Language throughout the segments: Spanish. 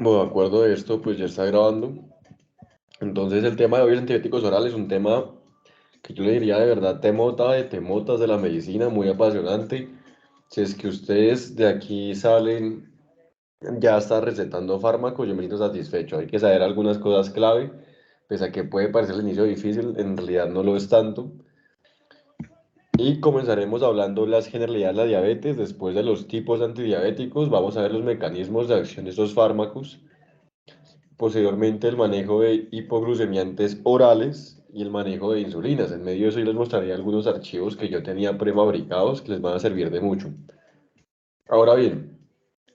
Bueno, de acuerdo de esto, pues ya está grabando. Entonces el tema de hoy, antibióticos orales, es un tema que yo le diría de verdad temota de temotas de la medicina, muy apasionante. Si es que ustedes de aquí salen ya está recetando fármacos, yo me siento satisfecho. Hay que saber algunas cosas clave, pese a que puede parecer al inicio difícil, en realidad no lo es tanto. Y comenzaremos hablando las generalidades de la diabetes, después de los tipos de antidiabéticos, vamos a ver los mecanismos de acción de estos fármacos. Posteriormente el manejo de hipoglucemiantes orales y el manejo de insulinas. En medio de eso yo les mostraré algunos archivos que yo tenía prefabricados que les van a servir de mucho. Ahora bien,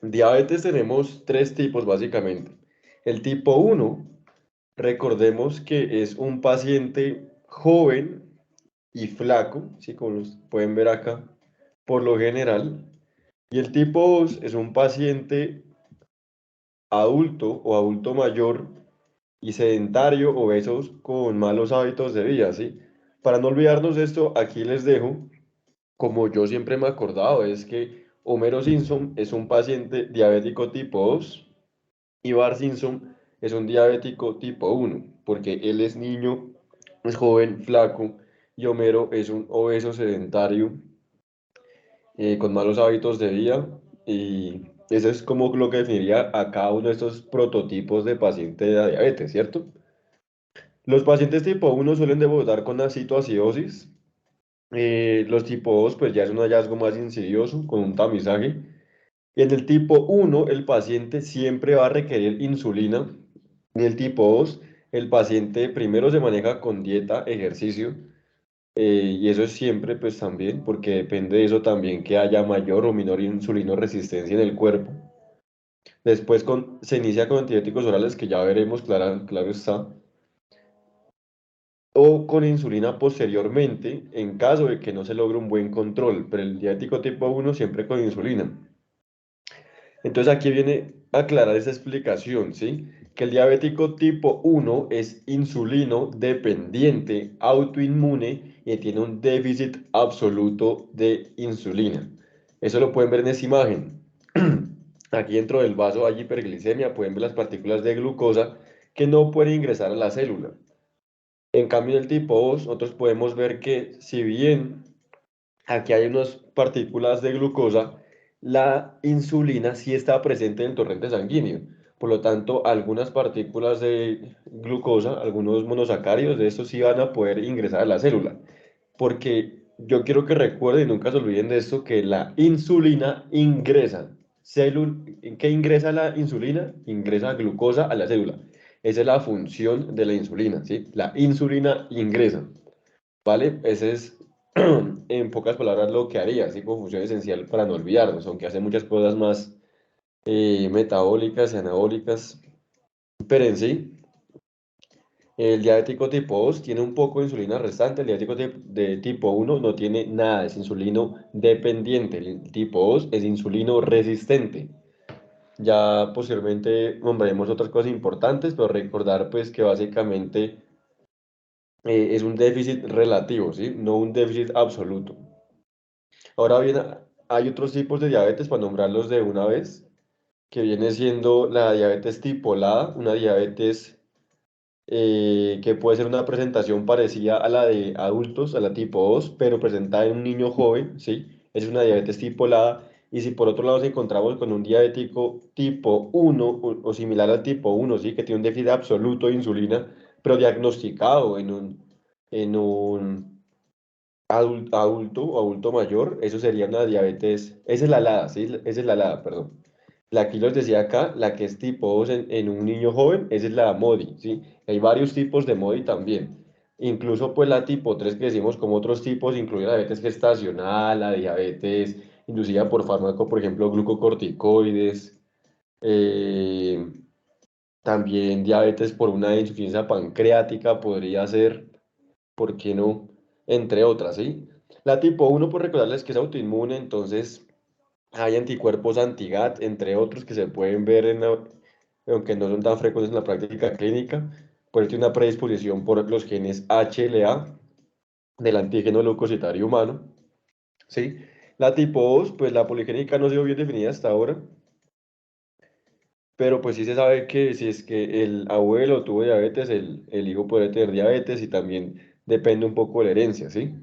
diabetes tenemos tres tipos básicamente. El tipo uno, recordemos que es un paciente joven y flaco, ¿sí? Como los pueden ver acá, por lo general. Y el tipo 2 es un paciente adulto o adulto mayor y sedentario, obesos con malos hábitos de vida, ¿sí? Para no olvidarnos de esto, aquí les dejo, como yo siempre me he acordado, es que Homero Simpson es un paciente diabético tipo 2 y Bart Simpson es un diabético tipo 1, porque él es niño, es joven, flaco, y Homero es un obeso sedentario con malos hábitos de vida, y eso es como lo que definiría a cada uno de estos prototipos de paciente de diabetes, ¿cierto? Los pacientes tipo uno suelen debutar con acitoacidosis. Los tipo 2 pues ya es un hallazgo más insidioso con un tamizaje. Y en el tipo uno el paciente siempre va a requerir insulina. En el tipo 2 el paciente primero se maneja con dieta, ejercicio. Y eso es siempre pues también porque depende de eso también que haya mayor o menor insulinoresistencia en el cuerpo. Después se inicia con antibióticos orales que ya veremos, claro está, o con insulina posteriormente en caso de que no se logre un buen control, pero el diabético tipo uno siempre con insulina. Entonces aquí viene a aclarar esa explicación, ¿sí? Que el diabético tipo uno es insulino dependiente, autoinmune y tiene un déficit absoluto de insulina. Eso lo pueden ver en esa imagen. Aquí dentro del vaso hay hiperglicemia, pueden ver las partículas de glucosa que no pueden ingresar a la célula. En cambio, en el tipo 2, nosotros podemos ver que si bien aquí hay unas partículas de glucosa, la insulina sí está presente en el torrente sanguíneo. Por lo tanto, algunas partículas de glucosa, algunos monosacáridos de estos sí van a poder ingresar a la célula. Porque yo quiero que recuerden y nunca se olviden de esto, que la insulina ingresa. ¿En qué ingresa la insulina? Ingresa glucosa a la célula. Esa es la función de la insulina, ¿sí? La insulina ingresa, ¿vale? Ese es, en pocas palabras, lo que haría, ¿sí? Como función esencial para no olvidarnos, aunque hace muchas cosas más metabólicas y anabólicas, pero en sí, el diabético tipo 2 tiene un poco de insulina restante, el diabético de tipo uno no tiene nada, es insulino dependiente, el tipo 2 es insulino resistente. Ya posteriormente nombraremos otras cosas importantes, pero recordar pues que básicamente es un déficit relativo, ¿sí? No un déficit absoluto. Ahora bien, hay otros tipos de diabetes, para nombrarlos de una vez, que viene siendo la diabetes tipolada, una diabetes que puede ser una presentación parecida a la de adultos, a la tipo 2 pero presentada en un niño joven, ¿sí? Es una diabetes tipolada. Y si por otro lado nos encontramos con un diabético tipo uno o similar al tipo uno, ¿sí? Que tiene un déficit absoluto de insulina, pero diagnosticado en un adulto o adulto mayor, eso sería una diabetes, esa es la LADA, ¿sí? Esa es la LADA, perdón. La que les decía acá, la que es tipo 2 en un niño joven, esa es la MODI, ¿sí? Hay varios tipos de MODI también. Incluso pues la tipo 3 que decimos como otros tipos, incluye la diabetes gestacional, la diabetes inducida por fármaco, por ejemplo, glucocorticoides, eh, también diabetes por una insuficiencia pancreática podría ser, ¿por qué no? Entre otras, ¿sí? La tipo uno por recordarles que es autoinmune, entonces hay anticuerpos anti-GAT, entre otros, que se pueden ver, aunque no son tan frecuentes en la práctica clínica. Por eso tiene una predisposición por los genes HLA del antígeno leucocitario humano, ¿sí? La tipo 2, pues la poligénica no ha sido bien definida hasta ahora. pero pues sí se sabe que si es que el abuelo tuvo diabetes, el hijo puede tener diabetes y también depende un poco de la herencia, ¿sí?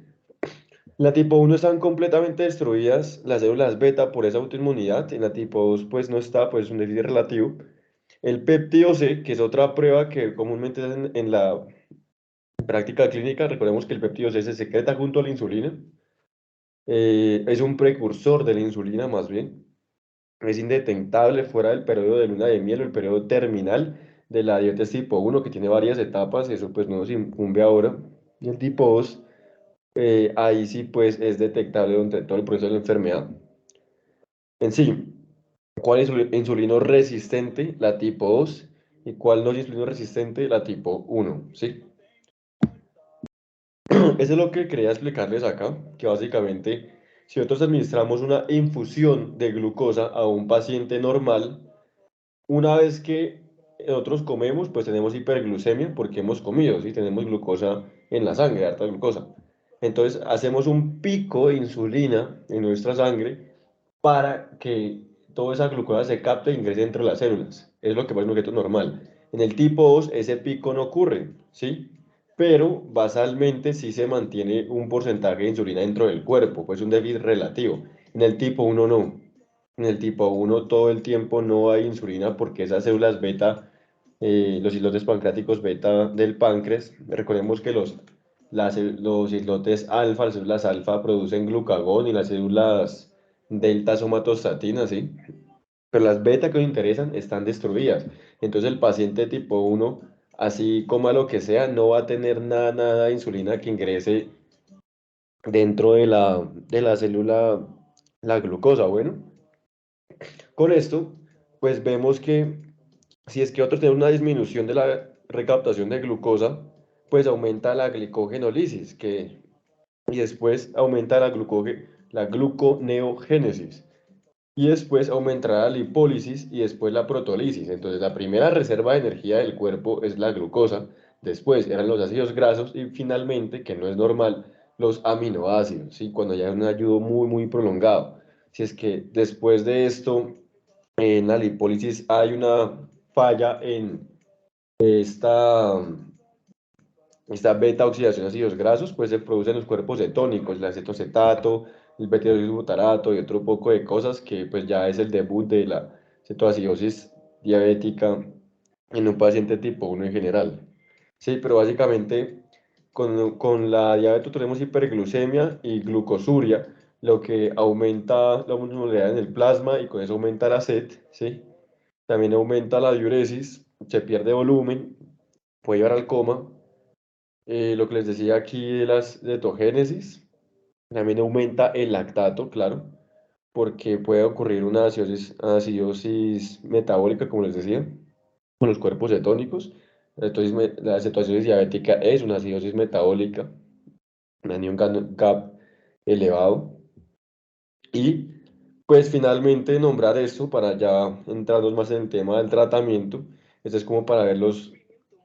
La tipo uno están completamente destruidas las células beta por esa autoinmunidad, en la tipo 2 pues no está, pues es un déficit relativo. El péptido C, que es otra prueba que comúnmente se hace en la práctica clínica, recordemos que el péptido C se secreta junto a la insulina, es un precursor de la insulina más bien, es indetectable fuera del periodo de luna de miel o el periodo terminal de la diabetes tipo uno que tiene varias etapas, eso pues no nos incumbe ahora. Y el tipo 2 ahí sí pues es detectable durante todo el proceso de la enfermedad. En sí, ¿cuál es insulino resistente? La tipo 2. ¿Y cuál no es insulino resistente? La tipo uno, ¿sí? Eso es lo que quería explicarles acá, que básicamente si nosotros administramos una infusión de glucosa a un paciente normal, una vez que nosotros comemos, pues tenemos hiperglucemia porque hemos comido, ¿sí? Tenemos glucosa en la sangre, harta glucosa. Entonces hacemos un pico de insulina en nuestra sangre para que toda esa glucosa se capte e ingrese dentro de las células. Es lo que pasa en un objeto normal. En el tipo 2 ese pico no ocurre, ¿sí? Pero basalmente sí se mantiene un porcentaje de insulina dentro del cuerpo, pues un déficit relativo. En el tipo uno no. En el tipo uno todo el tiempo no hay insulina porque esas células beta, los islotes pancreáticos beta del páncreas, recordemos que los islotes alfa, las células alfa producen glucagón y las células delta somatostatina, ¿sí? Pero las beta que nos interesan están destruidas. Entonces el paciente tipo uno así coma lo que sea, no va a tener nada de insulina que ingrese dentro de la célula, la glucosa. Bueno, con esto, pues vemos que si es que otros tienen una disminución de la recaptación de glucosa, pues aumenta la glicogénolisis, y después aumenta la gluconeogénesis. Y después aumentará la lipólisis y después la protólisis. Entonces, la primera reserva de energía del cuerpo es la glucosa, después eran los ácidos grasos y finalmente, que no es normal, los aminoácidos, ¿sí? Cuando ya hay un ayuno muy prolongado. Si es que después de esto, en la lipólisis hay una falla en esta, esta beta oxidación de ácidos grasos, pues se producen los cuerpos cetónicos, el acetocetato, el butarato y otro poco de cosas que pues ya es el debut de la cetoacidosis diabética en un paciente tipo uno en general. Sí, pero básicamente con la diabetes tenemos hiperglucemia y glucosuria, lo que aumenta la osmolaridad en el plasma y con eso aumenta la sed, ¿sí? También aumenta la diuresis, se pierde volumen, puede llevar al coma. Lo que les decía aquí de las cetogénesis, también aumenta el lactato, claro, porque puede ocurrir una acidosis metabólica, como les decía, con los cuerpos cetónicos. Entonces, la cetoacidosis diabética es una acidosis metabólica, un anion gap elevado. Y pues finalmente nombrar esto para ya entrarnos más en el tema del tratamiento. Esto es como para ver los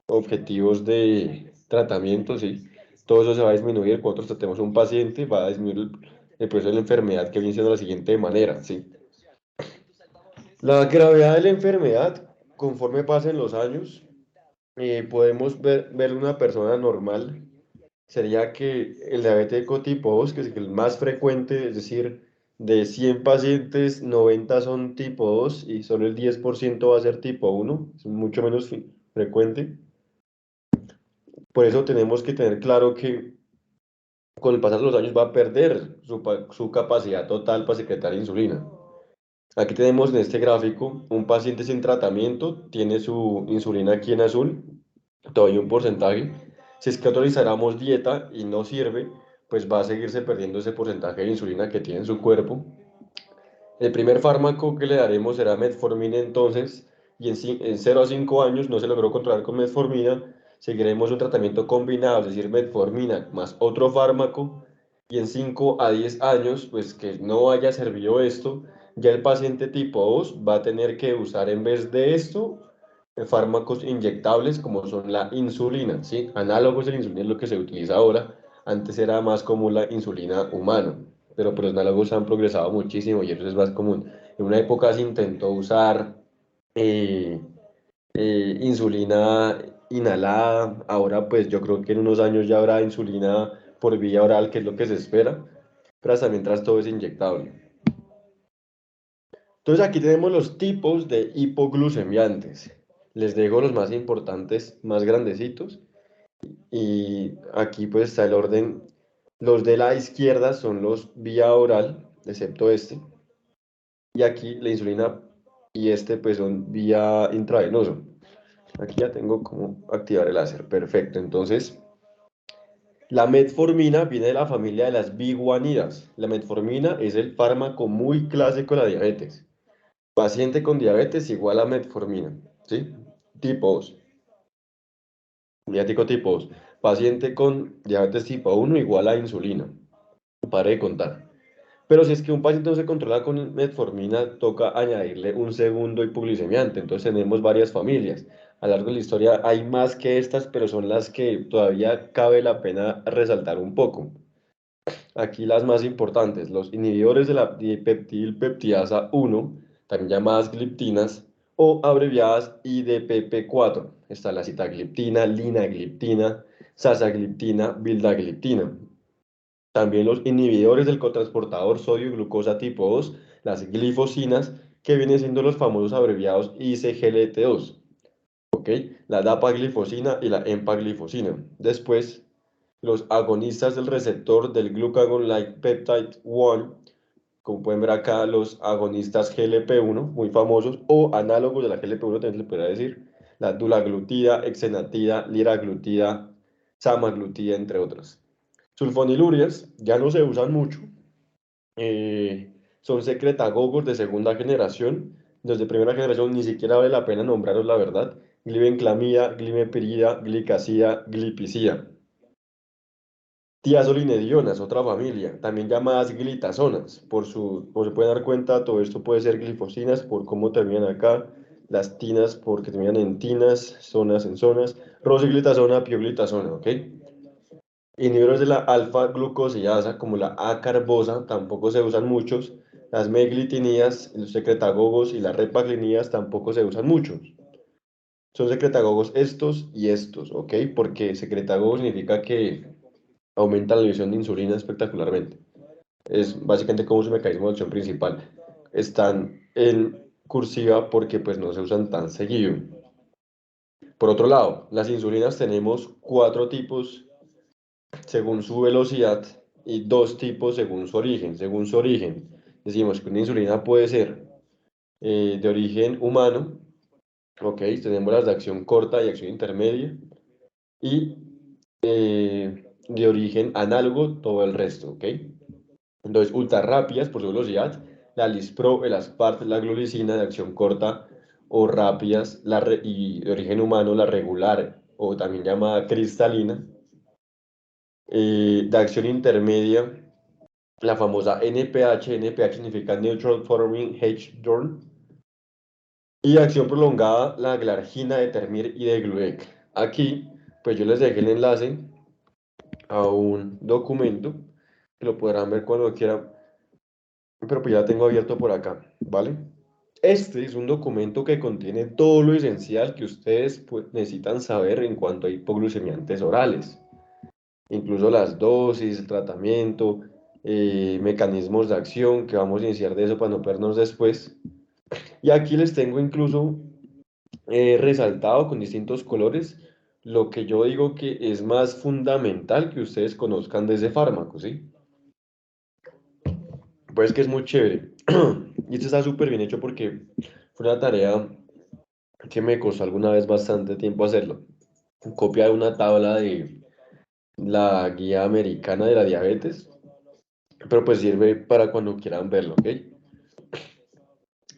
objetivos de tratamiento, ¿sí? Todo eso se va a disminuir cuando nosotros tratemos a un paciente, va a disminuir el proceso de la enfermedad que viene siendo de la siguiente manera, ¿sí? La gravedad de la enfermedad, conforme pasen los años, podemos ver una persona normal, sería que el diabético tipo 2, que es el más frecuente, es decir, de 100 pacientes, 90 son tipo 2 y solo el 10% va a ser tipo 1, es mucho menos frecuente. Por eso tenemos que tener claro que con el pasar de los años va a perder su capacidad total para secretar insulina. Aquí tenemos en este gráfico un paciente sin tratamiento, tiene su insulina aquí en azul, todavía un porcentaje. Si es que autorizáramos dieta y no sirve, pues va a seguirse perdiendo ese porcentaje de insulina que tiene en su cuerpo. El primer fármaco que le daremos será metformina entonces, y en 0 a 5 años no se logró controlar con metformina, seguiremos un tratamiento combinado, es decir, metformina más otro fármaco, y en 5 a 10 años, pues que no haya servido esto, ya el paciente tipo 2 va a tener que usar en vez de esto fármacos inyectables como son la insulina, ¿sí? Análogos de la insulina es lo que se utiliza ahora, antes era más común la insulina humana, pero pues los análogos han progresado muchísimo y eso es más común. En una época se intentó usar eh, insulina inhalada. Ahora pues yo creo que en unos años ya habrá insulina por vía oral, que es lo que se espera, pero hasta mientras todo es inyectable. Entonces aquí tenemos los tipos de hipoglucemiantes. Les dejo los más importantes, más grandecitos. Y aquí pues está el orden. Los de la izquierda son los vía oral, excepto este. Y aquí la insulina y este pues son vía intravenoso. Aquí ya tengo cómo activar el láser. Perfecto. Entonces, la metformina viene de la familia de las biguanidas. La metformina es el fármaco muy clásico de la diabetes. Paciente con diabetes igual a metformina, ¿sí? Tipos, diabético tipo 2. Paciente con diabetes tipo 1 igual a insulina. Pare de contar. Pero si es que un paciente no se controla con metformina, toca añadirle un segundo hipoglicemiante. Entonces tenemos varias familias. A lo largo de la historia hay más que estas, pero son las que todavía cabe la pena resaltar un poco. Aquí las más importantes, los inhibidores de la dipeptilpeptidasa 1, también llamadas gliptinas, o abreviadas IDPP4. Está la sitagliptina, linagliptina, sasagliptina, vildagliptina. También los inhibidores del cotransportador sodio-glucosa tipo 2, las glifosinas, que vienen siendo los famosos abreviados ICGLT2, ¿ok? La dapaglifosina y la empaglifosina. Después, los agonistas del receptor del glucagon-like peptide 1, como pueden ver acá, los agonistas GLP-1, muy famosos, o análogos de la GLP-1, también se le podría decir, la dulaglutida, exenatida, liraglutida, samaglutida, entre otras. Sulfonilurias ya no se usan mucho, son secretagogos de segunda generación. Los de primera generación ni siquiera vale la pena nombrarlos, la verdad. Glibenclamida, glimepirida, glicacida, glipicida. Tiazolinedionas, otra familia, también llamadas glitazonas. Como se pueden dar cuenta, todo esto puede ser glifosinas por cómo terminan acá. Las tinas porque terminan en tinas, zonas en zonas. Rosiglitazona, pioglitazona, ¿ok? Inhibidores de la alfa-glucosidasa, como la A-carbosa, tampoco se usan muchos. Las meglitinidas, los secretagogos y las repaglinidas tampoco se usan muchos. Son secretagogos estos y estos, ¿ok? Porque secretagogo significa que aumenta la emisión de insulina espectacularmente. Es básicamente como su mecanismo de acción principal. Están en cursiva porque pues no se usan tan seguido. Por otro lado, las insulinas tenemos cuatro tipos según su velocidad y dos tipos según su origen. Según su origen, decimos que una insulina puede ser de origen humano, ok, tenemos las de acción corta y acción intermedia, y de origen análogo todo el resto, ok. Entonces, ultra rápidas por su velocidad, la Lispro, el Aspart, la glulicina de acción corta o rápidas, y de origen humano, la regular o también llamada cristalina, de acción intermedia, la famosa NPH. NPH significa Neutral Forming H-Dorn, y de acción prolongada, la glargina de Termir y de Gluec. Aquí, pues yo les dejé el enlace a un documento que lo podrán ver cuando quieran, pero pues ya tengo abierto por acá, ¿vale? Este es un documento que contiene todo lo esencial que ustedes pues, necesitan saber en cuanto a hipoglucemiantes orales, incluso las dosis, el tratamiento, mecanismos de acción, que vamos a iniciar de eso para no perdernos después. Y aquí les tengo incluso resaltado con distintos colores lo que yo digo que es más fundamental que ustedes conozcan de ese fármaco, ¿sí? Pues que es muy chévere. Y esto está súper bien hecho porque fue una tarea que me costó alguna vez bastante tiempo hacerlo. Copiar una tabla de la guía americana de la diabetes, pero pues sirve para cuando quieran verlo, ¿ok?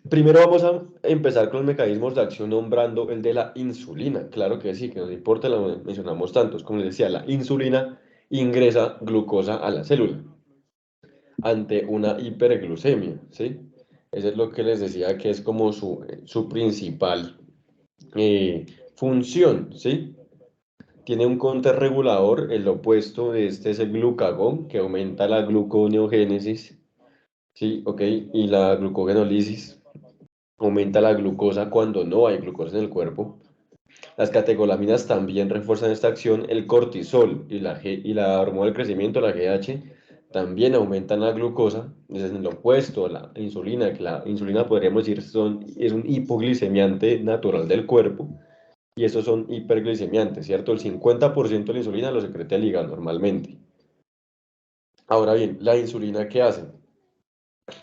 Primero vamos a empezar con los mecanismos de acción nombrando el de la insulina. Claro que sí, que nos importa, lo mencionamos tantos. Como les decía, la insulina ingresa glucosa a la célula ante una hiperglucemia, ¿sí? Eso es lo que les decía que es como su principal eh, función, ¿sí? Tiene un contrarregulador, el opuesto de este es el glucagón, que aumenta la gluconeogénesis, ¿sí? ¿Ok? Y la glucogenólisis. aumenta la glucosa cuando no hay glucosa en el cuerpo. Las catecolaminas también refuerzan esta acción. El cortisol y la hormona del crecimiento, la GH, también aumentan la glucosa. Es lo opuesto a la insulina, que la insulina podríamos decir es un hipoglicemiante natural del cuerpo y estos son hiperglicemiantes, ¿cierto? El 50% de la insulina lo secreta el hígado normalmente. Ahora bien, ¿la insulina qué hace?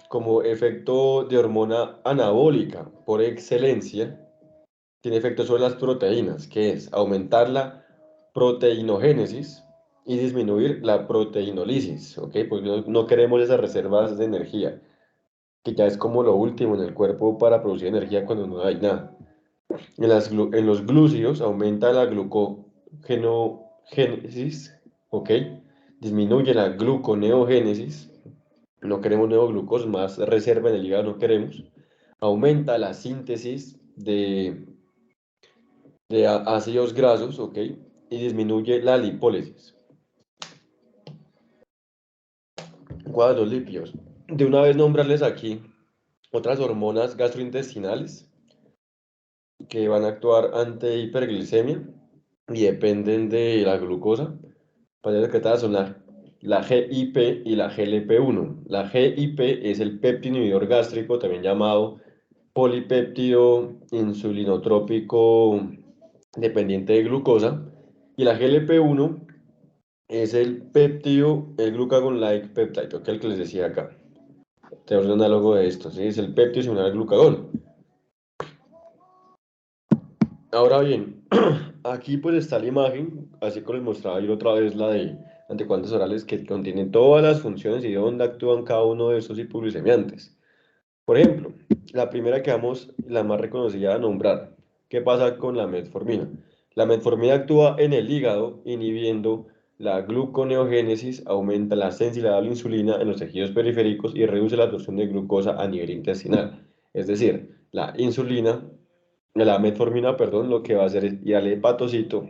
Como efecto de hormona anabólica por excelencia, tiene efecto sobre las proteínas, que es aumentar la proteinogénesis y disminuir la proteinolisis, ¿ok? Porque no queremos esas reservas de energía, que ya es como lo último en el cuerpo para producir energía cuando no hay nada. En los glúcidos aumenta la glucogenogénesis, ¿ok? Disminuye la gluconeogénesis, no queremos neoglucos, más reserva en el hígado no queremos. Aumenta la síntesis de ácidos grasos, ¿ok? Y disminuye la lipólisis. Cuadros lípidos. De una vez nombrarles aquí otras hormonas gastrointestinales que van a actuar ante hiperglicemia y dependen de la glucosa. Para secretadas son la GIP y la GLP-1. La GIP es el péptido inhibidor gástrico, también llamado polipéptido insulinotrópico dependiente de glucosa. Y la GLP-1 es el péptido, el glucagon-like peptide, que es el que les decía acá. Tenemos un análogo de esto, ¿sí? Es el péptido similar al glucagón. Ahora bien, aquí pues está la imagen, así como les mostraba yo otra vez la de anticoagulantes orales que contienen todas las funciones y dónde actúan cada uno de estos hipoglicemiantes. Por ejemplo, la primera que vamos, la más reconocida a nombrar, ¿qué pasa con la metformina? La metformina actúa en el hígado inhibiendo la gluconeogénesis, aumenta la sensibilidad a la insulina en los tejidos periféricos y reduce la absorción de glucosa a nivel intestinal. Es decir, la metformina, perdón, lo que va a hacer es ir al hepatocito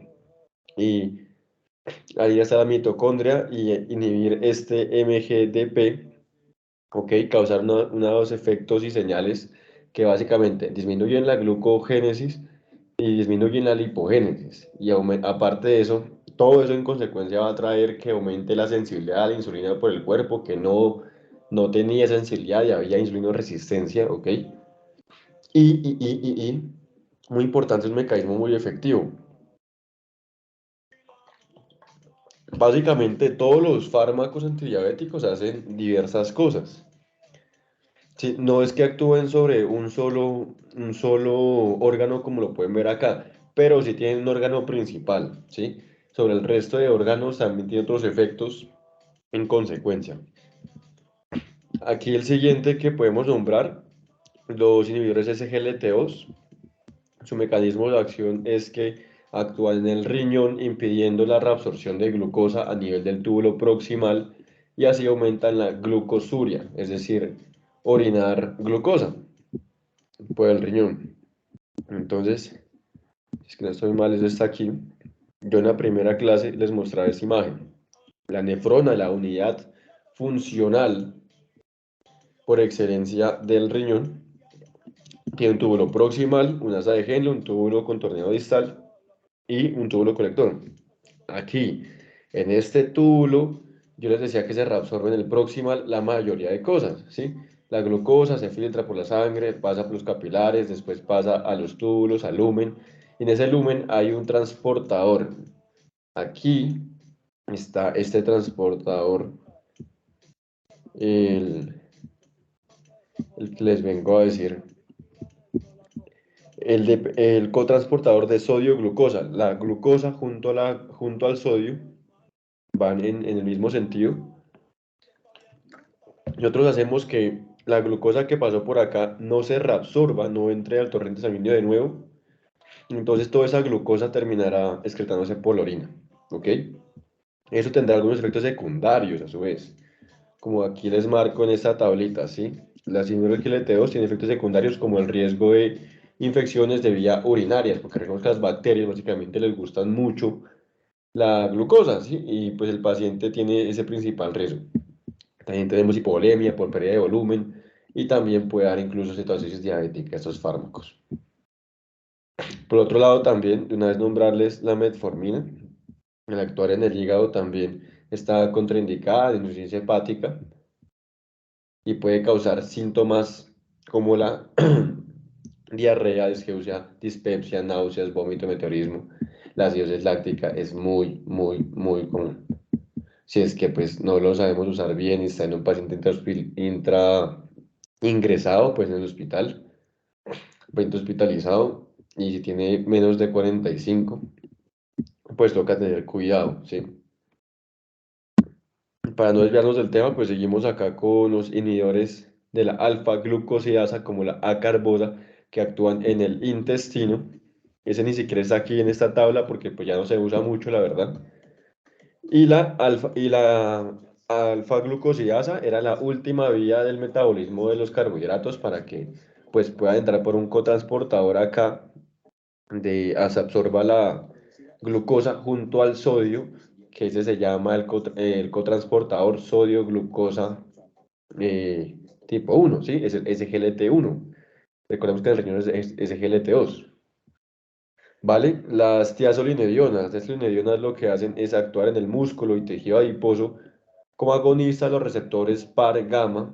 y ahí está la mitocondria y inhibir este MGDP, ¿ok? Causar unos efectos y señales que básicamente disminuyen la glucogénesis y disminuyen la lipogénesis. Y aparte de eso, todo eso en consecuencia va a traer que aumente la sensibilidad a la insulina por el cuerpo, que no tenía sensibilidad y había insulino resistencia, ¿ok? Muy importante, es un mecanismo muy efectivo. Básicamente todos los fármacos antidiabéticos hacen diversas cosas. Sí, no es que actúen sobre un solo órgano como lo pueden ver acá, pero sí tienen un órgano principal, ¿sí? Sobre el resto de órganos también tiene otros efectos en consecuencia. Aquí el siguiente que podemos nombrar, los inhibidores SGLT2. Su mecanismo de acción es que actúan en el riñón impidiendo la reabsorción de glucosa a nivel del túbulo proximal y así aumentan la glucosuria, es decir, orinar glucosa por el riñón. Entonces, si es que no estoy mal, eso está aquí. Yo en la primera clase les mostraba esta imagen. La nefrona, la unidad funcional por excelencia del riñón, tiene un túbulo proximal, un asa de Henle, un túbulo contorneado distal y un túbulo colector. Aquí, en este túbulo, yo les decía que se reabsorbe en el proximal la mayoría de cosas, ¿sí? La glucosa se filtra por la sangre, pasa por los capilares, después pasa a los túbulos, al lumen, y en ese lumen hay un transportador. Aquí está este transportador, el, el que les vengo a decir, el cotransportador de sodio-glucosa. La glucosa junto al sodio van en el mismo sentido. Nosotros hacemos que la glucosa que pasó por acá no se reabsorba, no entre al torrente sanguíneo de nuevo. Entonces toda esa glucosa terminará excretándose por la orina. ¿Ok? Eso tendrá algunos efectos secundarios a su vez. Como aquí les marco en esta tablita, ¿sí? La síndrome de 2 tiene efectos secundarios como el riesgo de infecciones de vía urinarias, porque recordemos que las bacterias básicamente les gustan mucho la glucosa, ¿sí? Y pues el paciente tiene ese principal riesgo. También tenemos hipovolemia por pérdida de volumen y también puede dar incluso cetosis diabética a estos fármacos. Por otro lado, también, de una vez nombrarles la metformina, el actuar en el hígado también está contraindicada en insuficiencia hepática y puede causar síntomas como la diarrea, disgeusia, dispepsia, náuseas, vómito, meteorismo. La acidosis láctica es muy, muy, muy común. Si es que pues no lo sabemos usar bien y está en un paciente ingresado pues en el hospital, paciente hospitalizado, y si tiene menos de 45 pues toca tener cuidado, ¿sí? Para no desviarnos del tema, pues seguimos acá con los inhibidores de la alfa-glucosidasa como la acarbosa que actúan en el intestino. Ese ni siquiera está aquí en esta tabla porque pues ya no se usa mucho, la verdad. Y la alfa-glucosidasa era la última vía del metabolismo de los carbohidratos para que pues pueda entrar por un cotransportador acá se absorba la glucosa junto al sodio, que ese se llama el cotransportador sodio-glucosa eh, tipo 1, ¿sí? Es el SGLT1. Recordemos que en el riñón es SGLT2. ¿Vale? Las tiazolinedionas lo que hacen es actuar en el músculo y tejido adiposo como agonistas los receptores par gamma,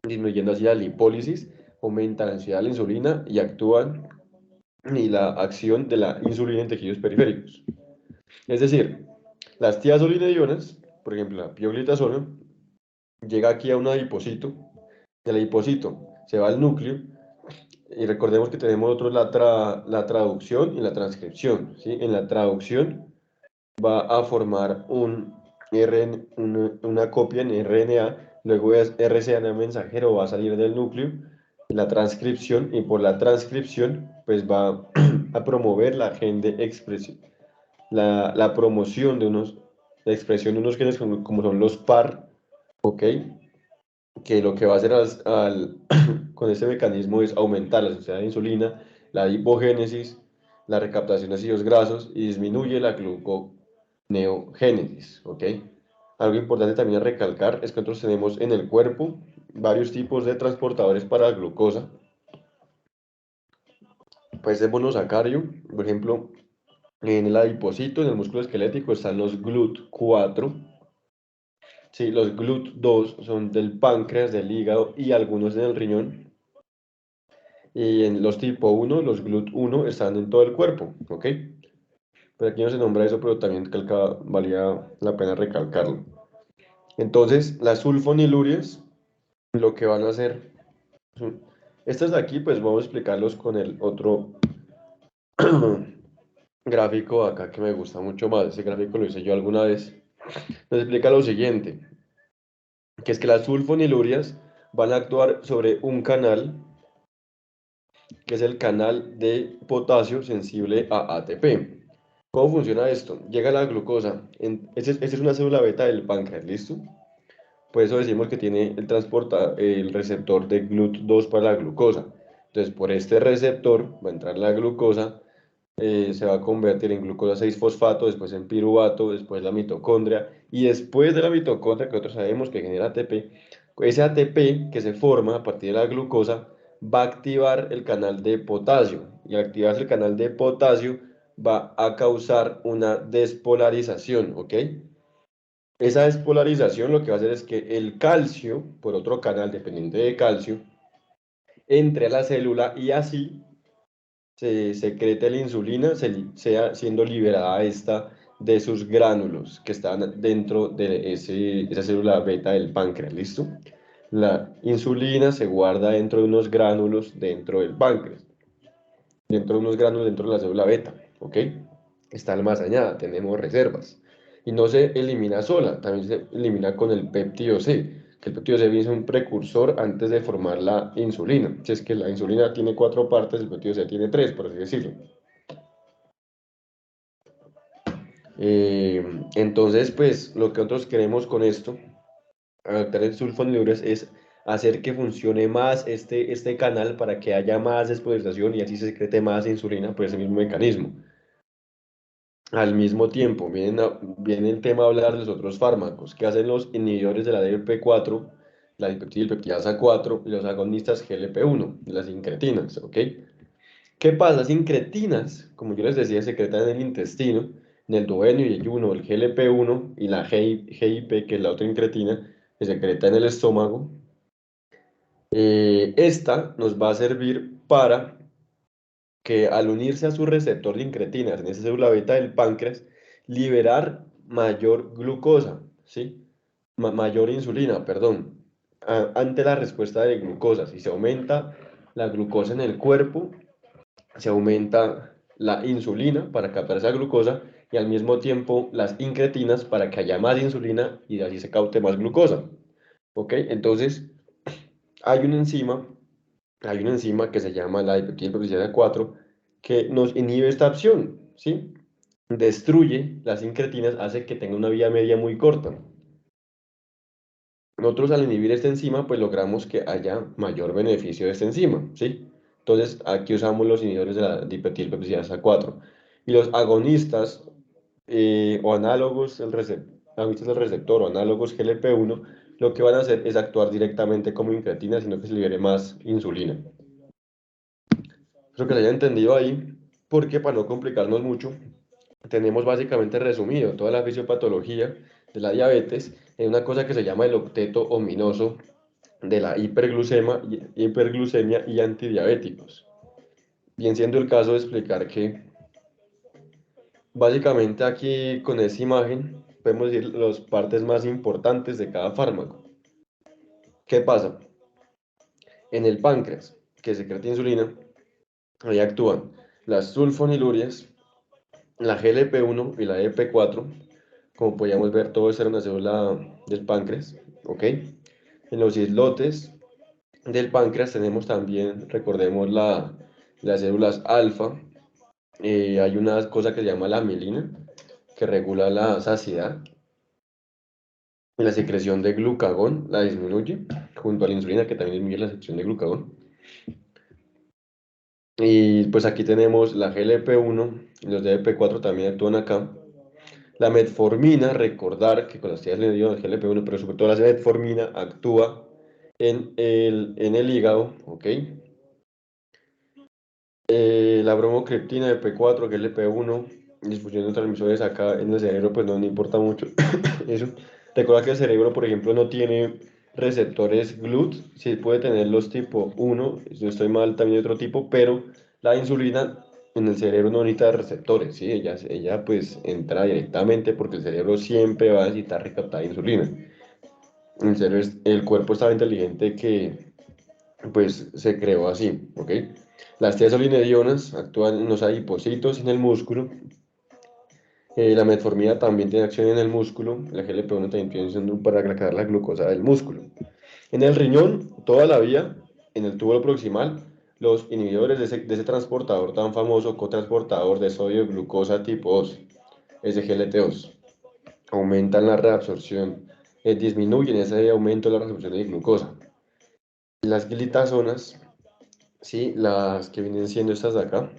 disminuyendo así la lipólisis, aumentan la ansiedad de la insulina y actúan y la acción de la insulina en tejidos periféricos. Es decir, las tiazolinedionas, por ejemplo, la pioglitazona, llega aquí a un adipocito, del adipocito se va al núcleo, y recordemos que tenemos otros la traducción y la transcripción, ¿sí? En la traducción va a formar una copia en RNA, luego es RCA mensajero, va a salir del núcleo, la transcripción, y por la transcripción pues va a promover la gen de expresión, la promoción la expresión de unos genes como son los PAR, ¿ok? Que lo que va a hacer con este mecanismo es aumentar la sensibilidad de insulina, la hipogénesis, la recaptación de ácidos grasos y disminuye la gluconeogénesis, ¿ok? Algo importante también a recalcar es que nosotros tenemos en el cuerpo varios tipos de transportadores para la glucosa. Pues es monosacario, por ejemplo, en el adipocito, en el músculo esquelético, están los GLUT4. Sí, los GLUT2 son del páncreas, del hígado y algunos en el riñón. Y en los tipo 1, los GLUT1 están en todo el cuerpo, ¿ok? Pero aquí no se nombra eso, pero también valía la pena recalcarlo. Entonces, las sulfonilurias, lo que van a hacer, son- estas de aquí, pues vamos a explicarlos con el otro gráfico acá que me gusta mucho más. Ese gráfico lo hice yo alguna vez. Nos explica lo siguiente, que es que las sulfonilurias van a actuar sobre un canal, que es el canal de potasio sensible a ATP. ¿Cómo funciona esto? Llega la glucosa, esta es una célula beta del páncreas, ¿listo? Por eso decimos que tiene el receptor de GLUT2 para la glucosa. Entonces, por este receptor va a entrar la glucosa, se va a convertir en glucosa 6-fosfato, después en piruvato, después la mitocondria, y después de la mitocondria, que nosotros sabemos que genera ATP, ese ATP que se forma a partir de la glucosa va a activar el canal de potasio, y al activarse el canal de potasio va a causar una despolarización, ¿ok? Esa despolarización lo que va a hacer es que el calcio, por otro canal dependiente de calcio, entre a la célula y así se secrete la insulina, sea siendo liberada esta de sus gránulos que están dentro de esa célula beta del páncreas, ¿listo? La insulina se guarda dentro de unos gránulos dentro del páncreas, dentro de unos gránulos dentro de la célula beta, ¿ok? Está almacenada, tenemos reservas. Y no se elimina sola, también se elimina con el péptido C, que el péptido C es un precursor antes de formar la insulina. Si es que la insulina tiene 4 partes, el péptido C tiene 3, por así decirlo. Entonces, pues lo que nosotros queremos con esto, al tener sulfonilureas, es hacer que funcione más este canal para que haya más despolarización y así se secrete más insulina por ese mismo mecanismo. Al mismo tiempo, viene el tema a hablar de los otros fármacos. ¿Qué hacen los inhibidores de la DLP4? la dipeptidasa 4 y los agonistas GLP-1, las incretinas, ¿ok? ¿Qué pasa? Las incretinas, como yo les decía, se secretan en el intestino, en el duodeno y yeyuno, el GLP-1 y la GIP, que es la otra incretina, que se secreta en el estómago. Esta nos va a servir para que al unirse a su receptor de incretinas en esa célula beta del páncreas, liberar mayor glucosa, ¿sí? Mayor insulina, perdón, ante la respuesta de glucosa. Si se aumenta la glucosa en el cuerpo, se aumenta la insulina para captar esa glucosa y al mismo tiempo las incretinas para que haya más insulina y así se caute más glucosa. ¿Ok? Entonces, hay una enzima, hay una enzima que se llama la dipeptidilpeptidasa 4 que nos inhibe esta acción, ¿sí? Destruye las incretinas, hace que tenga una vía media muy corta. Nosotros al inhibir esta enzima, pues logramos que haya mayor beneficio de esta enzima, ¿sí? Entonces, aquí usamos los inhibidores de la dipeptidilpeptidasa 4. Y los agonistas o análogos agonistas del receptor o análogos GLP-1, lo que van a hacer es actuar directamente como incretina, sino que se libere más insulina. Espero que se haya entendido ahí, porque para no complicarnos mucho, tenemos básicamente resumido toda la fisiopatología de la diabetes en una cosa que se llama el octeto ominoso de la hiperglucemia y antidiabéticos. Bien siendo el caso de explicar que básicamente aquí con esta imagen podemos decir las partes más importantes de cada fármaco. ¿Qué pasa? En el páncreas, que secreta insulina, ahí actúan las sulfonilurias, la GLP-1 y la EP4. Como podíamos ver, todo esto era una célula del páncreas, ¿ok? En los islotes del páncreas tenemos también, recordemos, las células alfa. Hay una cosa que se llama la mielina, que regula la saciedad. Y la secreción de glucagón la disminuye, junto a la insulina, que también disminuye la secreción de glucagón. Y pues aquí tenemos la GLP-1 y los DP4 también actúan acá. La metformina, recordar que con las tiras le dio el GLP-1, pero sobre todo la metformina actúa en el hígado, ¿ok? La bromocriptina de P4, GLP-1, disfunción de transmisores acá en el cerebro, pues no importa mucho eso. Recuerda que el cerebro, por ejemplo, no tiene receptores GLUT, sí puede tener los tipo 1, si no estoy mal, también otro tipo, pero la insulina en el cerebro no necesita receptores, ¿sí? Ella pues entra directamente porque el cerebro siempre va a necesitar recaptar insulina. El cuerpo es tan inteligente que pues se creó así, ¿ok? Las tiazolinedionas actúan en los adipocitos y en el músculo. La metformina también tiene acción en el músculo. La GLP-1 también tiene acción para cargar la glucosa del músculo. En el riñón, toda la vía, en el túbulo proximal, los inhibidores de ese transportador tan famoso, cotransportador de sodio glucosa tipo 2, SGLT2, aumentan la reabsorción, disminuyen ese aumento de la reabsorción de glucosa. Las glitazonas, sí, las que vienen siendo estas de acá,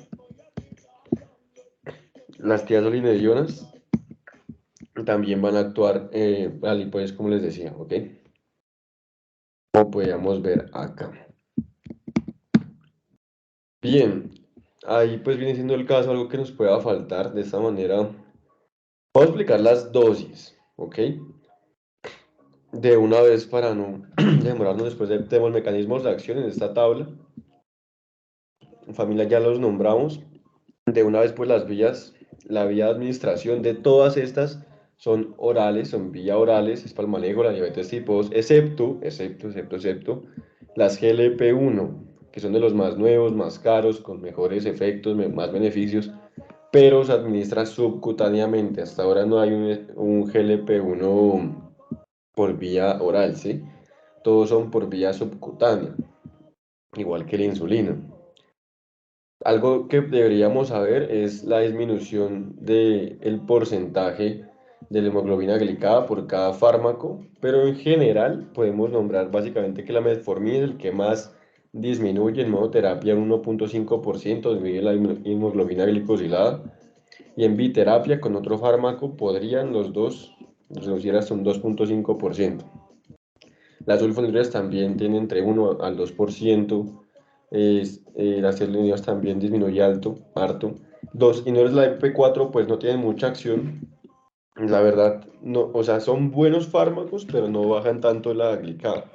las tiazolinedionas, también van a actuar, pues como les decía, ¿ok? Como podríamos ver acá. Bien, ahí pues viene siendo el caso, algo que nos pueda faltar de esta manera. Vamos a explicar las dosis, ¿ok? De una vez para no demorarnos después tenemos mecanismos de acción en esta tabla. En familia ya los nombramos. De una vez pues las vías, la vía de administración de todas estas son orales, son vía orales, es para el manejo de la diabetes tipo 2, excepto las GLP-1, que son de los más nuevos, más caros, con mejores efectos, más beneficios, pero se administra subcutáneamente. Hasta ahora no hay un GLP-1 por vía oral, ¿sí? Todos son por vía subcutánea, igual que la insulina. Algo que deberíamos saber es la disminución del porcentaje de la hemoglobina glicada por cada fármaco, pero en general podemos nombrar básicamente que la metformina es el que más disminuye en monoterapia un 1.5%, disminuye la hemoglobina glicosilada, y en biterapia con otro fármaco podrían los dos reducir hasta un 2.5%. Las sulfonilureas también tienen entre 1 al 2%. Las sulfonilureas también disminuye harto. Dos inhibidores de la EP4 pues no tienen mucha acción. La verdad, no, o sea, son buenos fármacos, pero no bajan tanto la glicada.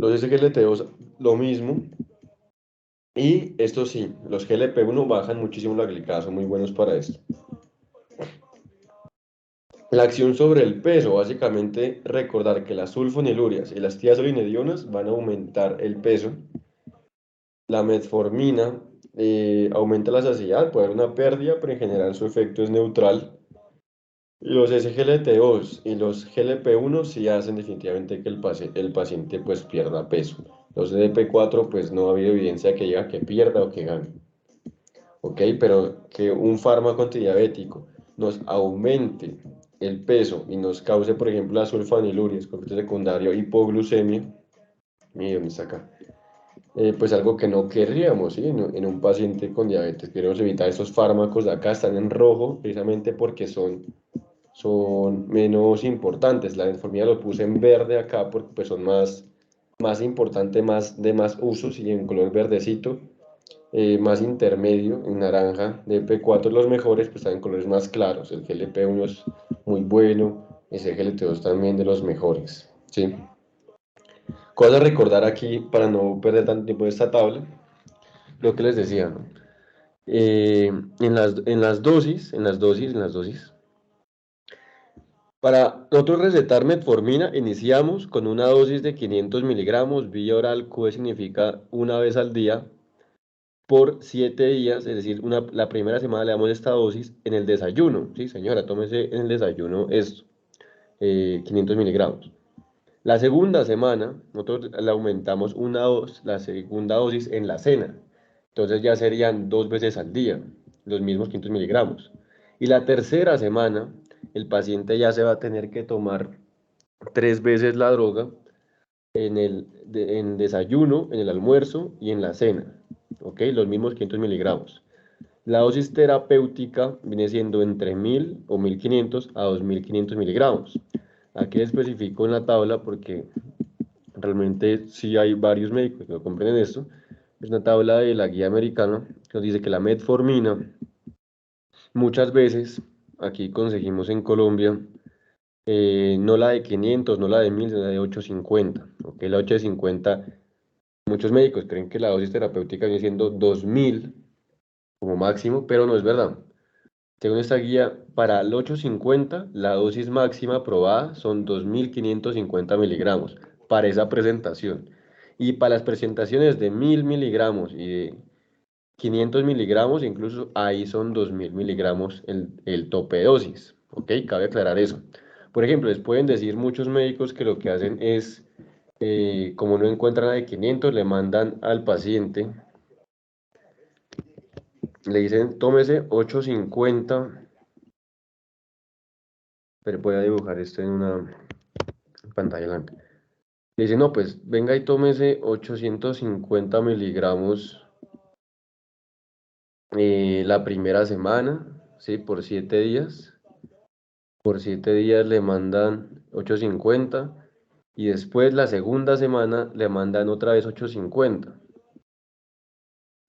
Los SGLT2, lo mismo. Y esto sí, los GLP-1 bajan muchísimo la glicada, son muy buenos para esto. La acción sobre el peso, básicamente recordar que las sulfonilurias y las tiazolinedionas van a aumentar el peso. La metformina aumenta la saciedad, puede haber una pérdida, pero en general su efecto es neutral. Y los SGLT2 y los GLP-1 sí hacen definitivamente que el paciente pues pierda peso. Los EDP4 pues no ha habido evidencia que diga que pierda o que gane. ¿Ok? Pero que un fármaco antidiabético nos aumente el peso y nos cause, por ejemplo, las sulfanilureas, con efecto secundario, hipoglucemia, mire dónde está acá, pues algo que no querríamos, ¿sí? En un paciente con diabetes. Queremos evitar estos fármacos de acá, están en rojo, precisamente porque son menos importantes. La metformina lo puse en verde acá porque pues, son más importantes, de más usos y en color verdecito más intermedio, en naranja, DP4 los mejores, pues están en colores más claros. El GLP-1 es muy bueno, ese GLT2 también de los mejores, ¿sí? Cosa a recordar aquí para no perder tanto tiempo en esta tabla, lo que les decía, ¿no? En las dosis, para nosotros recetar metformina, iniciamos con una dosis de 500 miligramos, vía oral, QE significa una vez al día, por 7 días, es decir, la primera semana le damos esta dosis en el desayuno, ¿sí, señora? Tómese en el desayuno esto, 500 miligramos. La segunda semana, nosotros le aumentamos la segunda dosis en la cena, entonces ya serían 2 veces al día, los mismos 500 miligramos. Y la tercera semana, el paciente ya se va a tener que tomar 3 veces la droga en desayuno, en el almuerzo y en la cena. ¿Ok? Los mismos 500 miligramos. La dosis terapéutica viene siendo entre 1000 o 1500 a 2500 miligramos. Aquí especifico en la tabla porque realmente sí hay varios médicos que no comprenden esto. Es una tabla de la guía americana que nos dice que la metformina, muchas veces, aquí conseguimos en Colombia, no la de 500, no la de 1000, sino la de 850. ¿Ok? La 850, muchos médicos creen que la dosis terapéutica viene siendo 2000 como máximo, pero no es verdad. Según esta guía, para el 850, la dosis máxima aprobada son 2550 miligramos para esa presentación. Y para las presentaciones de 1000 miligramos y de 500 miligramos, incluso ahí son 2000 miligramos el tope de dosis. ¿Ok? Cabe aclarar eso. Por ejemplo, les pueden decir muchos médicos que lo que hacen es, como no encuentran la de 500, le mandan al paciente, le dicen, tómese 850. Pero voy a dibujar esto en una pantalla blanca. Dice, no, pues venga y tómese 850 miligramos la primera semana, ¿sí? Por 7 días. Por 7 días le mandan 850 y después la segunda semana le mandan otra vez 850.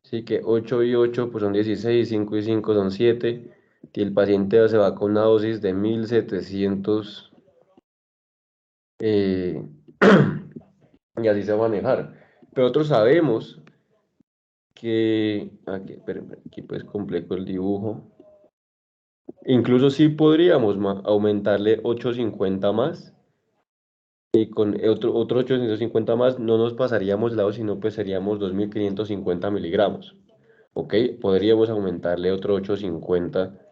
Así que 8 y 8 pues son 16, 5 y 5 son 7 y el paciente se va con una dosis de 1700 eh, y así se va a manejar. Pero nosotros sabemos que, aquí, esperen, aquí pues complejo el dibujo. Incluso sí podríamos aumentarle 850 más y con otro 850 más no nos pasaríamos lado, sino pues seríamos 2550 miligramos. ¿Ok? Podríamos aumentarle otro 850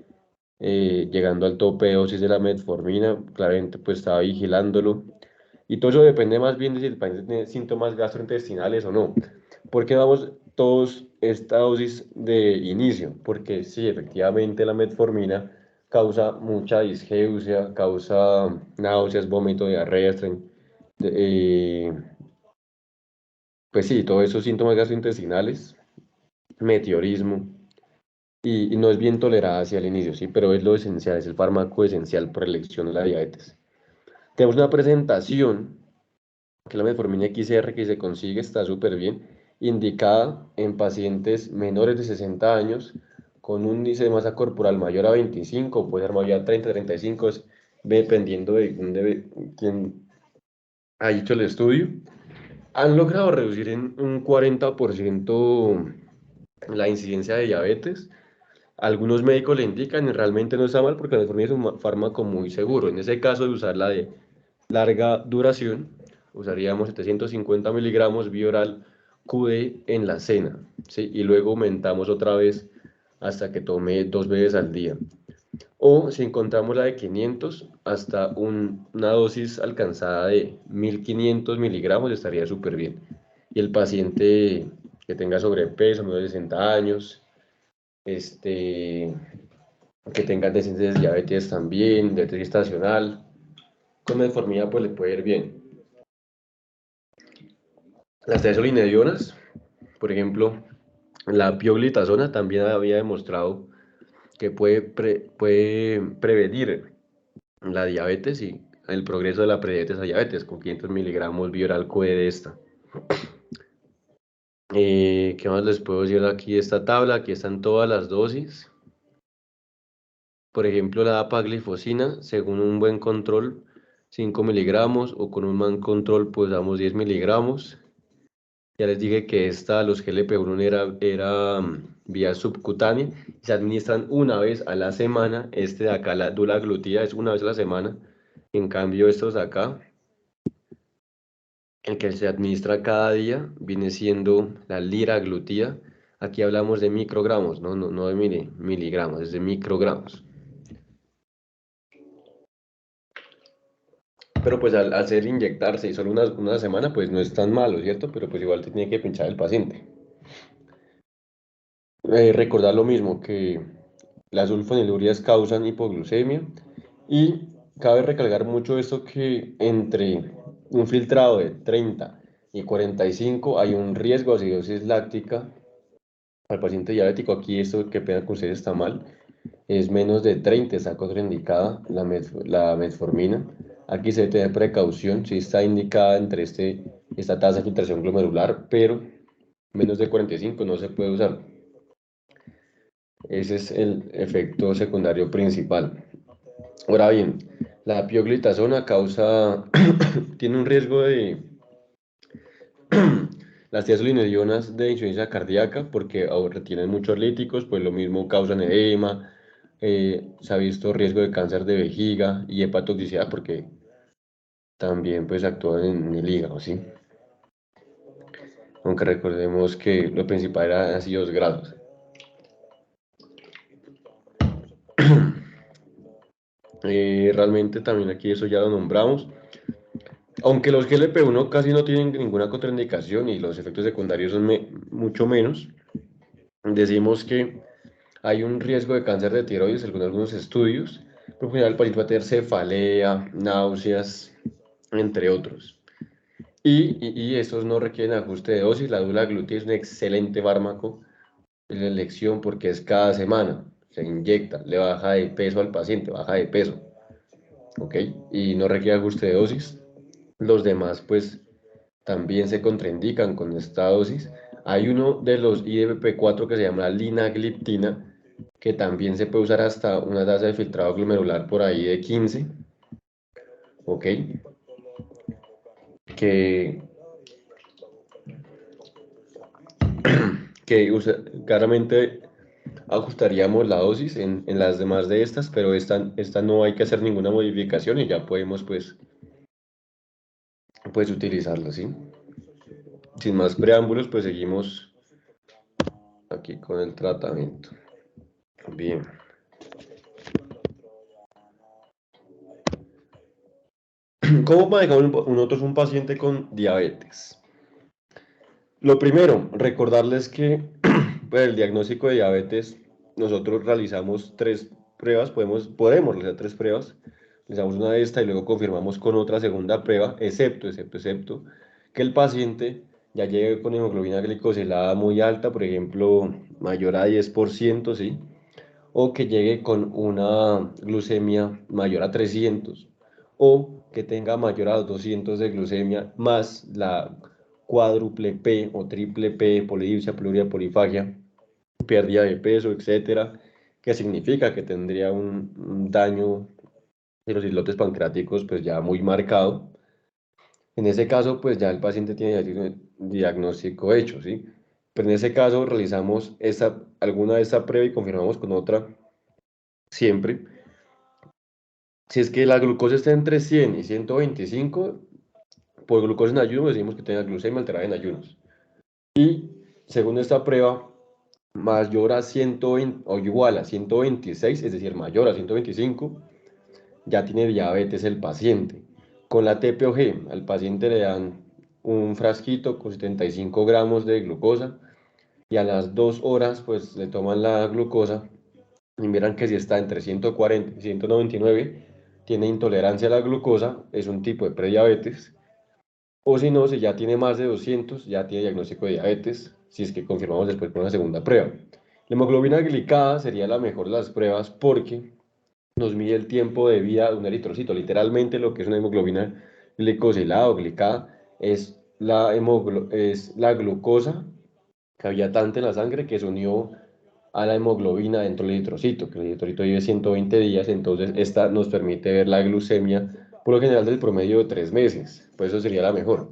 llegando al tope de dosis de la metformina. Claramente pues estaba vigilándolo. Y todo eso depende más bien de si el paciente tiene síntomas gastrointestinales o no. ¿Por qué damos todos esta dosis de inicio? Porque sí, efectivamente la metformina causa mucha disgeusia, causa náuseas, vómito, diarrea, pues sí, todos esos síntomas gastrointestinales, meteorismo, y no es bien tolerada hacia el inicio, sí, pero es lo esencial, es el fármaco esencial por elección de la diabetes. Tenemos una presentación, que es la metformina XR que se consigue, está súper bien, indicada en pacientes menores de 60 años con un índice de masa corporal mayor a 25, puede ser mayor a 30, 35, dependiendo de quién ha hecho el estudio. Han logrado reducir en un 40% la incidencia de diabetes. Algunos médicos le indican y realmente no está mal porque la metformina es un fármaco muy seguro. En ese caso de usarla de larga duración, usaríamos 750 miligramos vía oral QD en la cena, ¿sí? Y luego aumentamos otra vez hasta que tome 2 veces al día. O si encontramos la de 500, hasta una dosis alcanzada de 1500 miligramos estaría súper bien. Y el paciente que tenga sobrepeso, menos de 60 años, este, que tenga antecedentes de diabetes también, diabetes gestacional, con metformina pues le puede ir bien. Las triazolinedionas, por ejemplo, la pioglitazona también había demostrado que puede prevenir la diabetes y el progreso de la prediabetes a diabetes con 500 miligramos vía oral QE de esta. ¿Qué más les puedo decir aquí de esta tabla? Aquí están todas las dosis. Por ejemplo, la dapaglifosina, según un buen control, 5 miligramos, o con un mal control, pues damos 10 miligramos. Ya les dije que los GLP-1 era vía subcutánea, y se administran una vez a la semana. Este de acá, la dulaglutida, es una vez a la semana. En cambio, estos de acá, el que se administra cada día, viene siendo la liraglutida. Aquí hablamos de microgramos, no de miligramos, es de microgramos. Pero pues al ser inyectarse y solo una semana, pues no es tan malo, ¿cierto? Pero pues igual te tiene que pinchar el paciente. Recordar lo mismo, que las sulfonilurias causan hipoglucemia, y cabe recalcar mucho esto, que entre un filtrado de 30 y 45 hay un riesgo de acidosis láctica al paciente diabético. Aquí esto, que pena con ustedes, está mal. Es menos de 30, está contraindicada la metformina. Aquí se debe tener precaución, si está indicada entre esta tasa de filtración glomerular, pero menos de 45 no se puede usar. Ese es el efecto secundario principal. Ahora bien, la pioglitazona tiene un riesgo de las triazolinedionas de insuficiencia cardíaca, porque retienen muchos líticos, pues lo mismo causan edema, se ha visto riesgo de cáncer de vejiga y hepatotoxicidad, porque también pues actúan en el hígado, ¿sí? Aunque recordemos que lo principal era ácidos grasos. Realmente también aquí eso ya lo nombramos. Aunque los GLP-1 casi no tienen ninguna contraindicación y los efectos secundarios son mucho menos, decimos que hay un riesgo de cáncer de tiroides según algunos estudios. Por lo general, el paciente va a tener cefalea, náuseas, entre otros. Y estos no requieren ajuste de dosis. La dulaglutida es un excelente fármaco de la elección porque es cada semana. Se inyecta, le baja de peso al paciente, baja de peso. ¿Ok? Y no requiere ajuste de dosis. Los demás, pues, también se contraindican con esta dosis. Hay uno de los IDP4 que se llama linagliptina, que también se puede usar hasta una tasa de filtrado glomerular por ahí de 15, ¿ok? Que, claramente ajustaríamos la dosis en las demás de estas, pero esta no hay que hacer ninguna modificación y ya podemos pues utilizarla, ¿sí? Sin más preámbulos, pues seguimos aquí con el tratamiento. Bien. ¿Cómo manejamos nosotros un paciente con diabetes? Lo primero, recordarles que pues, el diagnóstico de diabetes, nosotros realizamos 3 pruebas, podemos realizar 3 pruebas. Realizamos una de esta y luego confirmamos con otra segunda prueba, excepto que el paciente ya llegue con hemoglobina glicosilada muy alta, por ejemplo, mayor a 10%, ¿sí? O que llegue con una glucemia mayor a 300, o que tenga mayor a 200 de glucemia más la cuádruple P o triple P, polidipsia, poliuria, polifagia, pérdida de peso, etcétera, que significa que tendría un daño de los islotes pancreáticos pues ya muy marcado. En ese caso, pues ya el paciente tiene diagnóstico hecho, ¿sí? Pero en ese caso realizamos alguna de esa prueba y confirmamos con otra siempre. Si es que la glucosa está entre 100 y 125, por glucosa en ayuno decimos que tenga glucemia alterada en ayunos. Y según esta prueba, mayor a 120 o igual a 126, es decir, mayor a 125, ya tiene diabetes el paciente. Con la TPOG, al paciente le dan un frasquito con 75 gramos de glucosa y a las 2 horas pues le toman la glucosa y miran que si está entre 140 y 199 tiene intolerancia a la glucosa, es un tipo de prediabetes, o si no, si ya tiene más de 200 ya tiene diagnóstico de diabetes, si es que confirmamos después con una segunda prueba. La hemoglobina glicada sería la mejor de las pruebas porque nos mide el tiempo de vida de un eritrocito. Literalmente lo que es una hemoglobina glicosilada o glicada es la glucosa que había tanta en la sangre que se unió a la hemoglobina dentro del eritrocito, que el eritrocito vive 120 días, entonces esta nos permite ver la glucemia, por lo general del promedio de 3 meses, pues eso sería la mejor.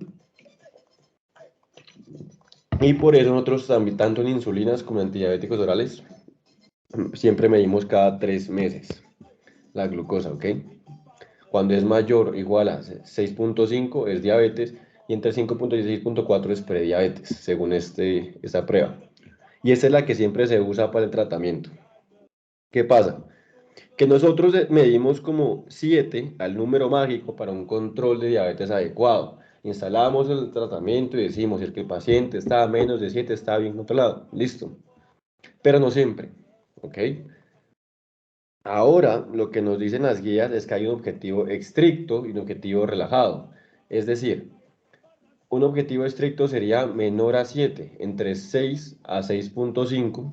Y por eso nosotros también, tanto en insulinas como en antidiabéticos orales, siempre medimos cada 3 meses la glucosa, ¿ok? Cuando es mayor o igual a 6.5 es diabetes y entre 5.1 y 6.4 es prediabetes, según esta prueba. Y esta es la que siempre se usa para el tratamiento. ¿Qué pasa? Que nosotros medimos como 7 al número mágico para un control de diabetes adecuado. Instalamos el tratamiento y decimos, si el que el paciente está a menos de 7 está bien controlado. Listo. Pero no siempre. ¿Ok? Ahora, lo que nos dicen las guías es que hay un objetivo estricto y un objetivo relajado. Es decir, un objetivo estricto sería menor a 7, entre 6 a 6.5.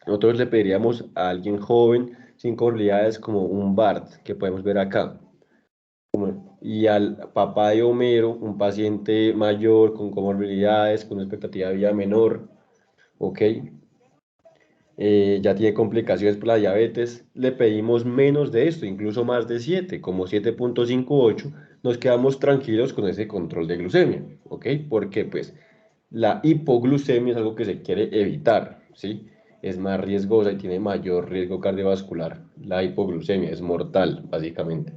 Nosotros le pediríamos a alguien joven sin comorbilidades como un BART, que podemos ver acá. Y al papá de Homero, un paciente mayor con comorbilidades, con una expectativa de vida menor, ¿ok? Ya tiene complicaciones por la diabetes, le pedimos menos de esto, incluso más de 7, como 7.58, nos quedamos tranquilos con ese control de glucemia, ¿ok? Porque pues la hipoglucemia es algo que se quiere evitar, ¿sí? Es más riesgosa y tiene mayor riesgo cardiovascular. La hipoglucemia es mortal, básicamente.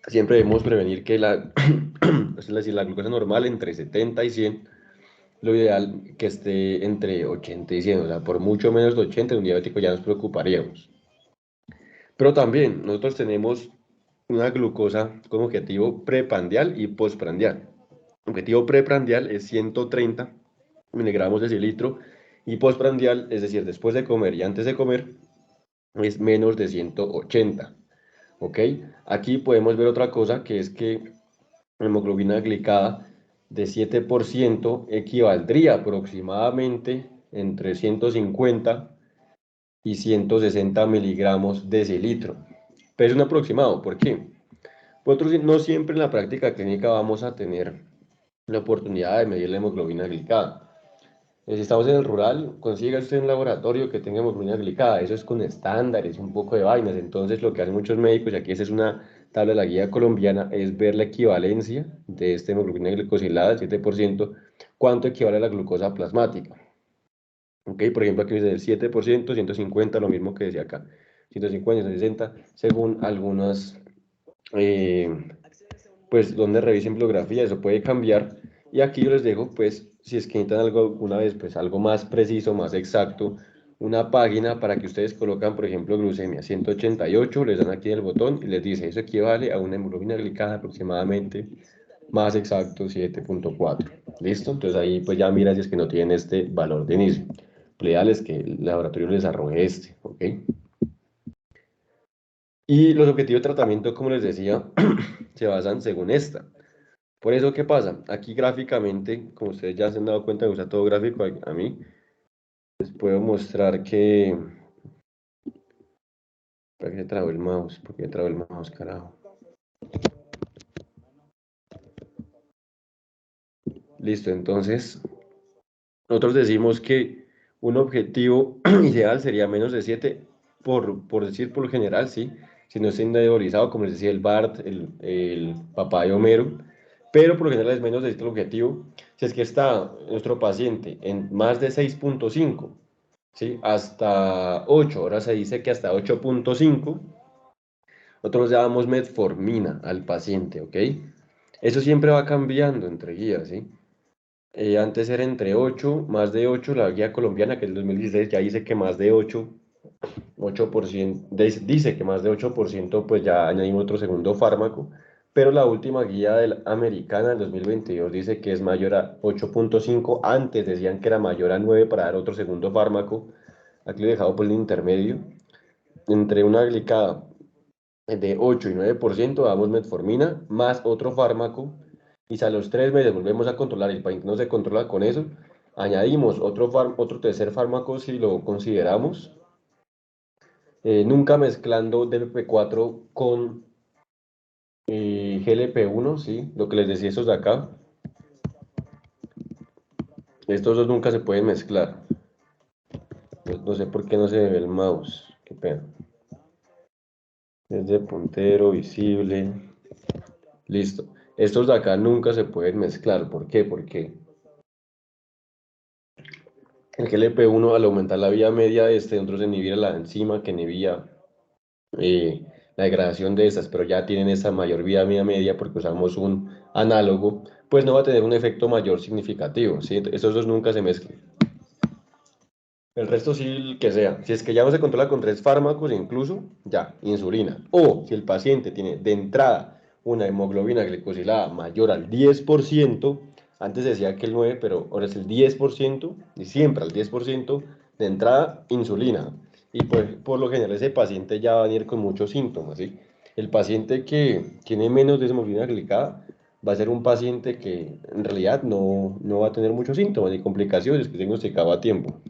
Siempre debemos prevenir que es decir, la glucosa normal entre 70 y 100, lo ideal que esté entre 80 y 100, o sea, por mucho menos de 80 en un diabético ya nos preocuparíamos. Pero también nosotros tenemos una glucosa con objetivo preprandial y postprandial. Objetivo preprandial es 130 miligramos de cilitro y postprandial, es decir, después de comer y antes de comer, es menos de 180. ¿Ok? Aquí podemos ver otra cosa que es que la hemoglobina glicada de 7% equivaldría aproximadamente entre 150 y 160 miligramos de cilitro. Pero es un aproximado, ¿por qué? Nosotros no siempre en la práctica clínica vamos a tener la oportunidad de medir la hemoglobina glicada. Si estamos en el rural, consiga usted un laboratorio que tenga hemoglobina glicada. Eso es con estándares, un poco de vainas. Entonces, lo que hacen muchos médicos, y aquí esa es una tabla de la guía colombiana, es ver la equivalencia de esta hemoglobina glicosilada, el 7%, cuánto equivale a la glucosa plasmática. ¿Ok? Por ejemplo, aquí dice el 7%, 150, lo mismo que decía acá. 150, 160, según algunas, eh, pues, donde revisen bibliografía, eso puede cambiar. Y aquí yo les dejo, pues, si es que necesitan algo alguna vez, pues, algo más preciso, más exacto, una página para que ustedes colocan, por ejemplo, glucemia 188, les dan aquí el botón y les dice, eso equivale a una hemoglobina glicada aproximadamente, más exacto, 7.4. ¿Listo? Entonces ahí, pues, ya mira si es que no tienen este valor de inicio. Lo ideal es que el laboratorio les arroje este, ¿ok? Y los objetivos de tratamiento, como les decía, se basan según esta. Por eso, ¿qué pasa? Aquí gráficamente, como ustedes ya se han dado cuenta, me gusta todo gráfico a mí, les puedo mostrar que, ¿Para qué trabo el mouse? ¿Por qué trabo el mouse, carajo? Listo, entonces, nosotros decimos que un objetivo ideal sería menos de 7, por decir por lo general, ¿sí? Si no está individualizado, como les decía el Bart, el papá de Homero, pero por lo general es menos de 7 el objetivo. Si es que está nuestro paciente en más de 6.5, ¿sí? Hasta 8, ahora se dice que hasta 8.5, nosotros le damos metformina al paciente, ¿ok? Eso siempre va cambiando entre guías, ¿sí? Antes era entre 8, más de 8, la guía colombiana, que es el 2016, ya dice que más de 8%, dice que más de 8%, pues ya añadimos otro segundo fármaco, pero la última guía americana del 2022 dice que es mayor a 8.5, antes decían que era mayor a 9 para dar otro segundo fármaco, aquí lo he dejado por el intermedio, entre una glicada de 8 y 9% damos metformina, más otro fármaco, y si a los 3 meses volvemos a controlar y el paciente no se controla con eso, añadimos otro tercer fármaco si lo consideramos, nunca mezclando DPP4 con GLP-1, ¿sí? Lo que les decía estos de acá. Estos dos nunca se pueden mezclar. No sé por qué no se ve el mouse. Qué pena. Es de puntero, visible. Listo. Estos de acá nunca se pueden mezclar. ¿Por qué? Porque el GLP-1 al aumentar la vía media de nosotros inhibir la enzima que inhibía la degradación de estas, pero ya tienen esa mayor vía media porque usamos un análogo, pues no va a tener un efecto mayor significativo, ¿sí? Esos dos nunca se mezclan. El resto sí, el que sea. Si es que ya no se controla con 3 fármacos, incluso, ya, insulina. O si el paciente tiene de entrada una hemoglobina glicosilada mayor al 10%, antes decía que el 9, pero ahora es el 10%, y siempre al 10%, de entrada, insulina. Y pues, por lo general ese paciente ya va a venir con muchos síntomas, ¿sí? El paciente que tiene menos de hemoglobina glicada va a ser un paciente que en realidad no va a tener muchos síntomas ni complicaciones que se diagnosticaba a tiempo.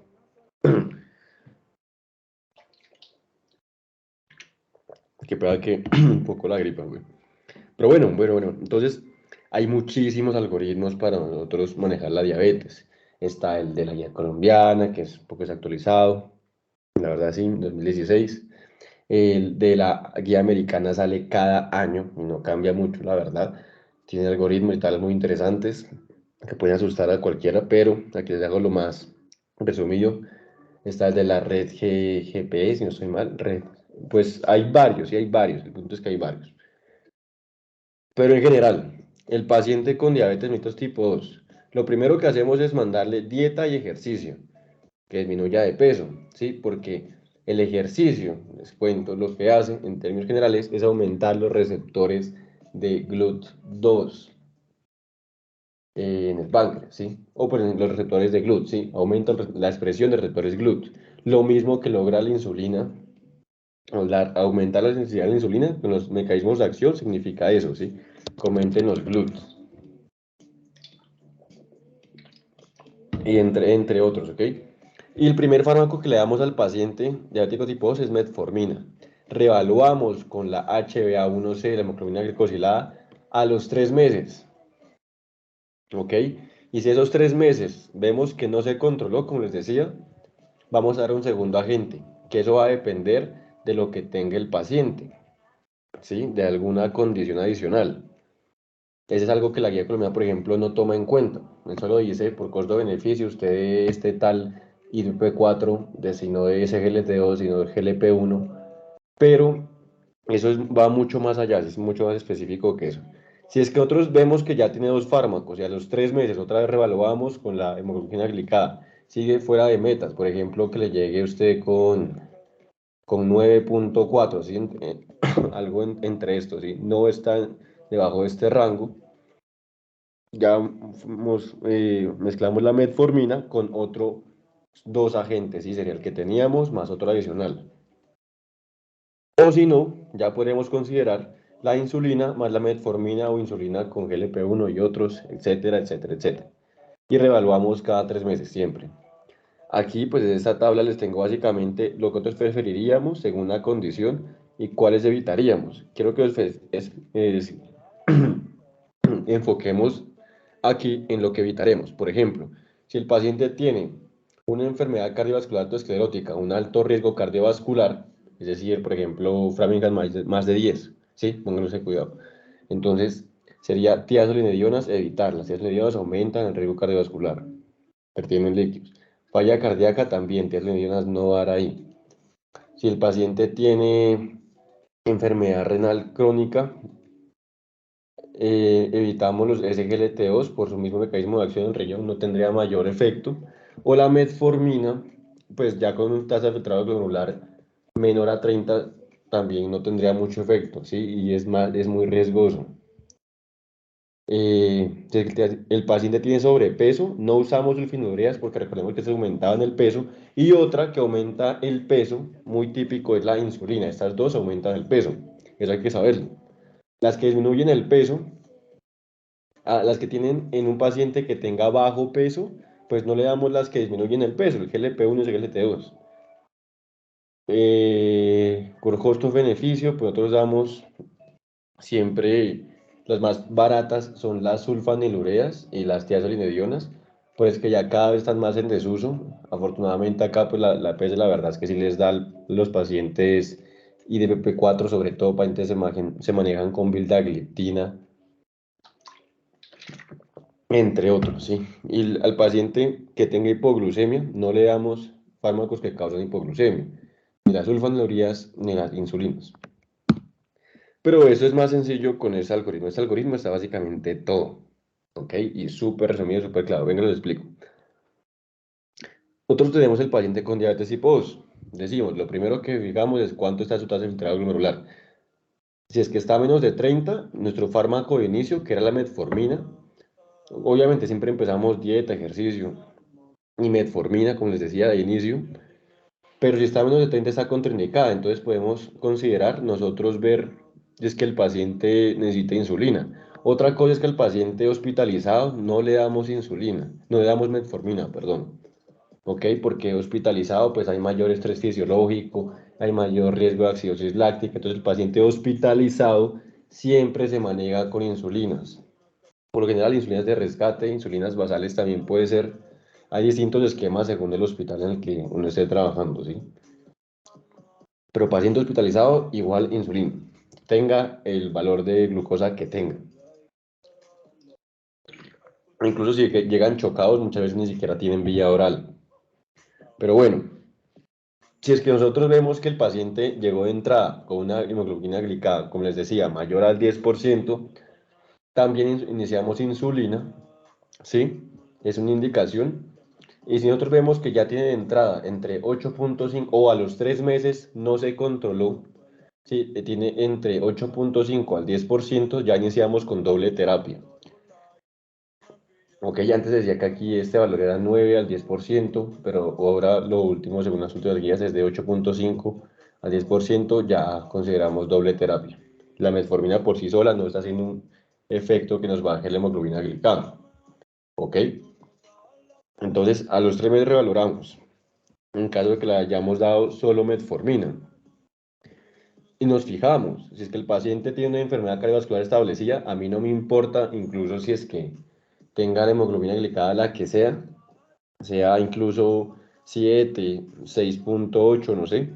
Que pega que un poco la gripa, güey. Pero bueno. Entonces, hay muchísimos algoritmos para nosotros manejar la diabetes. Está el de la guía colombiana, que es un poco desactualizado, la verdad sí, 2016. El de la guía americana sale cada año y no cambia mucho, la verdad. Tiene algoritmos y tal muy interesantes que pueden asustar a cualquiera, pero aquí les hago lo más resumido. Está el de la red GPS, si no estoy mal, red. Pues hay varios, sí hay varios, el punto es que hay varios. Pero en general, el paciente con diabetes mellitus tipo 2, lo primero que hacemos es mandarle dieta y ejercicio, que disminuya de peso, ¿sí? Porque el ejercicio, les cuento, lo que hace en términos generales es aumentar los receptores de GLUT2 en el páncreas, ¿sí? O por ejemplo, los receptores de GLUT, ¿sí? Aumentan la expresión de receptores GLUT. Lo mismo que logra la insulina, aumentar la sensibilidad a la insulina con los mecanismos de acción significa eso, ¿sí? Que aumenten los GLUT. Y entre otros, ¿ok? Y el primer fármaco que le damos al paciente diabético tipo 2 es metformina. Reevaluamos con la HbA1c, la hemoglobina glicosilada, a los 3 meses, ¿ok? Y si esos 3 meses vemos que no se controló, como les decía, vamos a dar un segundo agente, que eso va a depender de lo que tenga el paciente, ¿sí? De alguna condición adicional. Ese es algo que la guía colombiana, por ejemplo, no toma en cuenta. Él solo dice, por costo-beneficio, usted este tal IDP4, de, si no de SGLT2, sino de GLP1, pero eso va mucho más allá, es mucho más específico que eso. Si es que nosotros vemos que ya tiene 2 fármacos y a los 3 meses otra vez revaluamos con la hemoglobina glicada, sigue fuera de metas, por ejemplo, que le llegue usted con 9.4, ¿sí? Algo entre estos, ¿sí? No está debajo de este rango, ya mezclamos la metformina con otro 2 agentes, ¿sí? Sería el que teníamos más otro adicional. O si no, ya podemos considerar la insulina más la metformina o insulina con GLP-1 y otros, etcétera, etcétera, etcétera. Y reevaluamos cada 3 meses siempre. Aquí, pues en esta tabla les tengo básicamente lo que nosotros preferiríamos según la condición ¿Y cuáles evitaríamos? Quiero que enfoquemos aquí en lo que evitaremos. Por ejemplo, si el paciente tiene una enfermedad cardiovascular esclerótica, un alto riesgo cardiovascular, es decir, por ejemplo, Framingham más de 10, ¿sí? Pónganse cuidado. Entonces, sería tiazolinedionas, evitar. Las tiazolinedionas aumentan el riesgo cardiovascular, pertienen líquidos. Falla cardíaca también, tiazolinedionas no dar ahí. Si el paciente tiene enfermedad renal crónica, evitamos los SGLT2 por su mismo mecanismo de acción en el riñón, no tendría mayor efecto. O la metformina, pues ya con un tasa de filtrado glomerular menor a 30 también no tendría mucho efecto, ¿sí? Y es muy riesgoso. Si el paciente tiene sobrepeso, no usamos sulfonilureas porque recordemos que se aumentaba en el peso. Y otra que aumenta el peso, muy típico, es la insulina. Estas dos aumentan el peso, eso hay que saberlo. Las que disminuyen el peso, a las que tienen en un paciente que tenga bajo peso, pues no le damos las que disminuyen el peso, el GLP-1 y el GLP-2. Por costo-beneficio, pues nosotros damos siempre las más baratas son las sulfanilureas y las tiazolinedionas, pues que ya cada vez están más en desuso. Afortunadamente acá pues la EPS la verdad es que sí les da a los pacientes IDPP4, sobre todo pacientes se manejan con vildagliptina, entre otros, ¿sí? Y al paciente que tenga hipoglucemia no le damos fármacos que causan hipoglucemia, ni las sulfonilureas ni las insulinas. Pero eso es más sencillo con ese algoritmo. Este algoritmo está básicamente todo, ¿ok? Y súper resumido, súper claro. Venga, lo explico. Nosotros tenemos el paciente con diabetes tipo 2. Decimos, lo primero que fijamos es cuánto está su tasa de filtrado glomerular. Si es que está a menos de 30, nuestro fármaco de inicio, que era la metformina, obviamente siempre empezamos dieta, ejercicio y metformina, como les decía de inicio, pero si está a menos de 30 está contraindicada, entonces podemos considerar nosotros ver si es que el paciente necesita insulina. Otra cosa es que al paciente hospitalizado no le damos insulina, no le damos metformina, perdón. ¿Ok? Porque hospitalizado pues hay mayor estrés fisiológico, hay mayor riesgo de acidosis láctica, entonces el paciente hospitalizado siempre se maneja con insulinas. Por lo general, insulinas de rescate, insulinas basales también puede ser. Hay distintos esquemas según el hospital en el que uno esté trabajando, ¿sí? Pero paciente hospitalizado, igual insulina. Tenga el valor de glucosa que tenga. Incluso si llegan chocados, muchas veces ni siquiera tienen vía oral. Pero bueno, si es que nosotros vemos que el paciente llegó de entrada con una hemoglobina glicada, como les decía, mayor al 10%, también iniciamos insulina, ¿sí? Es una indicación. Y si nosotros vemos que ya tiene de entrada entre 8.5 o a los 3 meses no se controló, ¿sí? Tiene entre 8.5 al 10%, ya iniciamos con doble terapia. Ok, ya antes decía que aquí este valor era 9 al 10%, pero ahora lo último, según las últimas guías, es de 8.5 al 10%, ya consideramos doble terapia. La metformina por sí sola no está haciendo un efecto que nos baje la hemoglobina glicada. Ok, entonces a los 3 meses revaloramos. En caso de que le hayamos dado solo metformina. Y nos fijamos, si es que el paciente tiene una enfermedad cardiovascular establecida, a mí no me importa, incluso si es que tenga la hemoglobina glicada la que sea incluso 7, 6.8, no sé,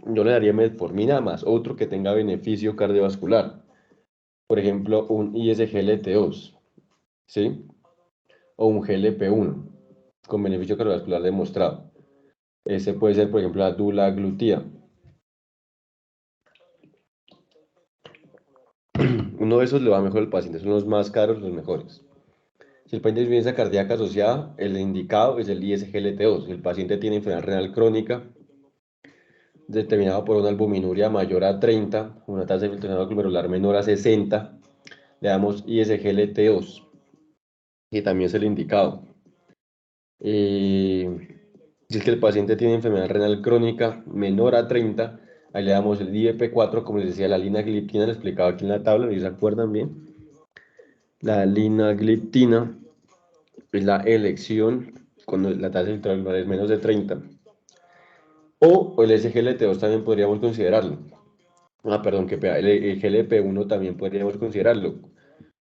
yo le daría metformina más otro que tenga beneficio cardiovascular. Por ejemplo, un ISGLT2, ¿sí? O un GLP-1 con beneficio cardiovascular demostrado. Ese puede ser, por ejemplo, la dulaglutida. Uno de esos le va mejor al paciente, son los más caros, los mejores. Si el paciente tiene insuficiencia cardíaca asociada, el indicado es el ISGLT2. Si el paciente tiene enfermedad renal crónica determinado por una albuminuria mayor a 30, una tasa de filtración glomerular menor a 60, le damos ISGLT2, que también es el indicado. Si es que el paciente tiene enfermedad renal crónica menor a 30, ahí le damos el IEP4, como les decía, la linagliptina, le explicaba aquí en la tabla, si se acuerdan bien. La linagliptina es la elección cuando la tasa de filtrado glomerular es menos de 30. O el SGLT2 también podríamos considerarlo. Perdón, que el GLP-1 también podríamos considerarlo,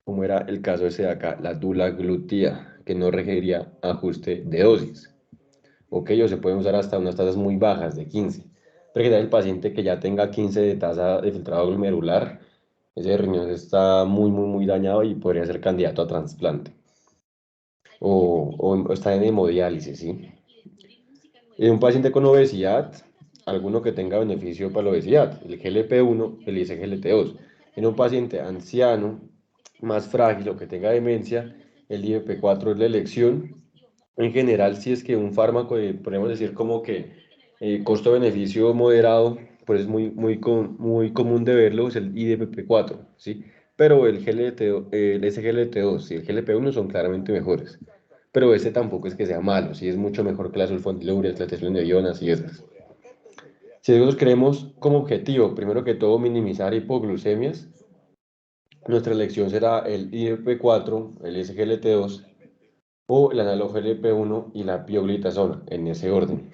como era el caso ese de acá, la dulaglutida, que no requería ajuste de dosis. Ok, o se pueden usar hasta unas tasas muy bajas de 15. Pero que tal el paciente que ya tenga 15 de tasa de filtrado glomerular, ese riñón está muy dañado y podría ser candidato a trasplante. O está en hemodiálisis, ¿sí? En un paciente con obesidad, alguno que tenga beneficio para la obesidad, el GLP-1, el SGLT2. En un paciente anciano, más frágil o que tenga demencia, el IFP4 es la elección. En general, si es que un fármaco, podemos decir como que costo-beneficio moderado, pues es muy común de verlo, es el IDPP4, ¿sí? Pero el el SGLT2 y el GLP-1 son claramente mejores. Pero ese tampoco es que sea malo, sí es mucho mejor que las sulfonilureas, las ionas y esas. Si nosotros queremos como objetivo, primero que todo, minimizar hipoglucemias, nuestra elección será el IDP4, el SGLT2 o el análogo GLP-1 y la pioglitazona, en ese orden.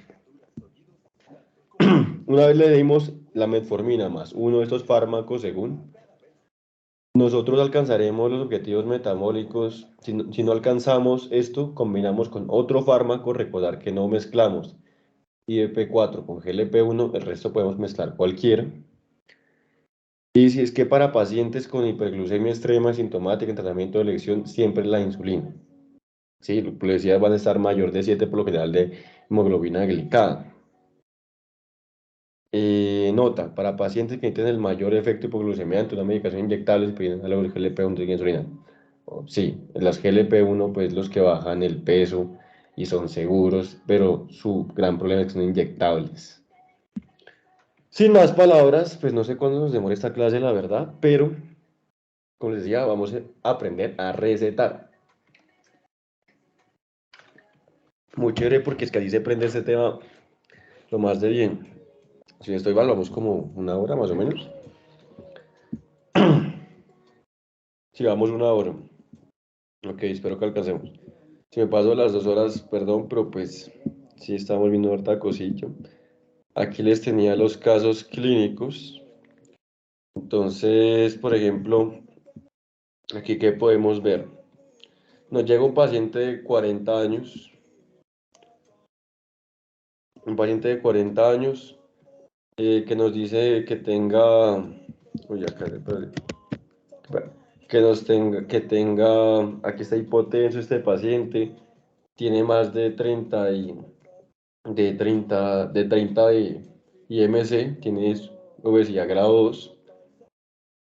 Una vez le dimos la metformina más uno de estos fármacos, según, nosotros alcanzaremos los objetivos metabólicos. Si no alcanzamos esto, combinamos con otro fármaco, recordar que no mezclamos IDP4 con GLP-1, el resto podemos mezclar cualquiera. Y si es que para pacientes con hiperglucemia extrema sintomática en tratamiento de elección, siempre la insulina. Sí, las glucemias van a estar mayor de 7 por lo general de hemoglobina glicada. Nota, para pacientes que tienen el mayor efecto hipoglucemiante, una medicación inyectable, se piden a la GLP-1 de insulina. Sí, las GLP-1, pues los que bajan el peso y son seguros, pero su gran problema es que son inyectables. Sin más palabras, pues no sé cuándo nos demore esta clase, la verdad, pero como les decía, vamos a aprender a recetar. Muy chévere porque es que así se aprende este tema lo más de bien. Si no estoy mal, vamos como una hora más o menos. Si vamos una hora. Ok, espero que alcancemos. Si me paso las 2 horas, perdón, pero pues sí estamos viendo harta cosilla. Aquí les tenía los casos clínicos. Entonces, por ejemplo, aquí qué podemos ver. Nos llega un paciente de 40 años, un paciente de 40 años que nos dice que tenga, uy, acá, espérate. Aquí está hipotenso este paciente, tiene más de 30 de IMC, tiene obesidad grado 2.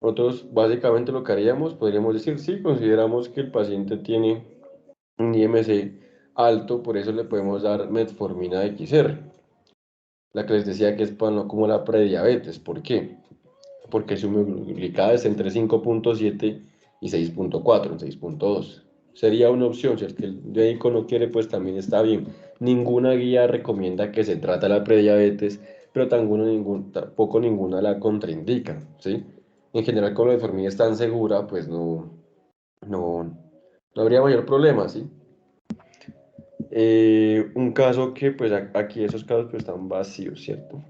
Nosotros básicamente lo que haríamos, podríamos decir, sí, consideramos que el paciente tiene un IMC alto, por eso le podemos dar metformina XR, la que les decía que es como la prediabetes. ¿Por qué? Porque su glicada es entre 5,7 y 6,4, 6,2. Sería una opción, si es que el médico no quiere, pues también está bien. Ninguna guía recomienda que se trate la prediabetes, pero tampoco ninguna la contraindica, ¿sí? En general, como la enfermedad es tan segura, pues no, no habría mayor problema, ¿sí? Un caso que, pues aquí esos casos pues están vacíos, ¿cierto?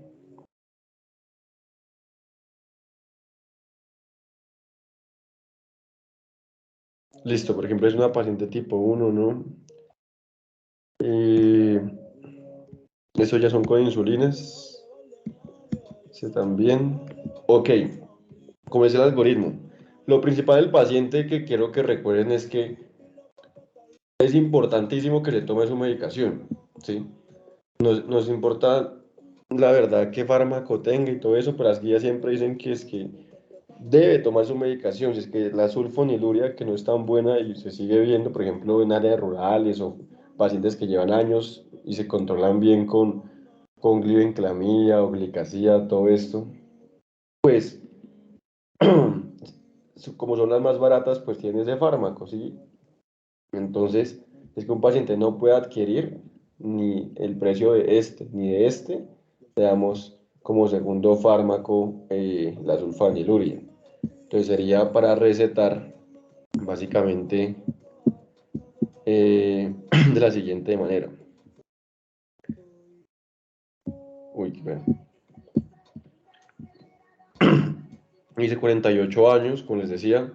Listo, por ejemplo, es una paciente tipo 1, ¿no? Eh, Eso ya son con insulinas. Ese también. Ok, como es el algoritmo. Lo principal del paciente que quiero que recuerden es que es importantísimo que se tome su medicación, ¿sí? Nos importa la verdad qué fármaco tenga y todo eso, pero las guías siempre dicen que es que debe tomar su medicación. Si es que la sulfoniluria, que no es tan buena y se sigue viendo, por ejemplo, en áreas rurales o pacientes que llevan años y se controlan bien con glibenclamida o glicacía, todo esto, pues como son las más baratas, pues tiene ese fármaco, ¿sí? Entonces, es que un paciente no puede adquirir ni el precio de este ni de este, le damos como segundo fármaco la sulfaniluria. Entonces sería para recetar básicamente de la siguiente manera. Uy, qué pena. Dice 48 años, como les decía,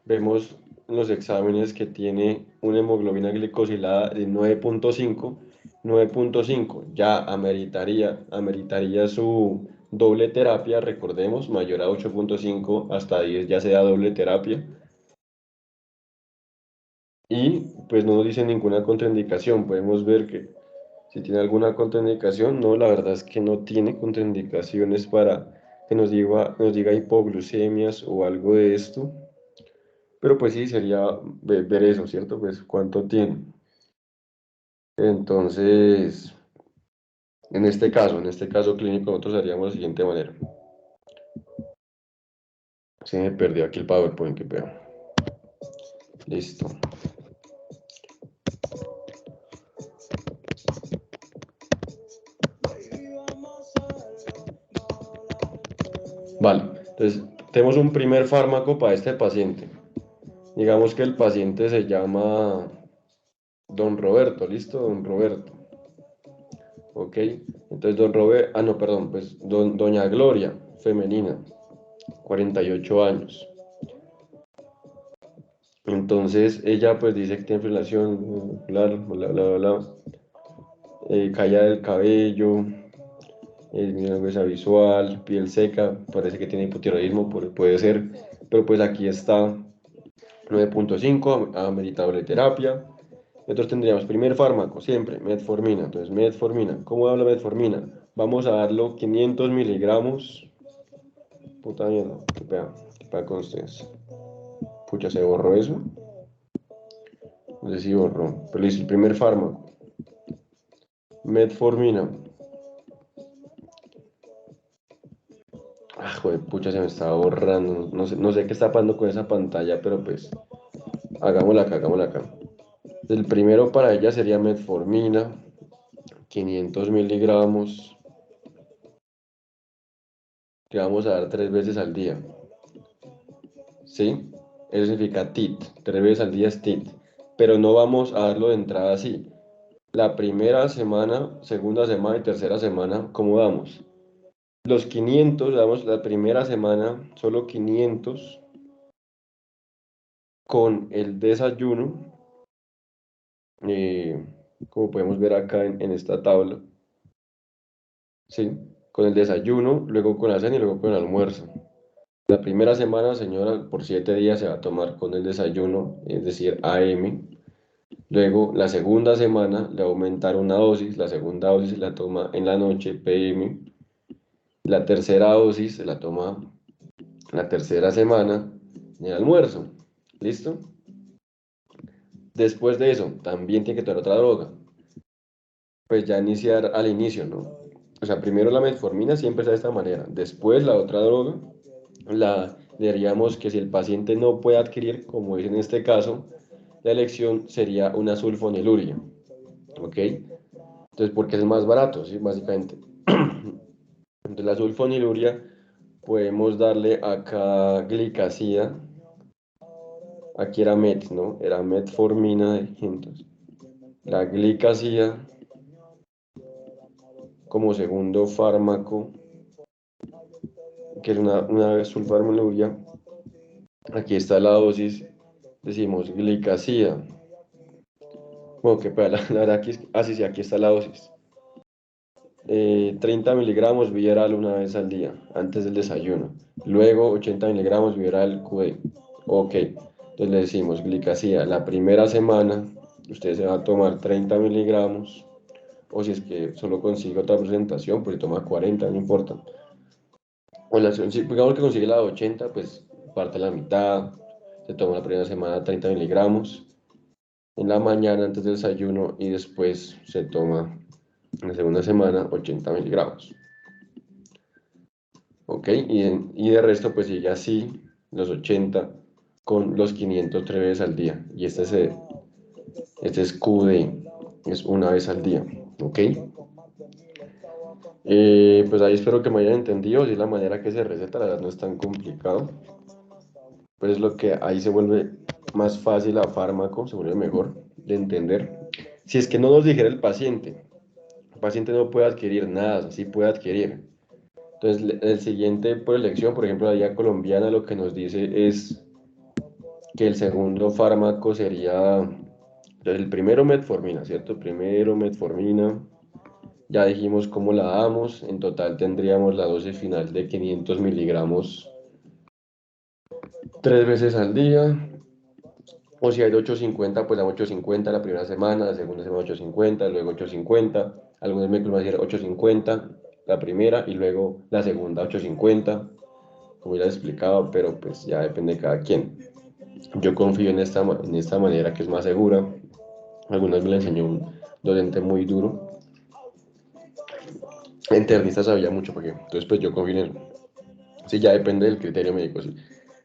vemos en los exámenes que tiene una hemoglobina glicosilada de 9.5, 9.5 ya ameritaría su doble terapia, recordemos, mayor a 8.5 hasta 10 ya sea doble terapia. Y pues no nos dice ninguna contraindicación, podemos ver que si tiene alguna contraindicación, no, la verdad es que no tiene contraindicaciones para que nos diga hipoglucemias o algo de esto. Pero pues sí, sería ver eso, ¿cierto? Pues cuánto tiene. Entonces, en este caso clínico, nosotros haríamos de la siguiente manera. Se me perdió aquí el PowerPoint, qué pedo. Listo. Vale, entonces tenemos un primer fármaco para este paciente. Digamos que el paciente se llama Don Roberto, ¿listo? Don Roberto. Ok, entonces Don Roberto, no, perdón, pues Doña Gloria, femenina, 48 años. Entonces ella pues dice que tiene fibrilación, bla, bla, bla, bla, caída del cabello, vergüenza visual, piel seca, parece que tiene hipotiroidismo, puede ser, pero pues aquí está 9.5, ameritable terapia. Entonces tendríamos primer fármaco, siempre, metformina. Entonces, metformina. ¿Cómo habla metformina? Vamos a darlo 500 miligramos. Puta mierda, qué pega con ustedes. Pucha, ¿se borró eso? No sé si borró. Pero listo, el primer fármaco. Metformina. Ah, joder, pucha, se me estaba borrando. No sé qué está pasando con esa pantalla, pero pues hagámosla acá, hagámosla acá. El primero para ella sería metformina, 500 miligramos, que vamos a dar 3 veces al día. ¿Sí? Eso significa TIT, 3 veces al día es TIT. Pero no vamos a darlo de entrada así. La primera semana, segunda semana y tercera semana, ¿cómo damos? Los 500, damos la primera semana, solo 500 con el desayuno, eh, como podemos ver acá en esta tabla, ¿sí? Con el desayuno, luego con la cena y luego con el almuerzo. La primera semana, señora, por 7 días se va a tomar con el desayuno, es decir, AM. Luego, la segunda semana le va a aumentar una dosis, la segunda dosis se la toma en la noche, PM. La tercera dosis se la toma la tercera semana en el almuerzo. ¿Listo? Después de eso, también tiene que tomar otra droga. Pues ya iniciar al inicio, ¿no? O sea, primero la metformina siempre está de esta manera. Después la otra droga, diríamos que si el paciente no puede adquirir, como es en este caso, la elección sería una sulfoniluria. ¿Ok? Entonces, porque es el más barato, ¿sí? Básicamente. Entonces, la sulfoniluria, podemos darle acá glicacida. Aquí era met, ¿no? Era metformina de 500. La glicacida como segundo fármaco, que es una sulfoniluria. Aquí está la dosis, decimos glicacida. Bueno, que para la verdad aquí, sí, sí, aquí está la dosis. 30 miligramos Viaral una vez al día, antes del desayuno. Luego 80 miligramos Viaral QD. Ok, entonces le decimos glicacida. La primera semana usted se va a tomar 30 miligramos, o si es que solo consigue otra presentación, pues toma 40, no importa. O si digamos que consigue la de 80, pues parte la mitad, se toma la primera semana 30 miligramos, en la mañana antes del desayuno y después se toma en la segunda semana 80 miligramos. ¿Ok? Y de resto pues sigue así, los 80 con los 503 veces al día. Y este es QD, es una vez al día. ¿Ok? Pues ahí espero que me hayan entendido. Si es la manera que se receta, la verdad no es tan complicado. Pues es lo que ahí se vuelve más fácil a fármaco, se vuelve mejor de entender. Si es que no nos dijera el paciente no puede adquirir nada, sí puede adquirir. Entonces, el siguiente por elección, por ejemplo, la guía colombiana lo que nos dice es que el segundo fármaco sería, entonces el primero metformina, ¿cierto? Primero metformina, ya dijimos cómo la damos, en total tendríamos la dosis final de 500 miligramos 3 veces al día, o si hay de 850, pues la 850 la primera semana, la segunda semana 850, luego 850, algunos médicos van a decir 850 la primera y luego la segunda 850, como ya he explicado, pero pues ya depende de cada quien. Yo confío en esta manera que es más segura. Algunas me la enseñó un docente muy duro. El internista sabía mucho porque entonces pues yo confío en él. Sí, ya depende del criterio médico, sí.